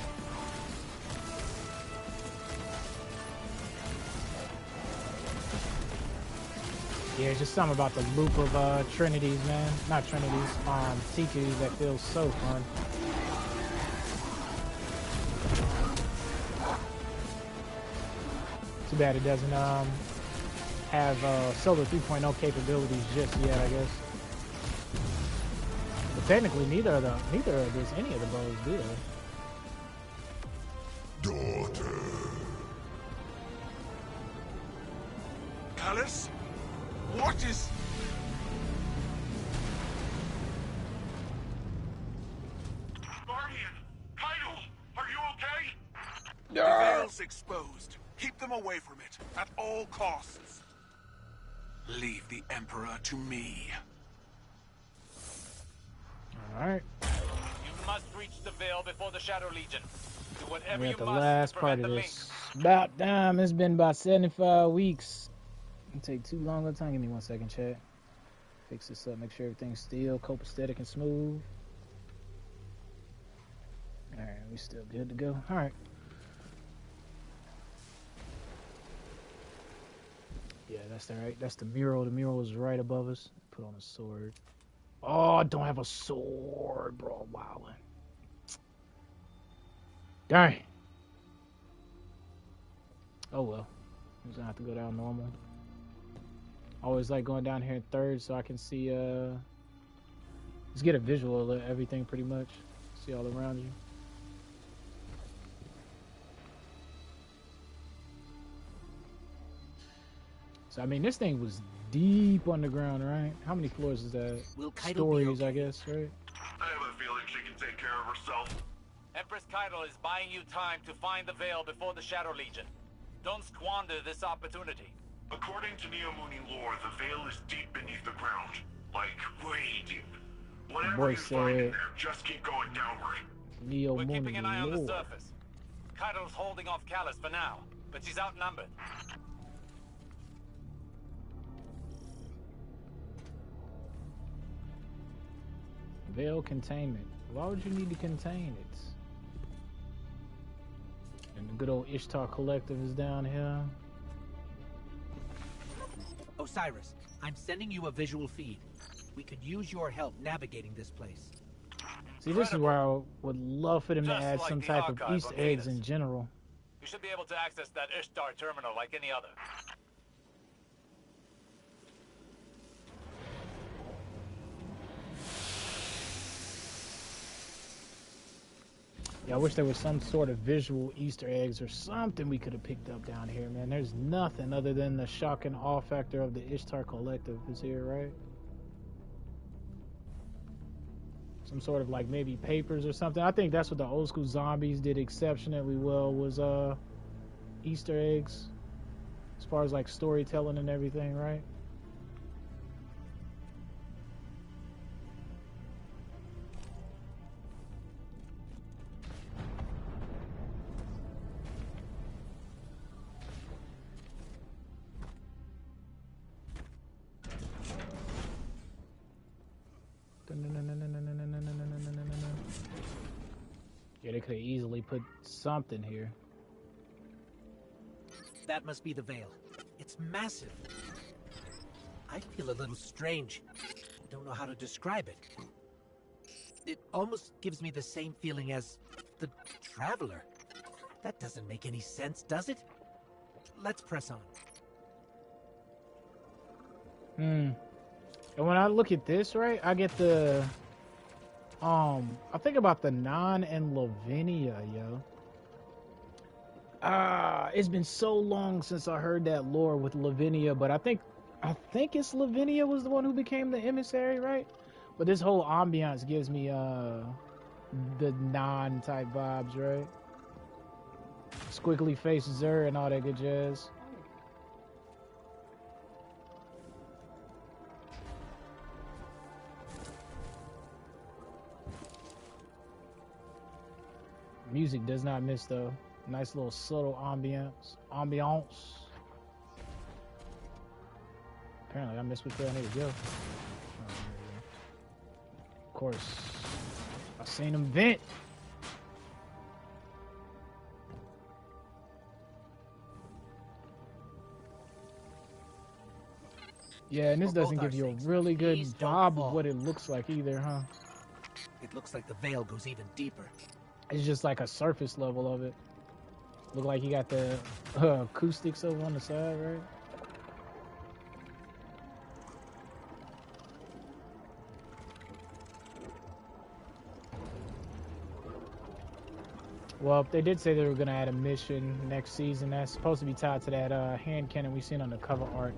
Yeah, it's just something about the loop of Trinities, man. Not Trinities, T2s that feels so fun. Too bad it doesn't have Solar 3.0 capabilities just yet, I guess. But technically, neither of any of the bows do they? Daughter. Callus? What is... Guardian! Kaido! Are you okay? The veil's exposed. Keep them away from it, at all costs. Leave the Emperor to me. Alright. You must reach the Veil before the Shadow Legion. Do whatever We're you at the must last to part prevent of the link. this. About time. It's been about 75 weeks. It'll take too long of time. Give me 1 second, chat. Fix this up. Make sure everything's still copacetic and smooth. Alright, we still good to go. Alright. Yeah, that's alright. That's the mural. The mural is right above us. Put on a sword. Oh, I don't have a sword, bro. Wow. Darn. Oh well. I'm just gonna have to go down normal. Always like going down here in third so I can see just get a visual of everything pretty much. See all around you. So I mean this thing was deep underground, right? How many floors is that? Stories, I guess, right? I have a feeling she can take care of herself. Empress Kaido is buying you time to find the Veil before the Shadow Legion. Don't squander this opportunity. According to Neomuni lore, the Veil is deep beneath the ground. Like, way deep. Whatever Boy you find in said there, just keep going downward. We're keeping an eye on the Lord. surface. Kaido's holding off Callus for now, but she's outnumbered. Veil containment. Why would you need to contain it? And the good old Ishtar Collective is down here. Osiris, I'm sending you a visual feed. We could use your help navigating this place. See, this is where I would love for them to Just add like some the type of archive Easter on eggs Venus. in general. You should be able to access that Ishtar terminal like any other. Yeah, I wish there was some sort of visual Easter eggs or something we could have picked up down here, man. There's nothing other than the shock and awe factor of the Ishtar Collective is here, right? Some sort of like maybe papers or something. I think that's what the old school zombies did exceptionally well was Easter eggs. As far as like storytelling and everything, right? Yeah, they could have easily put something here. That must be the Veil. It's massive. I feel a little strange. I don't know how to describe it. It almost gives me the same feeling as the Traveler. That doesn't make any sense, does it? Let's press on. And when I look at this, right, I get the I think about the Non and Lavinia, yo. It's been so long since I heard that lore with Lavinia, but I think it's Lavinia was the one who became the emissary, right? But this whole ambiance gives me the Non type vibes, right? Squiggly face Zer and all that good jazz. Music does not miss though. Nice little subtle ambiance. Apparently I missed where I need to go. Oh, of course. I seen him vent. Yeah, and this For doesn't both give you our a sakes, really good please don't vibe of fall. what it looks like either, huh? It looks like the Veil goes even deeper. It's just like a surface level of it. Look like you got the acoustics over on the side, right? Well, they did say they were gonna add a mission next season that's supposed to be tied to that hand cannon we seen on the cover art.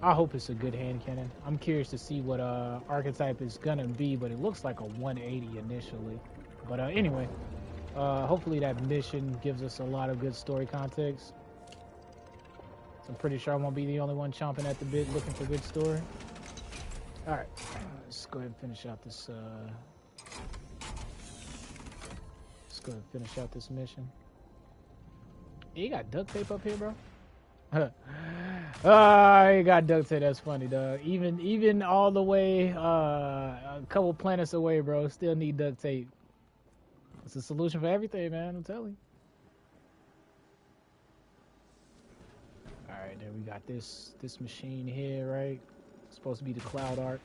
I hope it's a good hand cannon. I'm curious to see what archetype it's gonna be, but it looks like a 180 initially. But anyway, hopefully that mission gives us a lot of good story context. So I'm pretty sure I won't be the only one chomping at the bit looking for good story. All right, let's go ahead and finish out this. Let's go ahead and finish out this mission. You got duct tape up here, bro? You got duct tape. That's funny, dog. Even all the way a couple planets away, bro, still need duct tape. It's a solution for everything, man. I'm telling you. All right, then we got this machine here, right? It's supposed to be the cloud art.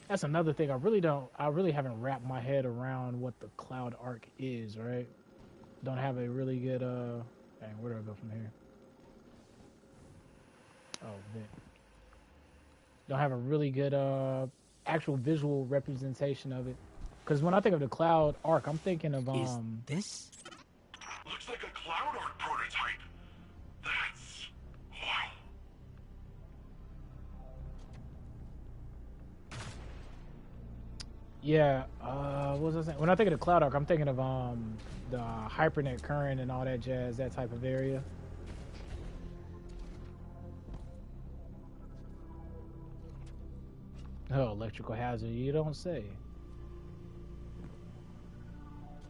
That's another thing. I really haven't wrapped my head around what the cloud arc is, right? Don't have a really good dang, where do I go from here? Oh, vent. Don't have a really good actual visual representation of it. Because when I think of the cloud arc, I'm thinking of Is this? Looks like a cloud art prototype. That's wow. Yeah, what was I saying? When I think of the cloud arc, I'm thinking of the hypernet current and all that jazz, that type of area. Oh, electrical hazard, you don't say.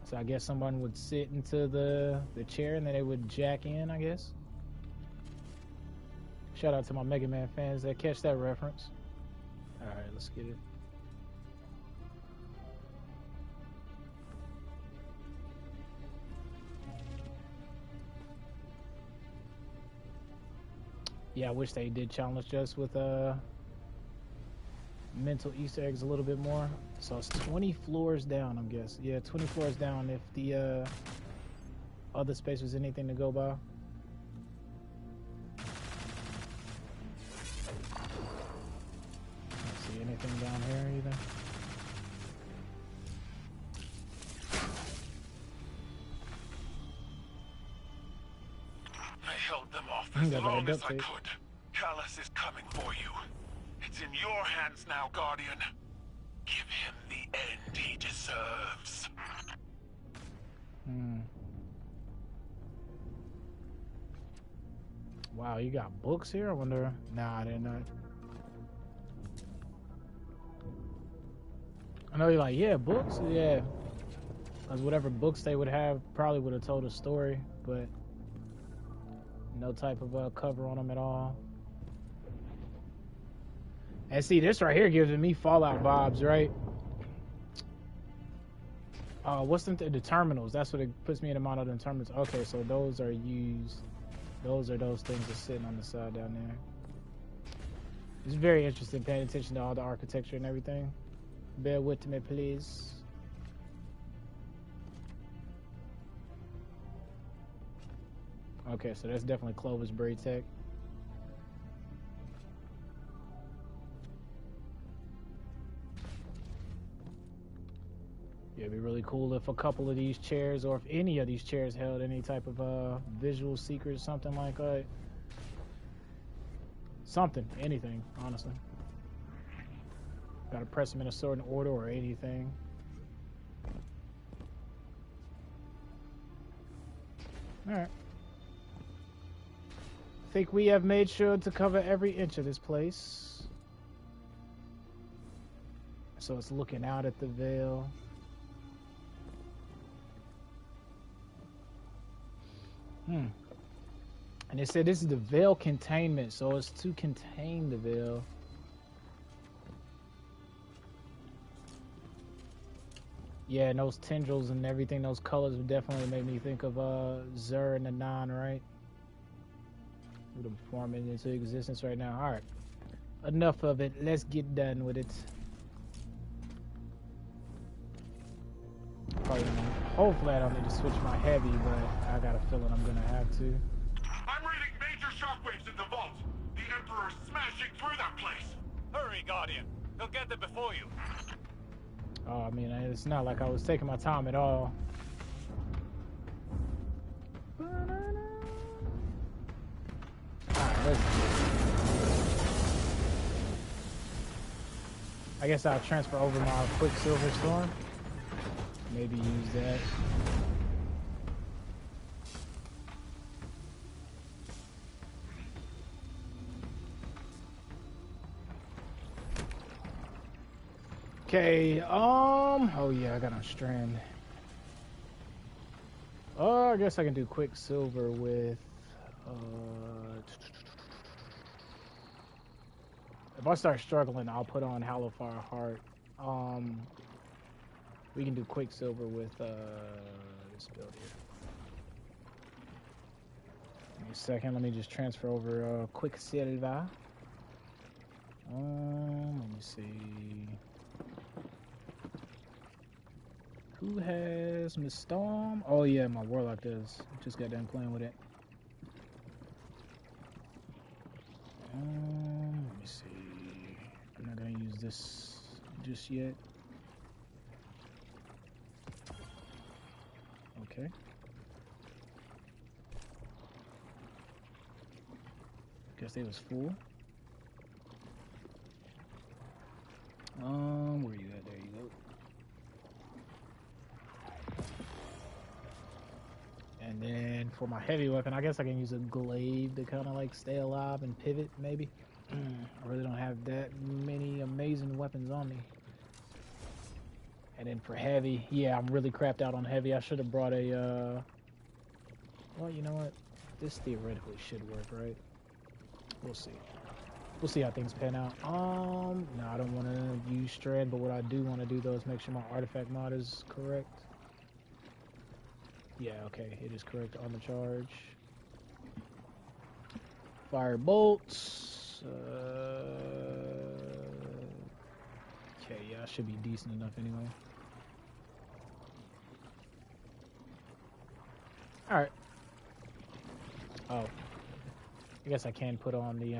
So I guess someone would sit into the chair and then they would jack in, I guess. Shout out to my Mega Man fans that catch that reference. All right, let's get it. Yeah, I wish they did challenge us with mental Easter eggs a little bit more. So it's 20 floors down, I'm guessing. Yeah, 20 floors down if the other space was anything to go by. Don't see anything down here either. I held them off as long as I could. Callus is coming for you. It's in your hands now, Guardian. Give him the end he deserves. Wow, you got books here? I wonder. Nah, they're not. I know you're like, yeah, books? Yeah. Because whatever books they would have probably would have told a story, but no type of cover on them at all. And see, this right here gives me Fallout vibes, right? What's the terminals? That's what it puts me in the mind of the terminals. Okay, so those are used. Those are those things that's sitting on the side down there. It's very interesting paying attention to all the architecture and everything. Bear with me, please. Okay, so that's definitely Clovis braid tech. Yeah, it'd be really cool if a couple of these chairs, or if any of these chairs held any type of visual secret or something like that. Something, anything, honestly. Gotta press them in a certain order or anything. Alright. I think we have made sure to cover every inch of this place. So it's looking out at the veil. And they said this is the veil containment, so it's to contain the veil. Yeah, and those tendrils and everything, those colors would definitely make me think of Zur and the Non, right? Would have formed into existence right now. Alright. Enough of it. Let's get done with it. Probably, hopefully I don't need to switch my heavy, but I got a feeling I'm gonna have to. I'm reading major shockwaves in the vault. The Emperor's smashing through that place. Hurry, Guardian. He'll get there before you. Oh, I mean, it's not like I was taking my time at all. Alright, I guess I'll transfer over my Quicksilver Storm. Maybe use that. Okay, oh yeah, I got on Strand. Oh, I guess I can do Quicksilver with, if I start struggling, I'll put on Hallowfire Heart. We can do Quicksilver with, this build here. Give me a second, let me just transfer over, Quicksilver. Let me see. Who has Miss Storm? Oh yeah, my Warlock does. Just got done playing with it. Let me see. I'm not gonna use this just yet. Okay. Guess they was full. Where you at? There you go. And then for my heavy weapon, I guess I can use a glaive to kind of like stay alive and pivot, maybe. I really don't have that many amazing weapons on me. And then for heavy, yeah, I'm really crapped out on heavy. I should have brought a, well, you know what? This theoretically should work, right? We'll see. We'll see how things pan out. No, I don't want to use Strand, but what I do want to do, though, is make sure my artifact mod is correct. Yeah, okay, it is correct on the charge. Fire bolts. Okay, yeah, I should be decent enough anyway. Alright. Oh. I guess I can put on the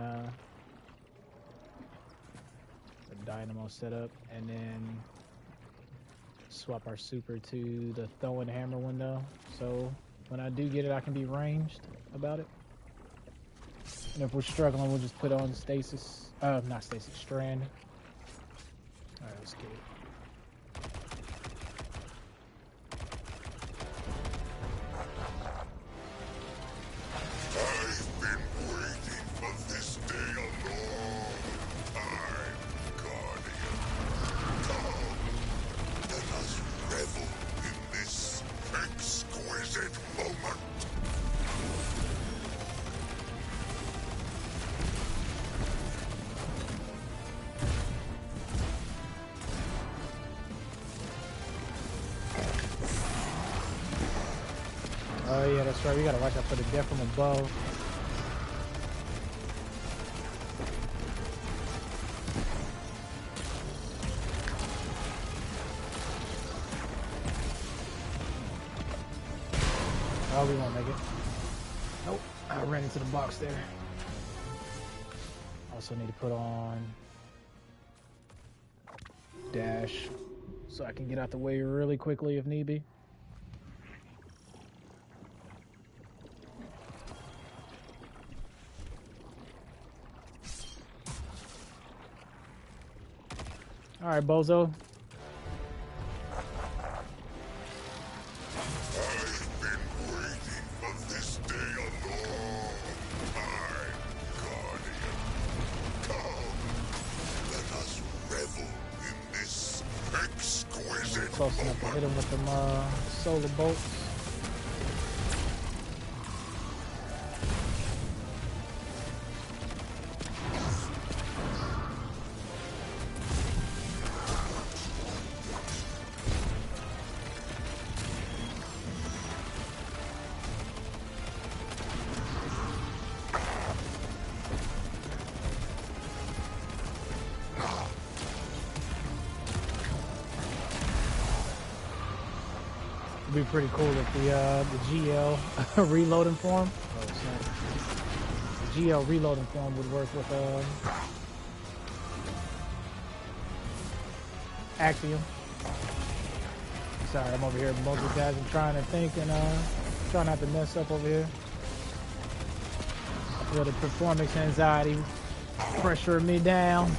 dynamo setup and then swap our super to the throwing hammer window. So when I do get it, I can be ranged about it. And if we're struggling, we'll just put on stasis. Not stasis, Strand. Alright, let's get it. I've been waiting for this day a long time, Guardian. Come, let us revel in this exquisite moment. Oh yeah, that's right. We gotta watch out for the death from above. Oh, we won't make it. Nope. I ran into the box there. Also need to put on dash so I can get out the way really quickly if need be. All right, bozo. I've been waiting for this day a long time, Guardian. Come, let us revel in this exquisite Close enough to hit him with them solar bolts. Be pretty cool if the GL reloading form. Oh, snap. The GL reloading form would work with Axiom. Sorry, I'm over here multitasking, trying to think and Try not to mess up over here. I feel the performance anxiety pressuring me down.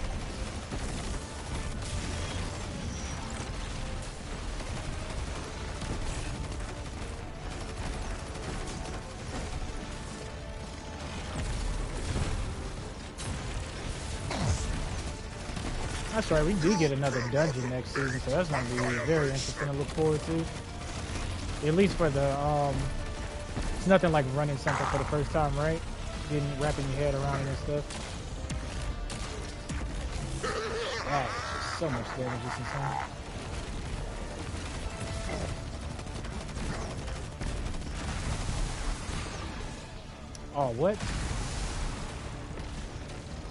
That's right, we do get another dungeon next season, so that's gonna be very interesting to look forward to. At least for the it's nothing like running something for the first time, right? Wrapping your head around it and stuff. Wow, just so much damage, it's insane. Oh, what?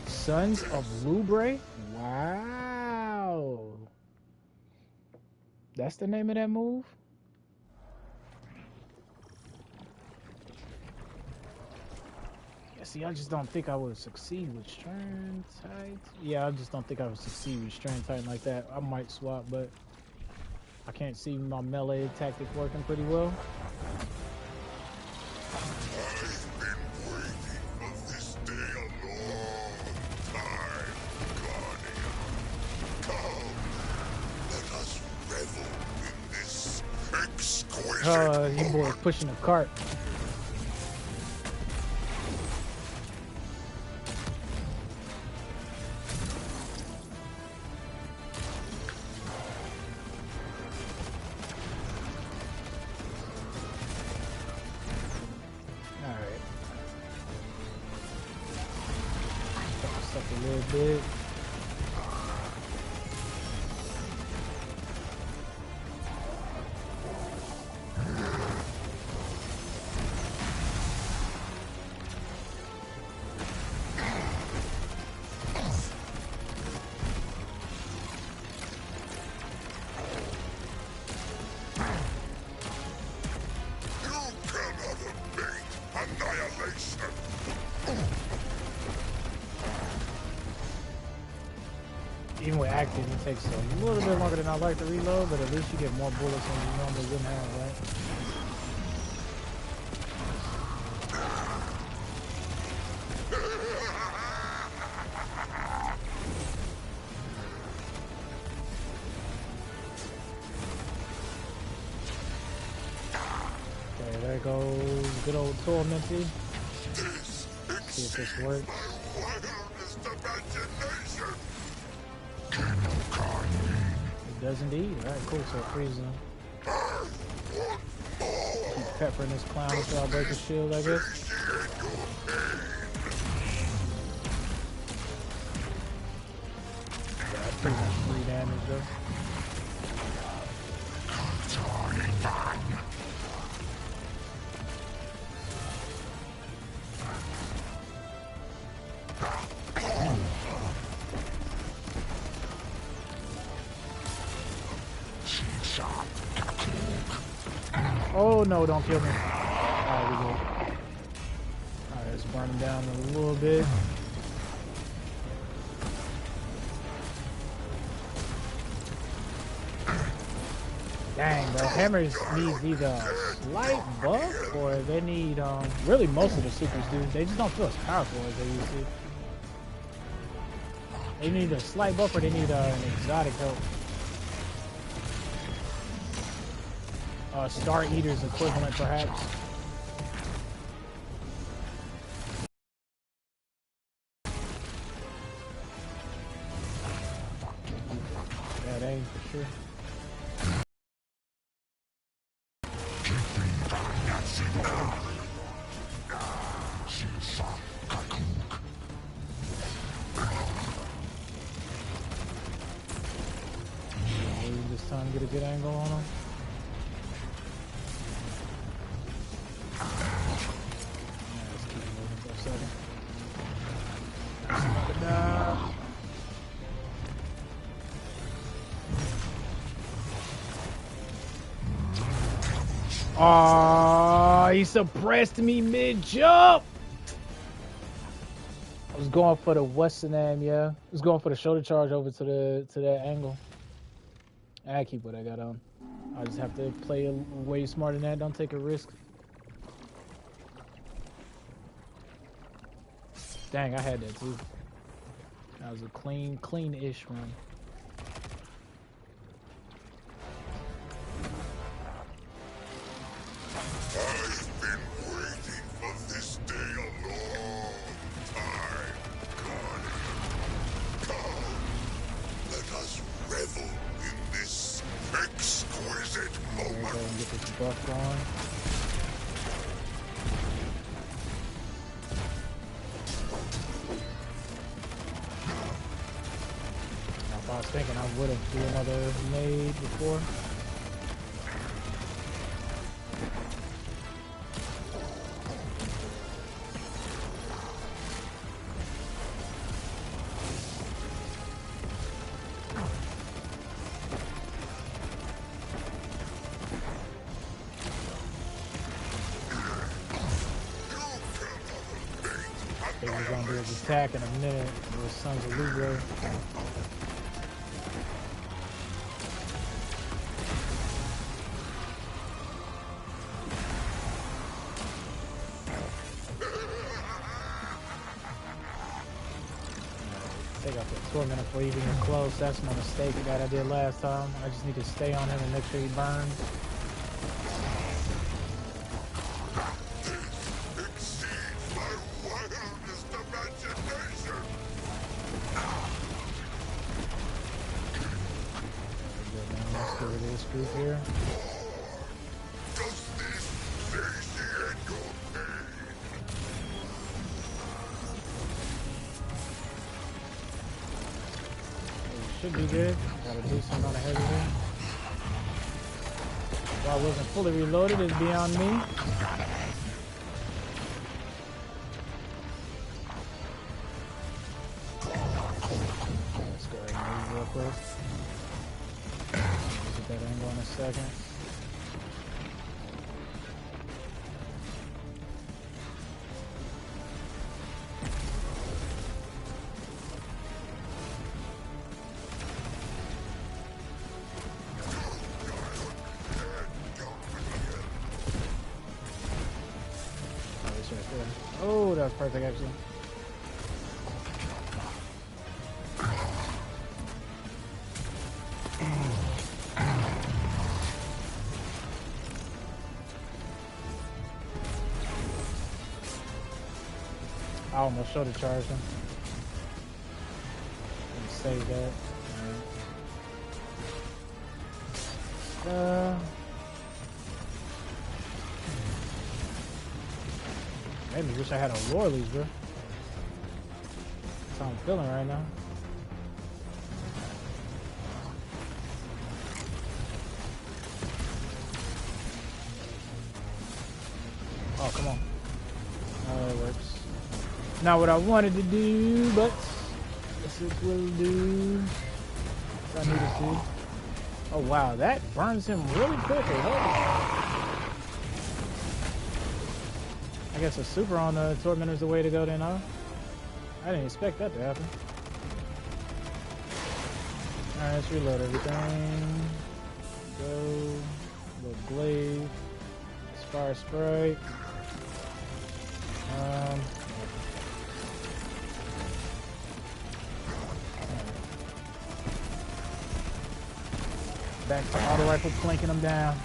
Sons of Lubre? Wow. That's the name of that move? Yeah, see, I just don't think I would succeed with Strength Titan. Yeah, I just don't think I would succeed with Strength Titan like that. I might swap, but I can't see my melee tactic working pretty well. You boys pushing a cart. Alright. Focus up a little bit. Even with active, it takes a little bit longer than I like to reload, but at least you get more bullets than you normally wouldn't have, right? Okay, there goes good old Tormenty. See if this works. It does indeed. Alright, cool. So freezing. Keep peppering this clown until I break his shield, I guess. Yeah, that's pretty much 3 damage though. Oh no, don't kill me. Alright, we go. Alright, let's burn him down a little bit. Dang, bro. Hammers need either a slight buff or they need, really most of the supers do. They just don't feel as powerful as they used to. They need a slight buff or they need an exotic help. Star Eater's equivalent, perhaps. That ain't for sure. This time, get a good angle on him. Oh, he suppressed me mid-jump. I was going for the western name, yeah. I was going for the shoulder charge over to that angle. I keep what I got on. I just have to play way smarter than that. Don't take a risk. Dang, I had that too. That was a clean-ish run. I've been waiting for this day a long time, Guardian. Come, let us revel in this exquisite moment. Go and get this buff going. Now, if I was thinking I would have do another nade before. He's gonna do his attack in a minute with Sons of Libre. Take out the torment before he even gets close. That's my mistake that I did last time. I just need to stay on him and make sure he burns. Group here. Should be good. Got a decent amount of heavy here. If I wasn't fully reloaded, it's beyond me. Let's go ahead and move real quick. That angle in a second. Oh, it's right there. Oh, that was perfect actually. I almost should have charged him. Save that. Right. Maybe wish I had a Lorleys, bro. That's how I'm feeling right now. Oh, come on. Oh, that works. Not what I wanted to do, but this will do what I needed to. Oh wow, that burns him really quickly. I guess a super on the Tormentor is the way to go then, huh? I didn't expect that to happen. Alright, let's reload everything. Go. Little glaive. Fire spray. Back to auto rifle, planking them down.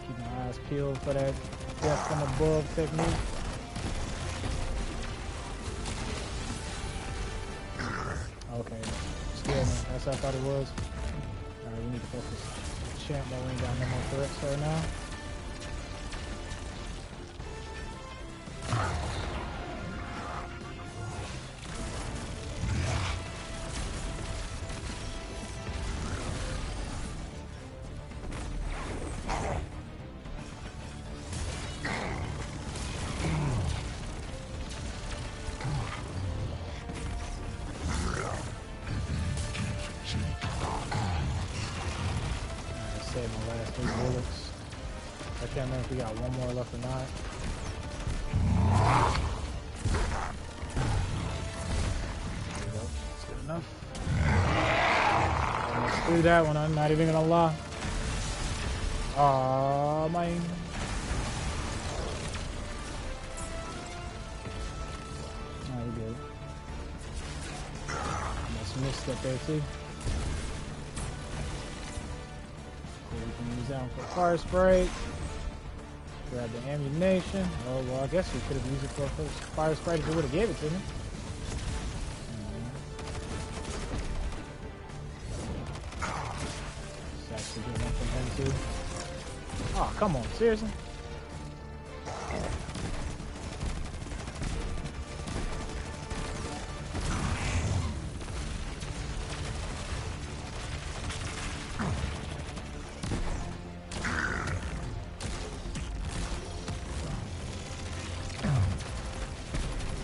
Keep my eyes peeled for that death from above technique. Okay, scared me. That's what I thought it was. Alright, we need to focus. Champ, that we ain't got no more threats right now. We got one more left or not. There we go. That's good enough. Almost threw that one. I'm not even gonna lie. Aw, man. some mist up there too. Cool, we can use that one for fire spray. Grab the ammunition. Oh well, I guess we could have used it for fire spray if we would have gave it to me. It's actually good one from him too. Oh, come on, seriously?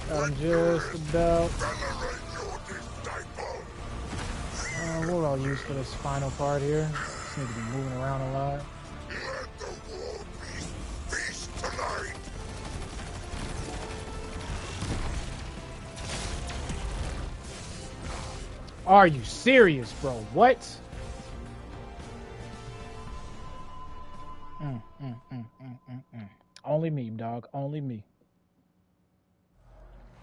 Got him just about. What I'll use for this final part here. Just need to be moving around a lot. Are you serious, bro? What? Only me, dog. Only me.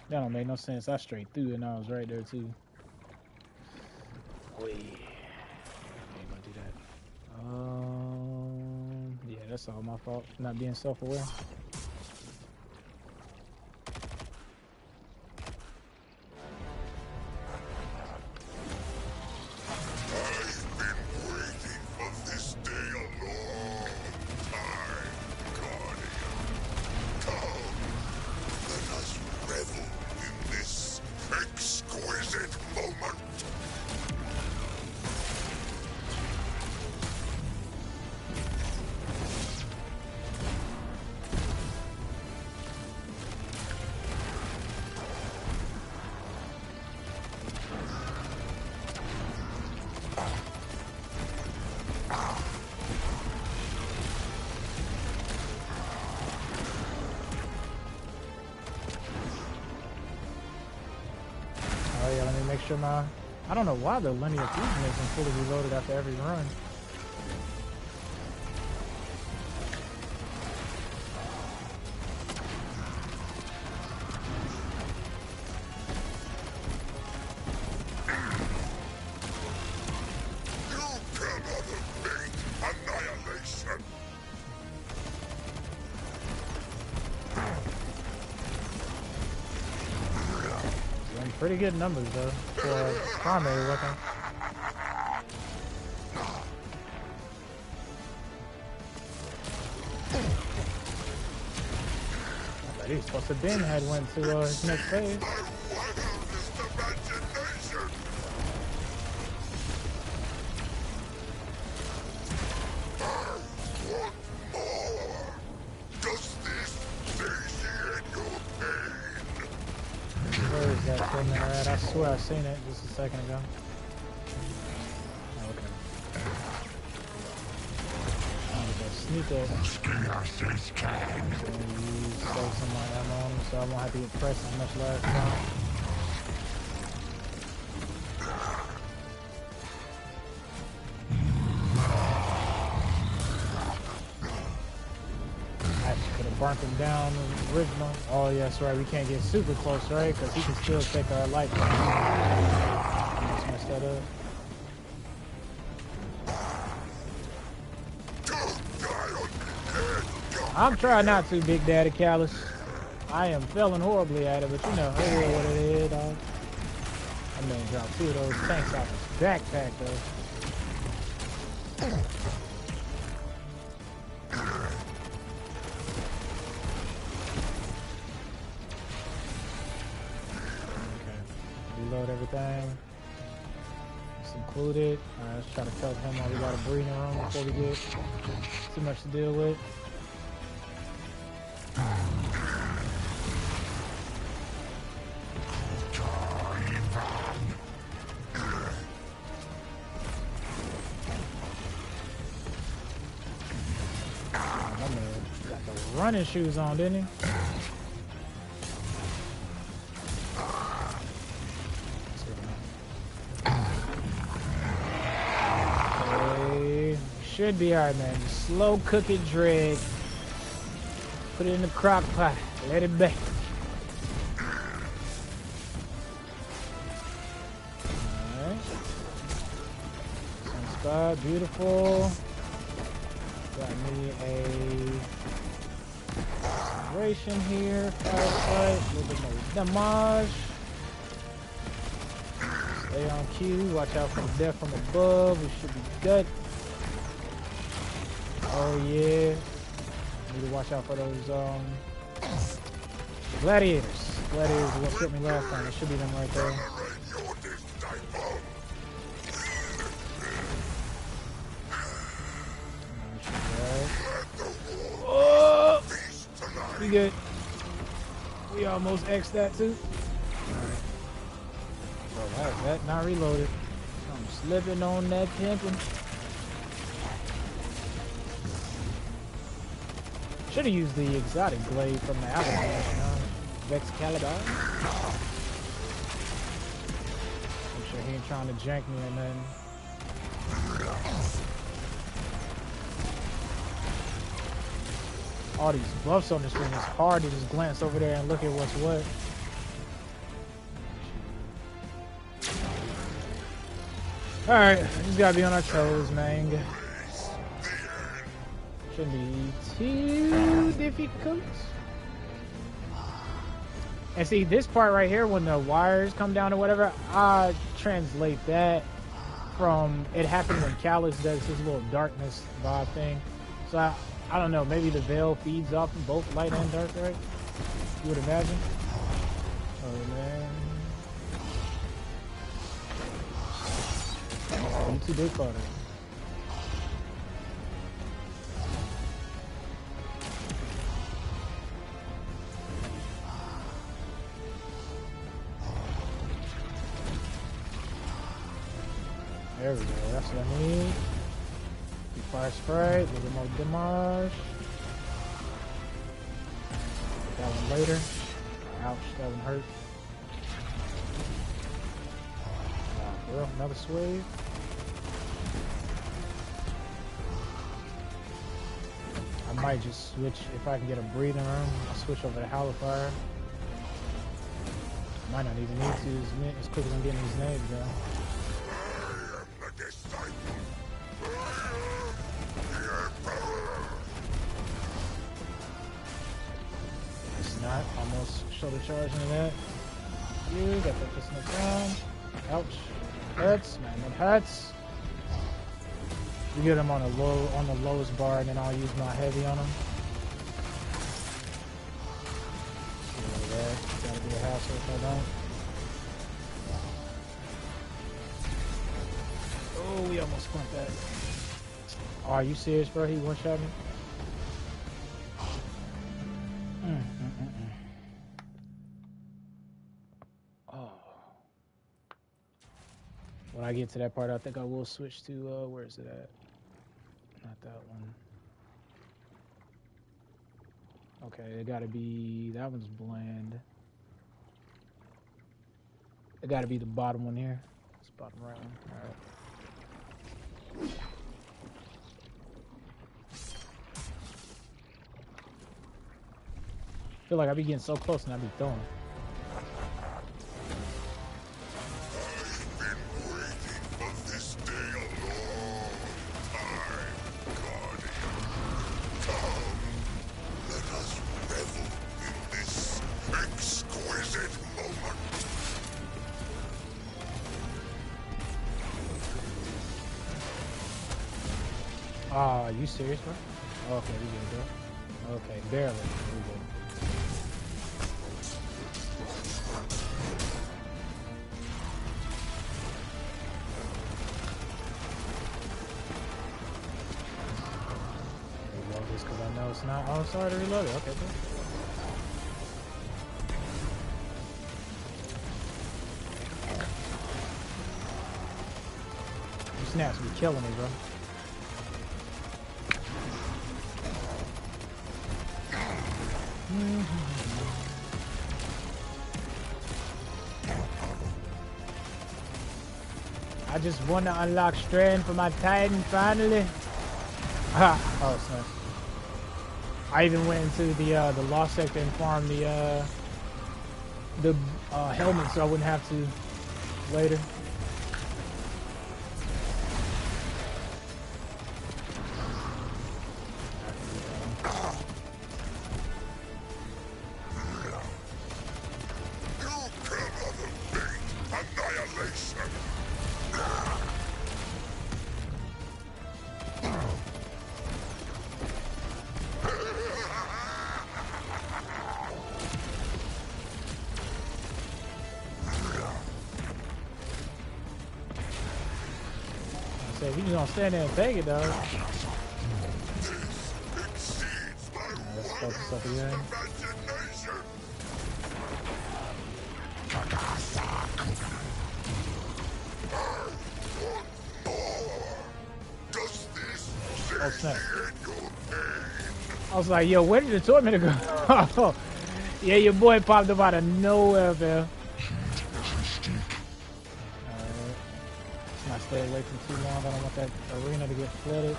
That don't make no sense. I straight through and I was right there too. Wait. Ain't gonna do that. Yeah, that's all my fault. Not being self-aware. Sure my, I don't know why the linear fusion isn't fully reloaded after every run. Pretty good numbers though for primary weapon. I thought he was supposed to Ben had went to his next phase. I swear I seen it just a second ago. Oh, okay. I'm gonna sneak it. And save some of my ammo on him so I won't have to get pressed as much last time. Burnt him down original. Oh yeah, that's right. We can't get super close, right? Because he can still take our light. Just messed that up. I'm trying not to, Big Daddy Callus. I am failing horribly at it, but you know, it is what it is, dog. I mean, drop 2 of those tanks out his backpack, though. Reload everything. It's included. Alright, let's try to tell him while we got a breathing room before we get too much to deal with. My man got the running shoes on, didn't he? Should be alright, man. Just slow cook it, Dreg. Put it in the crock pot. Let it bake. God, beautiful. Got me a celebration here. Firefight. A little bit more damage. Stay on cue. Watch out for the death from above. We should be good. Oh yeah. Need to watch out for those gladiators. Gladiators what killed me last time. It should be them right there. Oh, we good. We almost X'd that too. Alright. Bro, why is that not reloaded? I'm slipping on that pimpin'. Should have used the exotic glade from the avalanche, you know? xBigxBrainxWarlockxMainx. Make sure he ain't trying to jank me or nothing. All these buffs on the screen, it's hard to just glance over there and look at what's what. Alright, just gotta be on our toes, man. Shouldn't be too difficult. And see, this part right here, when the wires come down or whatever, I translate that from it happened when Callus does his little darkness vibe thing. So I don't know, maybe the veil feeds off of both light and dark, right? You would imagine. Oh man. Oh, you too big for it. There we go, that's what I need. Fire spray, a little bit more damage. Put that one later. Ouch, that one hurt. Well, another swave. I might just switch, if I can get a breathing room, I'll switch over to Howlfire. Might not even need to as quick as I'm getting these names though. Almost shoulder charge into that. You got that just in the ground. Ouch. Hurts, man, that hurts. You get him on the lowest bar, and then I'll use my heavy on him. Gotta be a hassle if I don't. Oh, we almost spent that. Oh, are you serious, bro? He one-shot me? When I get to that part, I think I will switch to, where is it at? Not that one. Okay, it gotta be, that one's bland. It gotta be the bottom one here. It's the bottom right one, alright. I feel like I be getting so close and I be throwing. Ah, you serious, bro? Okay, we good, bro. Okay, barely. We good. Reload this because I know it's not. Oh, sorry to reload it. Okay, cool. You snaps be killing me, bro. I just want to unlock Strand for my Titan finally. Ah, oh snap. I even went into the lost sector and farmed the helmet so I wouldn't have to later. if you just don't stand there and take it, though. Let's focus up again. Oh, snap. I was like, yo, where did the tormentor go? Yeah, your boy popped up out of nowhere, man. Alright. Let's not stay away from too long. I don't want that arena to get flooded.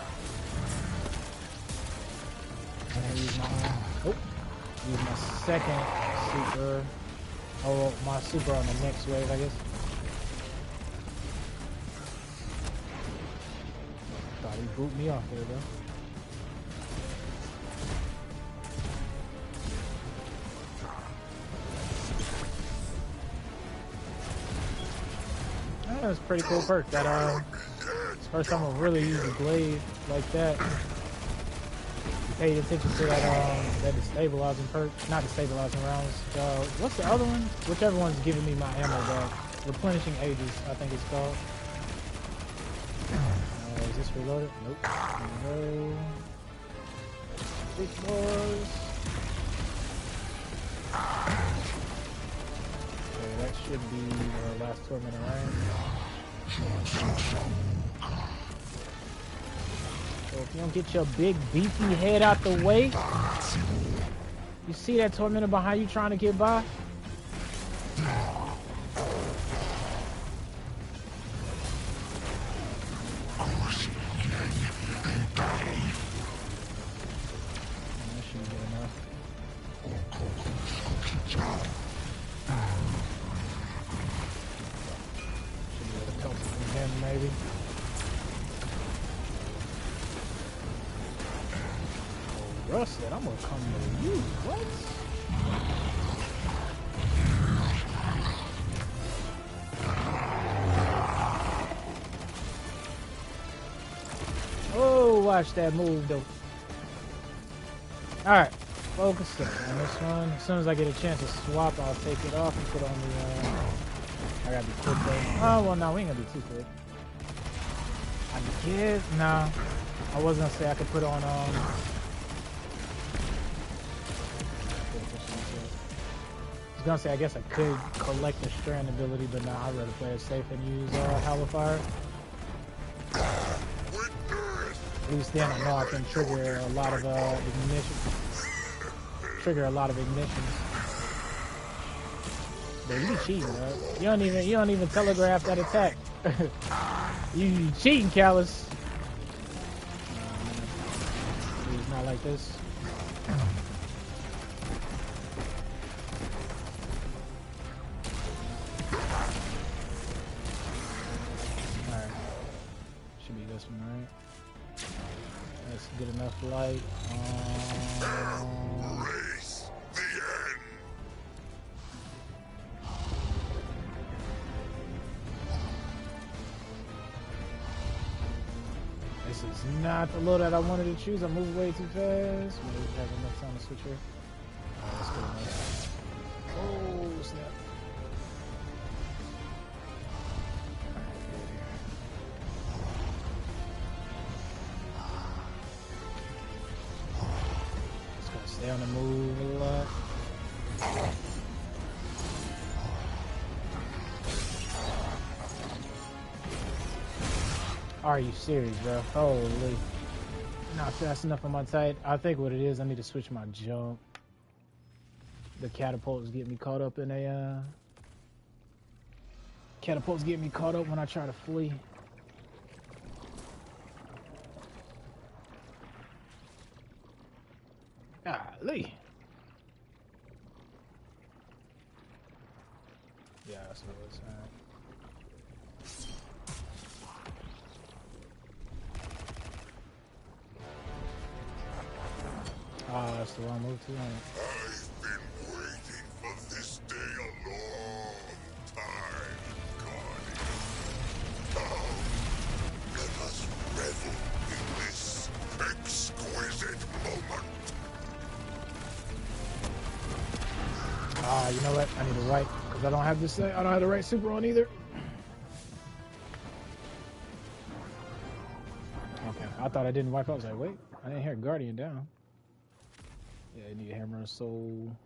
I'm gonna use my second super. Oh, my super on the next wave, I guess. Thought he booped me off there, though. That's a pretty cool perk. That it's the first time I've really used a blade like that. You paid attention to that that destabilizing perk, not destabilizing rounds. What's the other one? Whichever one's giving me my ammo back. Replenishing ages, I think it's called. Is this reloaded? Nope. No. Big boys. Okay, that should be the last tormentor, right? So if you don't get your big beefy head out the way, you see that tormentor behind you trying to get by? I'm gonna come to you. What? Oh, watch that move though. Alright, focus up on this one. As soon as I get a chance to swap, I'll take it off and put on the I gotta be quick though. Oh well, no, we ain't gonna be too quick. I guess no. I was gonna say I could put on I was gonna say I guess I could collect the strand ability, but nah, I'd rather play it safe and use Hellfire. At least then I know I can trigger a lot of ignition. But you cheating, bro. You don't even telegraph that attack. You cheating, Callus. Please, not like this. Good enough light. Race the end. This is not the load that I wanted to choose. I moved way too fast. We have enough time to switch here. That's good enough. Oh snap! Stay on the move a lot. Are you serious, bro? Holy. Not fast enough on my tight. I think what it is, I need to switch my jump. The catapults get me caught up in a catapults get me caught up when I try to flee. Golly. Yeah, that's what it's at. Oh, that's the wrong move too. I've been waiting for this day a long time, Guardian. Now, let us revel in this exquisite moment. You know what? I need to write because I don't have this. I don't have the right super on either. thought I didn't wipe out. I was like, wait, I didn't hear Guardian down. Yeah, I need a Hammer of Soul.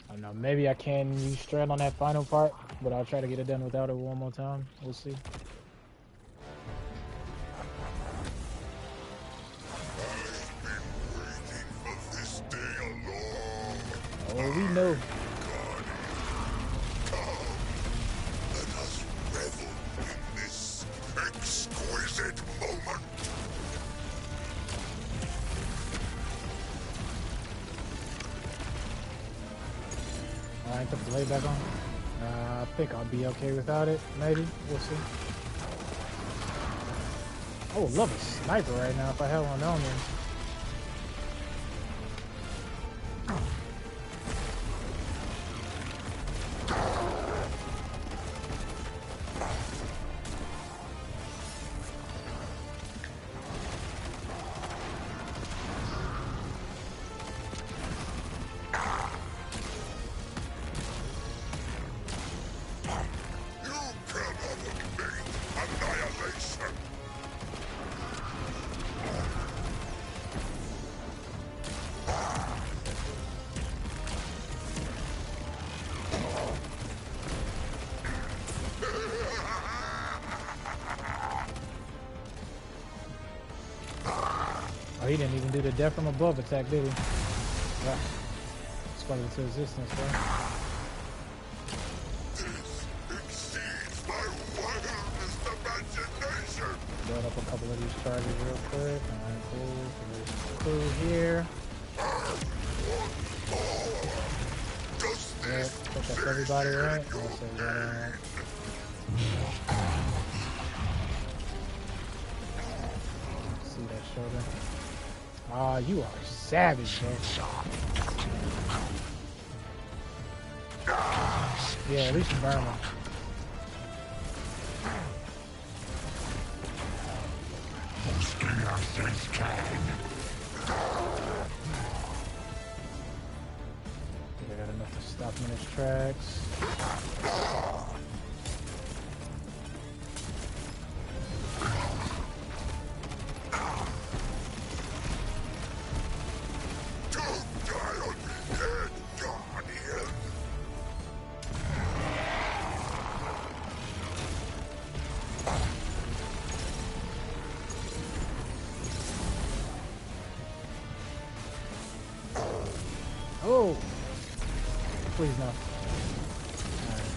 I don't know, maybe I can use Strand on that final part, but I'll try to get it done without it one more time. We'll see. Oh, we know. Let us revel in this exquisite moment. I put the blade back on. I think I'll be okay without it. Maybe. We'll see. Oh, love a sniper right now if I had one on me. Oh, he didn't even do the death from above attack, did he? Yeah. Spun into existence, bro. This exceeds my wildest imagination. Load up a couple of these charges real quick. Alright, cool. Cool here. Yep, put that's everybody right. See that shoulder. Ah, you are savage, bro. Yeah, at least you burn him. I got enough to stop him in his tracks. Oh! Please no. Alright.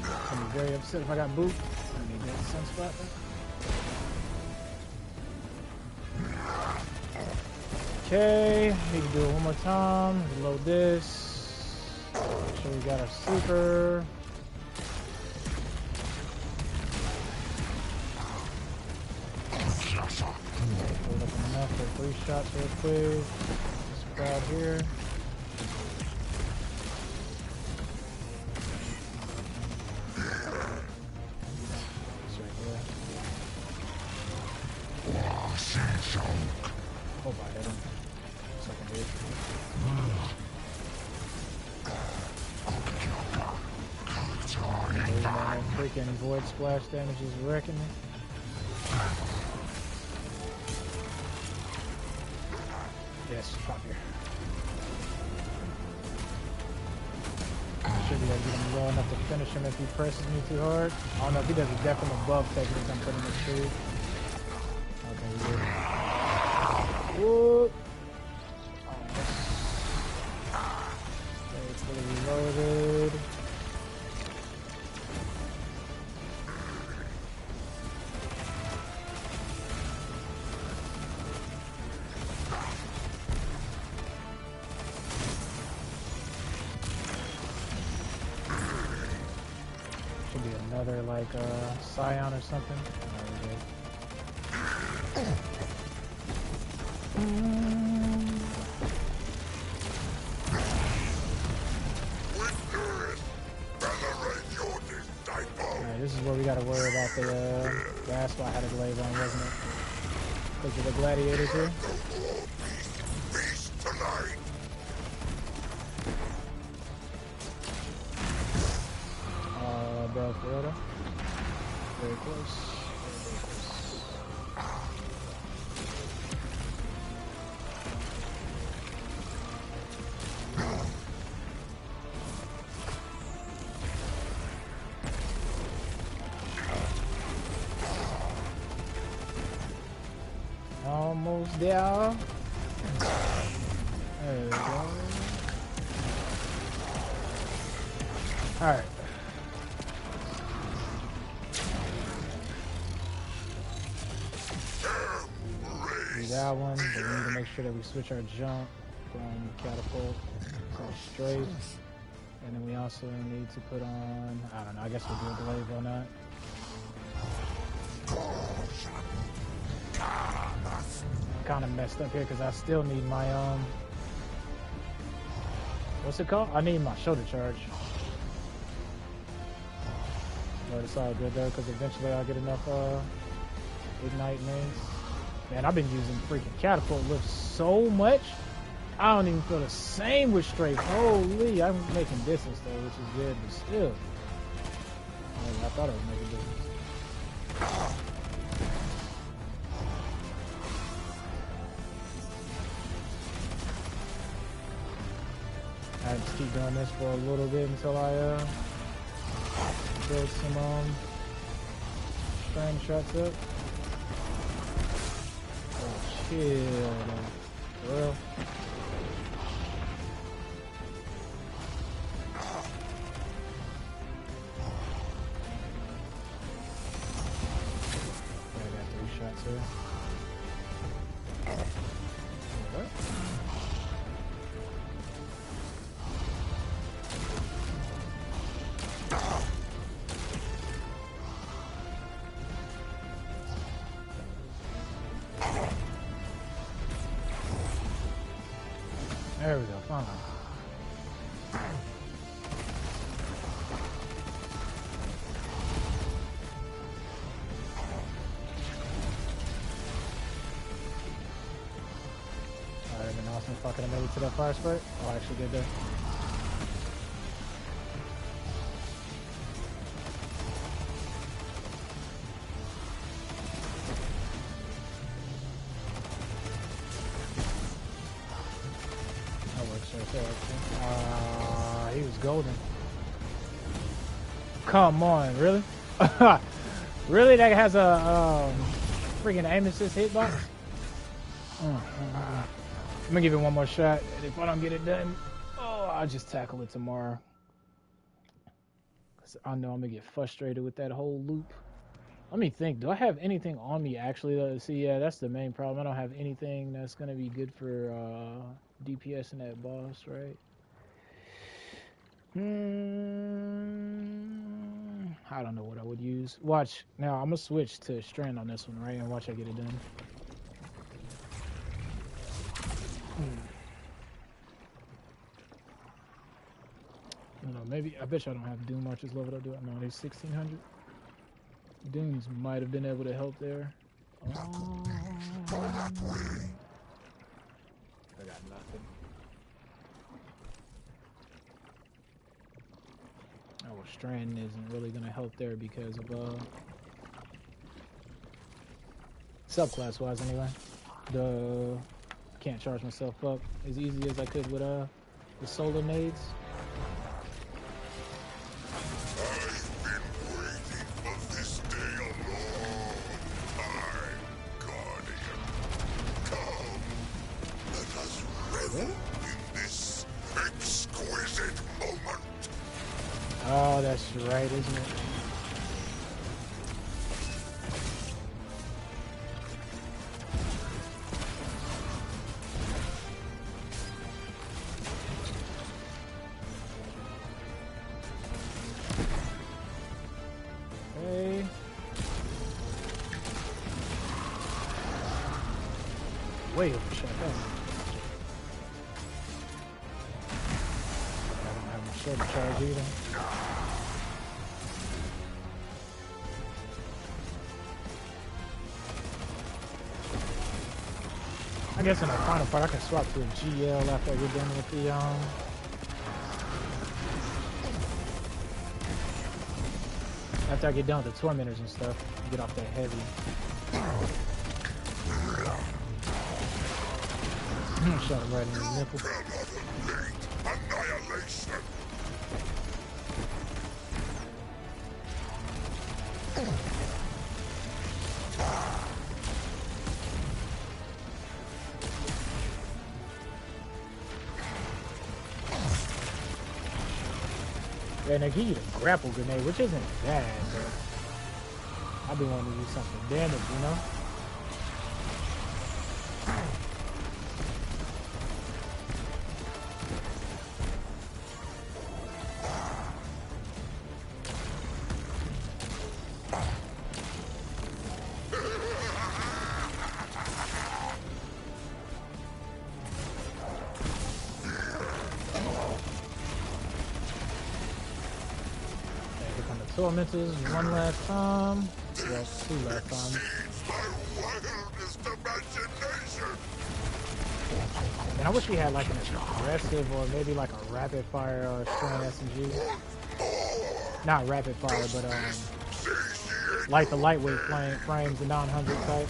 I'm gonna be very upset if I got boot. I need that sunspot though. Okay, need to do it one more time. Reload this. Make sure we got our super. Hold up enough for 3 shots real quick. Crowd here. It's right there. Hope I hit him. Second hit. Oh, man, freaking void splash damage is wrecking me. Yes, pop here. Should be able to get him low enough to finish him if he presses me too hard. I don't know if he does a death from above technique I'm putting him through. Okay, we good. Whoop! Stay fully reloaded. Another like Scion or something. Alright, this is where we gotta worry about the that's why I had a glaive on, wasn't it? Because of the gladiators here. for real though. Very close. Very close. Almost there. There we go. Alright. Do that one, but we need to make sure that we switch our jump from catapult to straight. And then we also need to put on, I don't know, I guess we'll do a glaive or not. Kind of messed up here because I still need my what's it called? I need my shoulder charge. But it's all good though because eventually I'll get enough ignite mains. Man, I've been using freaking catapult lift so much. I don't even feel the same with strafe. Holy, I'm making distance though, which is good, but still. I thought I was making distance. I just keep doing this for a little bit until I build some strand shots up. Oh, chill. For real. I got 3 shots here. What? There we go, fine. Alright, been awesome fucking made it to that fire sprite. Oh, I actually did that. He was golden. Come on, really? Really? That has a freaking aim assist hitbox? I'm gonna give it one more shot, and if I don't get it done, I'll just tackle it tomorrow. Cause I know I'm gonna get frustrated with that whole loop. Let me think. Do I have anything on me actually? See, yeah, that's the main problem. I don't have anything that's gonna be good for DPS in that boss, right? I don't know what I would use. Watch. Now, I'm going to switch to strand on this one, right? And watch I get it done. I don't know. Maybe. I bet you I don't have Doom Marches leveled up. Do it. No, he's 1600. Dooms might have been able to help there. I got nothing. Oh, well, strand isn't really going to help there because of, subclass wise anyway. Can't charge myself up as easy as I could with, the solar nades. I've been waiting for this day a long time, Guardian. Come, let us revel in this exquisite moment. Oh, that's right, isn't it? Okay. Way overshot that. I don't have my shoulder charge either. I guess in the final part I can swap to a GL after I get done with the After I get done with the tormentors and stuff, get off that heavy. Shot him right in his nipple. Annihilation. Yeah, and they give you the grapple grenade, which isn't bad, but I've been wanting to do something damage, you know? Tormentors one last time. Well, two last times. And I wish we had like an aggressive or maybe like a rapid fire or strong SMG. Not rapid fire, but like the lightweight frames, the 900 type.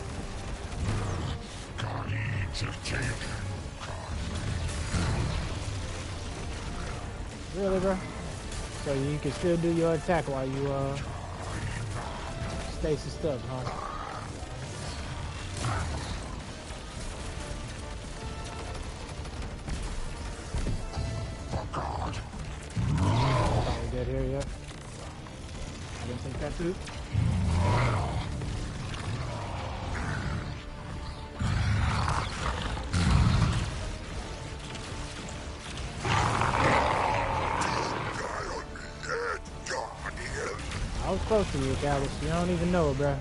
Really, bro? So you can still do your attack while you stasis stuff, huh? Probably dead here yet. I didn't think that through. I was close to you, Gallus. You don't even know it, bruh.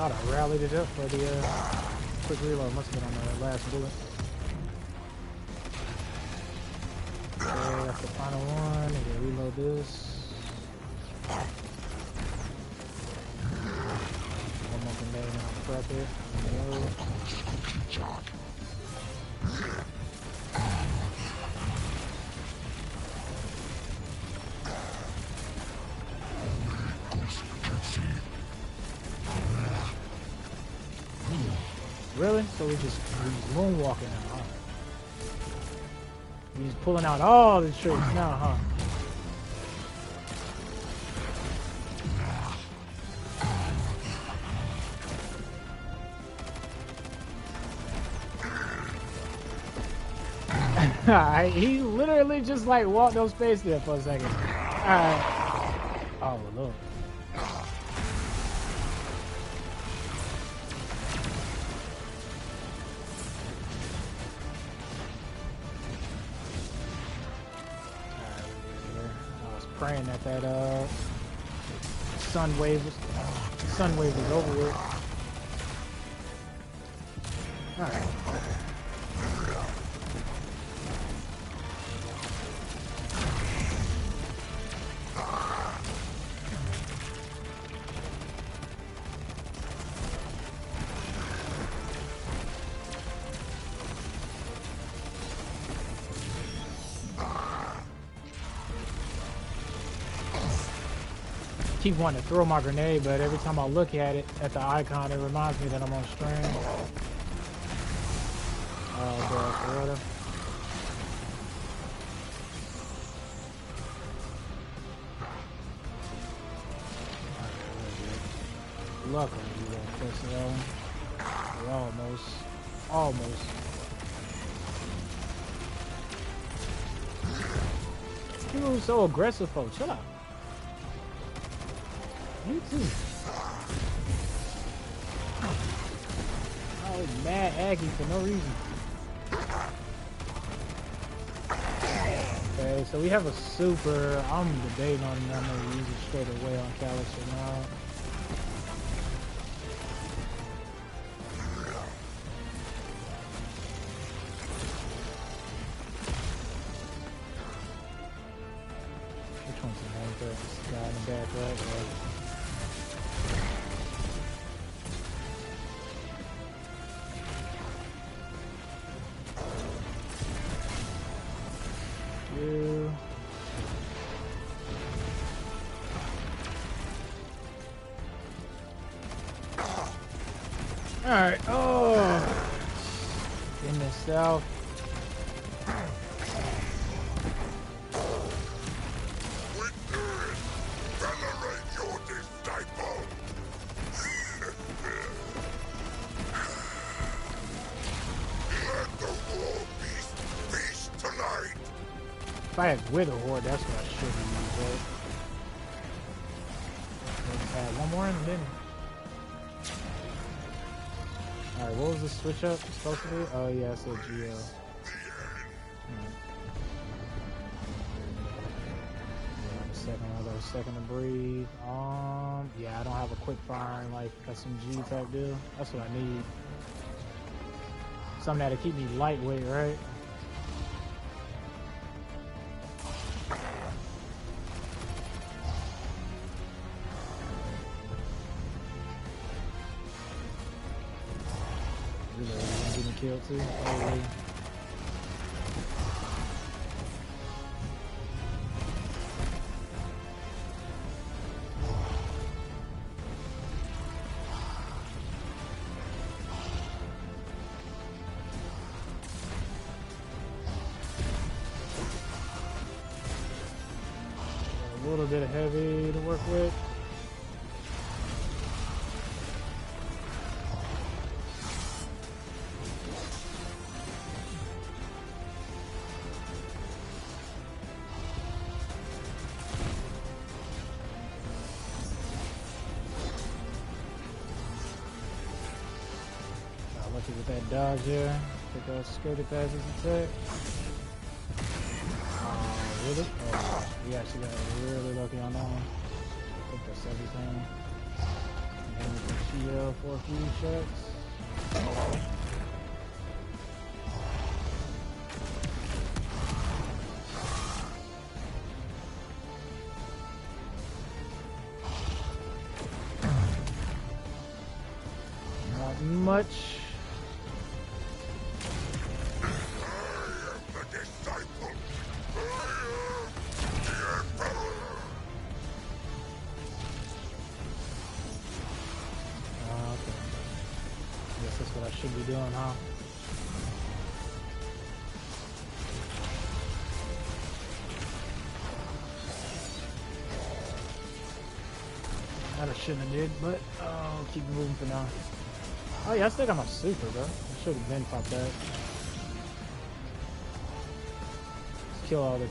I rallied it up for the quick reload. Must have been on the last bullet. Okay, that's the final one. And then reload this. One more grenade and I'll prep it. Reload. Really? So we just moonwalking now, huh? He's pulling out all the tricks now, huh? He literally just like walked no space there for a second. Alright. Oh, Lord. Praying that sun wave is over with. All right. Keep wanting to throw my grenade, but every time I look at it, at the icon, it reminds me that I'm on stream. Oh, God, Florida. Luckily, we got close to that one. We're almost. You move so aggressive, folks. Chill out. You too. Oh, mad Aggie for no reason. Okay, so we have a super. I'm debating on I'm gonna use it straight away on Callus or not. Alright, oh! In the south. Venerate your disciple! Let the war beast feast tonight! If I had with a horde, that's what I should have used, right? Had one more in, didn't it? Alright, what was the switch up supposed to be? Oh yeah, I said GL. Another second to breathe. Yeah, I don't have a quick firing like SMG type deal. That's what I need. Something that'll keep me lightweight, right? Really, getting killed too. Oh, a little bit of heavy to work with. Got lucky with that dodge there. Take those skirted past his attack. Really? Oh, we actually got really lucky on that one. I think that's everything. And we can shield for a few shots. Not much. Should be doing, huh? That I shouldn't have did, but I'll keep moving for now. Oh yeah, I still got my super, bro. I should have been popped that. Let's kill all the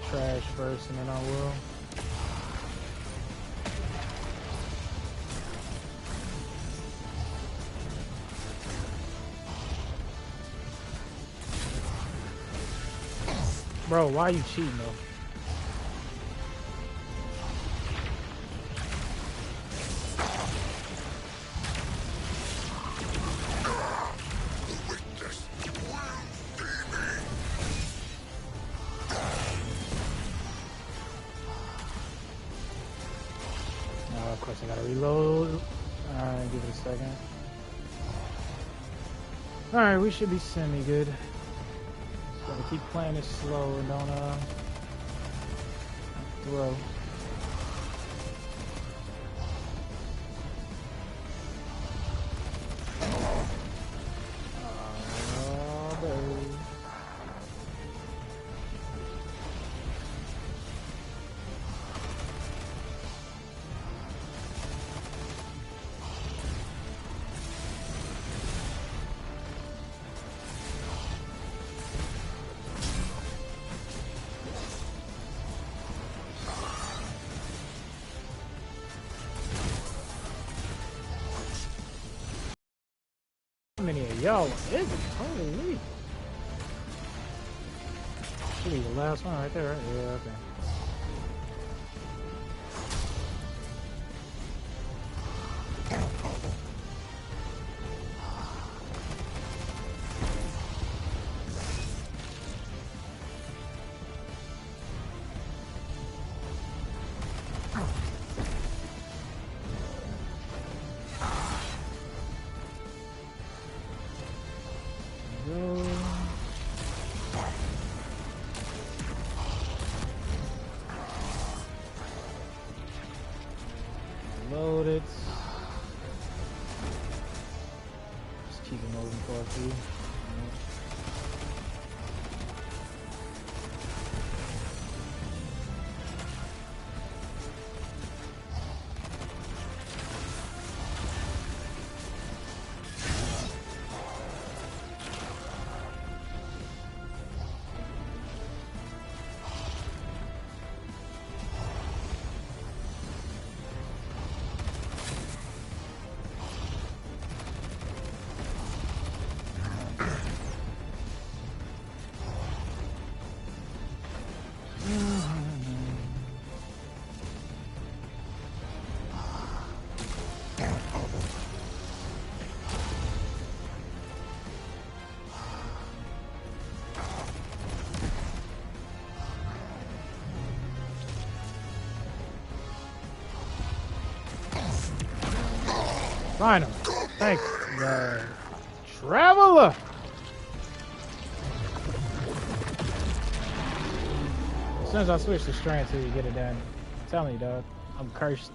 trash first, and then I will. Bro, why are you cheating though? Oh, of course I gotta reload. Alright, give it a second. Alright, we should be semi-good. Gotta keep playing it slow and don't throw. Oh, baby. How many of y'all is it? Holy. Should be the last one right there, right? Yeah, okay. Load it. keep it moving for a few. Finally. Thanks, the Traveler. As soon as I switch to strength, you get it done. I'm telling you, dog. I'm cursed.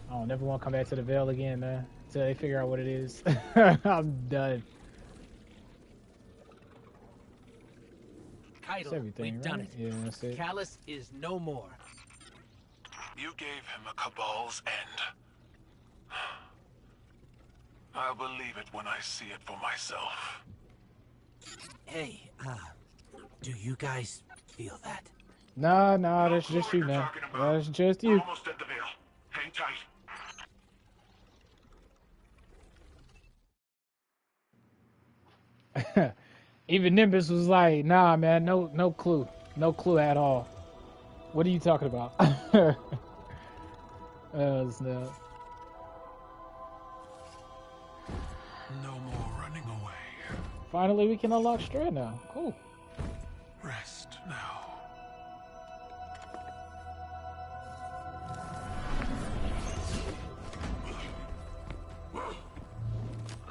I don't never want to come back to the Veil again, man. Until they figure out what it is. I'm done. Keitel, we've done it. Yeah, that's it. Callus is no more. You gave him a Cabal's end. I'll believe it when I see it for myself. Hey, do you guys feel that? Nah, that's just you, man. That's just you. Almost at the Veil. Hang tight. Even Nimbus was like, nah, man, no clue. No clue at all. What are you talking about? Oh, snap. No more running away. Finally, we can unlock Strand now. Cool. Rest now.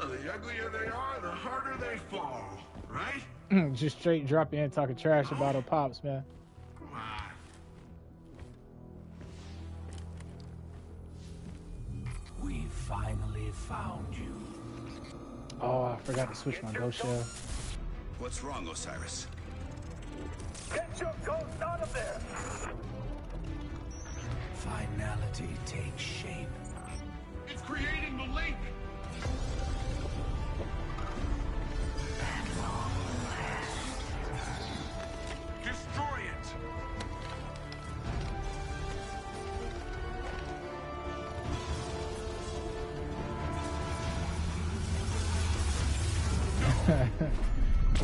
The uglier they are, the harder they fall, right? Just straight drop in talking trash about our pops, man. Come on. We finally found you. Oh, I forgot to switch my ghost shell. What's wrong, Osiris? Get your ghost out of there! Finality takes shape. It's creating the link! Destroy it!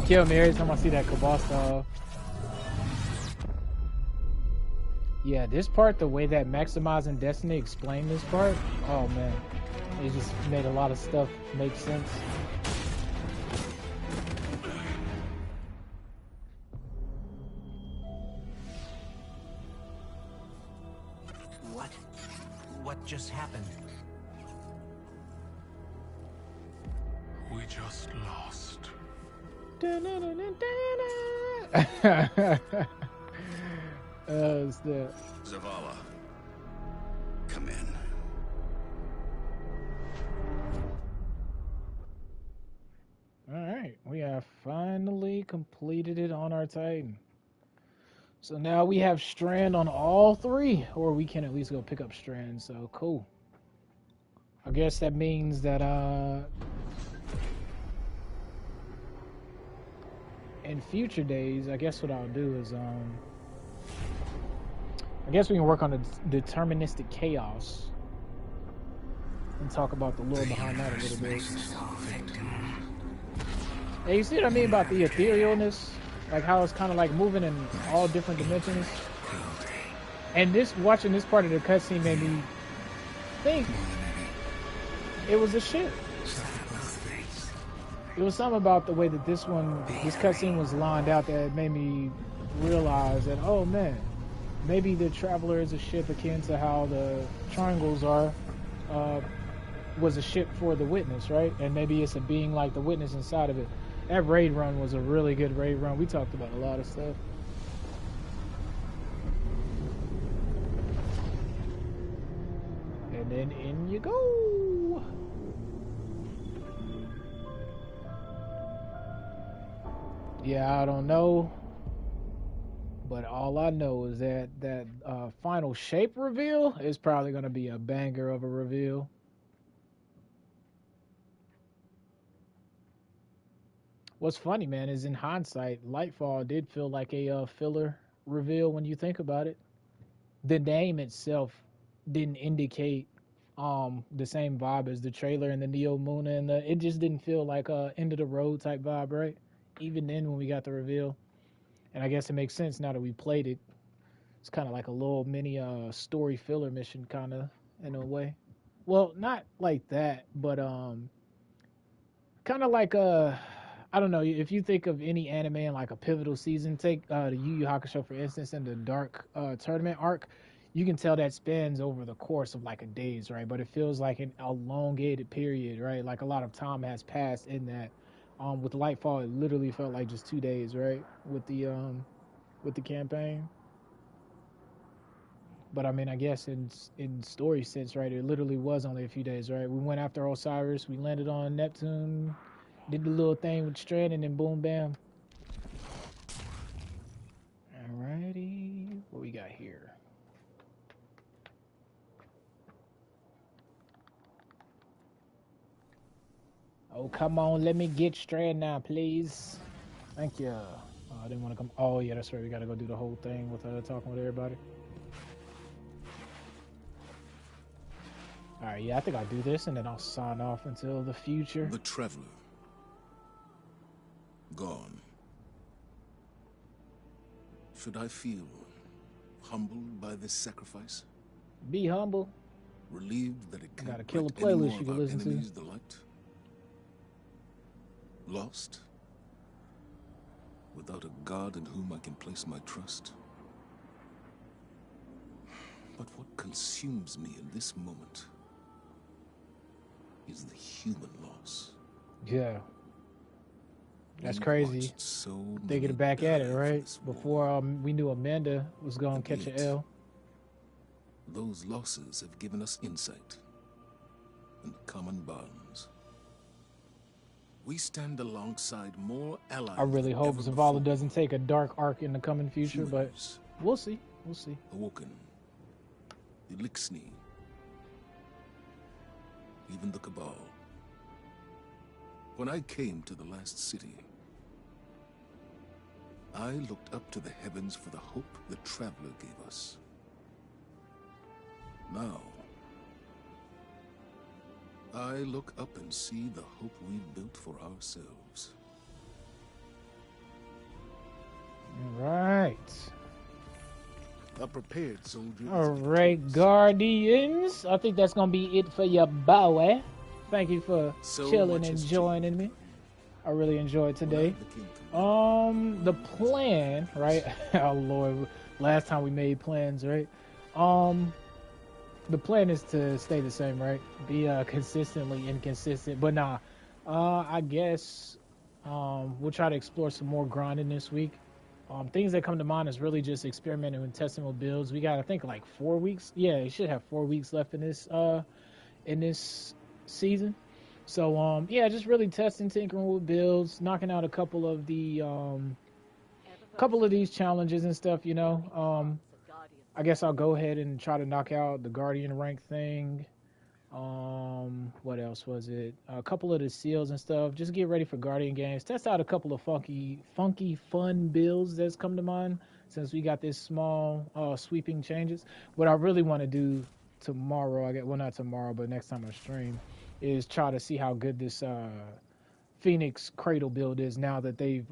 Kill me every time I see that Cabal stuff. Yeah, this part, the way that Maximizing Destiny explained this part, oh man, it just made a lot of stuff make sense. What just happened? We just lost. It's that. Zavala, come in. Alright, we have finally completed it on our Titan. So now we have Strand on all three, or we can at least go pick up Strand, so cool. I guess that means that in future days, I guess what I'll do is I guess we can work on the deterministic chaos and talk about the lore behind that a little bit. Hey, you see what I mean about the etherealness? Like how it's kind of like moving in all different dimensions. And watching this part of the cutscene made me think it was a ship. It was something about the way that this cutscene was lined out that made me realize that, oh man, maybe the Traveler is a ship akin to how the Triangles are, was a ship for the Witness, right? And maybe it's a being like the Witness inside of it. That raid run was a really good raid run. We talked about a lot of stuff. And And then in you go. Yeah, I don't know. But all I know is that final shape reveal is probably going to be a banger of a reveal. What's funny, man, is in hindsight, Lightfall did feel like a filler reveal when you think about it. The name itself didn't indicate the same vibe as the trailer and the Neo Moon, and it just didn't feel like a end of the road type vibe, right? Even then when we got the reveal. And I guess it makes sense now that we played it. It's kind of like a little mini story filler mission, kind of, in a way. Well, not like that, but kind of like I don't know. If you think of any anime in like a pivotal season, take the Yu Yu Hakusho for instance, in the Dark Tournament arc, you can tell that spans over the course of like a days, right? But it feels like an elongated period, right? Like a lot of time has passed in that. With Lightfall, it literally felt like just 2 days, right? With the campaign. But I mean, I guess in story sense, right, it literally was only a few days, right? We went after Osiris, we landed on Neptune, did the little thing with Strand, and then boom, bam. Alrighty, what we got here? Oh, come on, let me get Strand now, please. Thank you. I didn't want to come. Oh, yeah, that's right. We got to go do the whole thing with talking with everybody. All right, yeah, I think I'll do this, and then I'll sign off until the future. The Traveler. Gone. Should I feel humbled by this sacrifice? Be humble. Relieved that it can't got a killer bring any playlist more you of can our listen to. enemies the light? Lost? Without a God in whom I can place my trust? But what consumes me in this moment is the human loss. Yeah. That's We've crazy. watched so Thinking many back at it, die for right? this war. Before we knew Amanda was going to catch an Yet, L. Those losses have given us insight and common bonds. We stand alongside more allies. I really than hope ever Zavala before. doesn't take a dark arc in the coming future, but Humans, we'll see. We'll see. Awoken, the Elixni, even the Cabal. When I came to the last city, I looked up to the heavens for the hope the Traveler gave us. Now, I look up and see the hope we've built for ourselves. All right. A prepared soldier. All right, Guardians. I think that's going to be it for your boy. Thank you for So chilling much and has joining me. I really enjoyed today. When The plan, right? Oh Lord, last time we made plans, right? The plan is to stay the same, right? Be consistently inconsistent, but nah. I guess we'll try to explore some more grinding this week. Things that come to mind is really just experimenting with testing with builds. We got, I think, like 4 weeks. Yeah, you should have 4 weeks left in this season. So yeah, just really testing, tinkering with builds, knocking out a couple of the these challenges and stuff, you know. I guess I'll go ahead and try to knock out the Guardian rank thing. What else was it? A couple of the seals and stuff. Just get ready for Guardian games. Test out a couple of funky, fun builds that's come to mind since we got this small sweeping changes. What I really want to do tomorrow, well, not tomorrow, but next time I stream, is try to see how good this Phoenix Cradle build is now that they've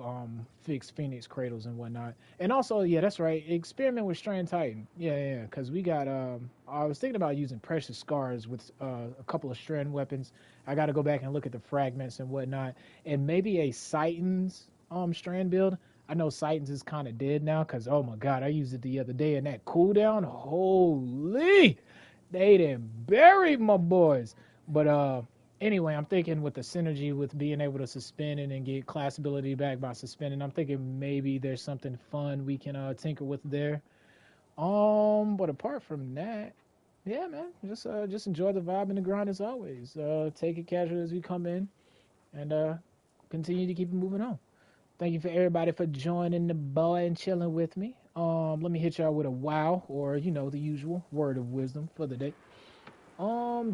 fixed Phoenix Cradles and whatnot. And also, yeah, that's right, experiment with Strand Titan. Yeah, because we got, I was thinking about using Precious Scars with a couple of Strand weapons. I got to go back and look at the fragments and whatnot. And maybe a Titans Strand build. I know Titans is kind of dead now because, oh my God, I used it the other day and that cooldown, holy, they done buried my boys. But anyway, I'm thinking with the synergy with being able to suspend and get class ability back by suspending, I'm thinking maybe there's something fun we can tinker with there. But apart from that, yeah, man, just enjoy the vibe and the grind as always. Take it casual as we come in, and continue to keep it moving on. Thank you for everybody for joining the boy and chilling with me. Let me hit y'all with a wow, or the usual word of wisdom for the day.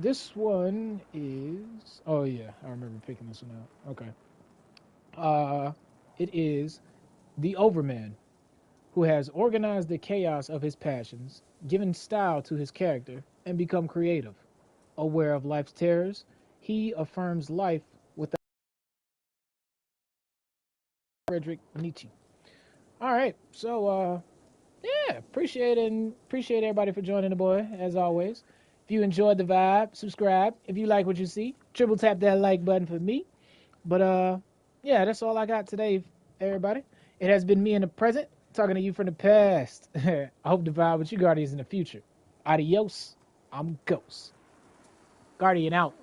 This one is, oh yeah, I remember picking this one out. Okay. It is the Overman, who has organized the chaos of his passions, given style to his character, and become creative. Aware of life's terrors, he affirms life without Friedrich Nietzsche. All right, so yeah, appreciate everybody for joining the boy as always. If you enjoyed the vibe, subscribe. If you like what you see, triple tap that like button for me. But yeah, that's all I got today, everybody. It has been me in the present, talking to you from the past. I hope to vibe with you Guardians in the future. Adios. I'm Ghost. Guardian out.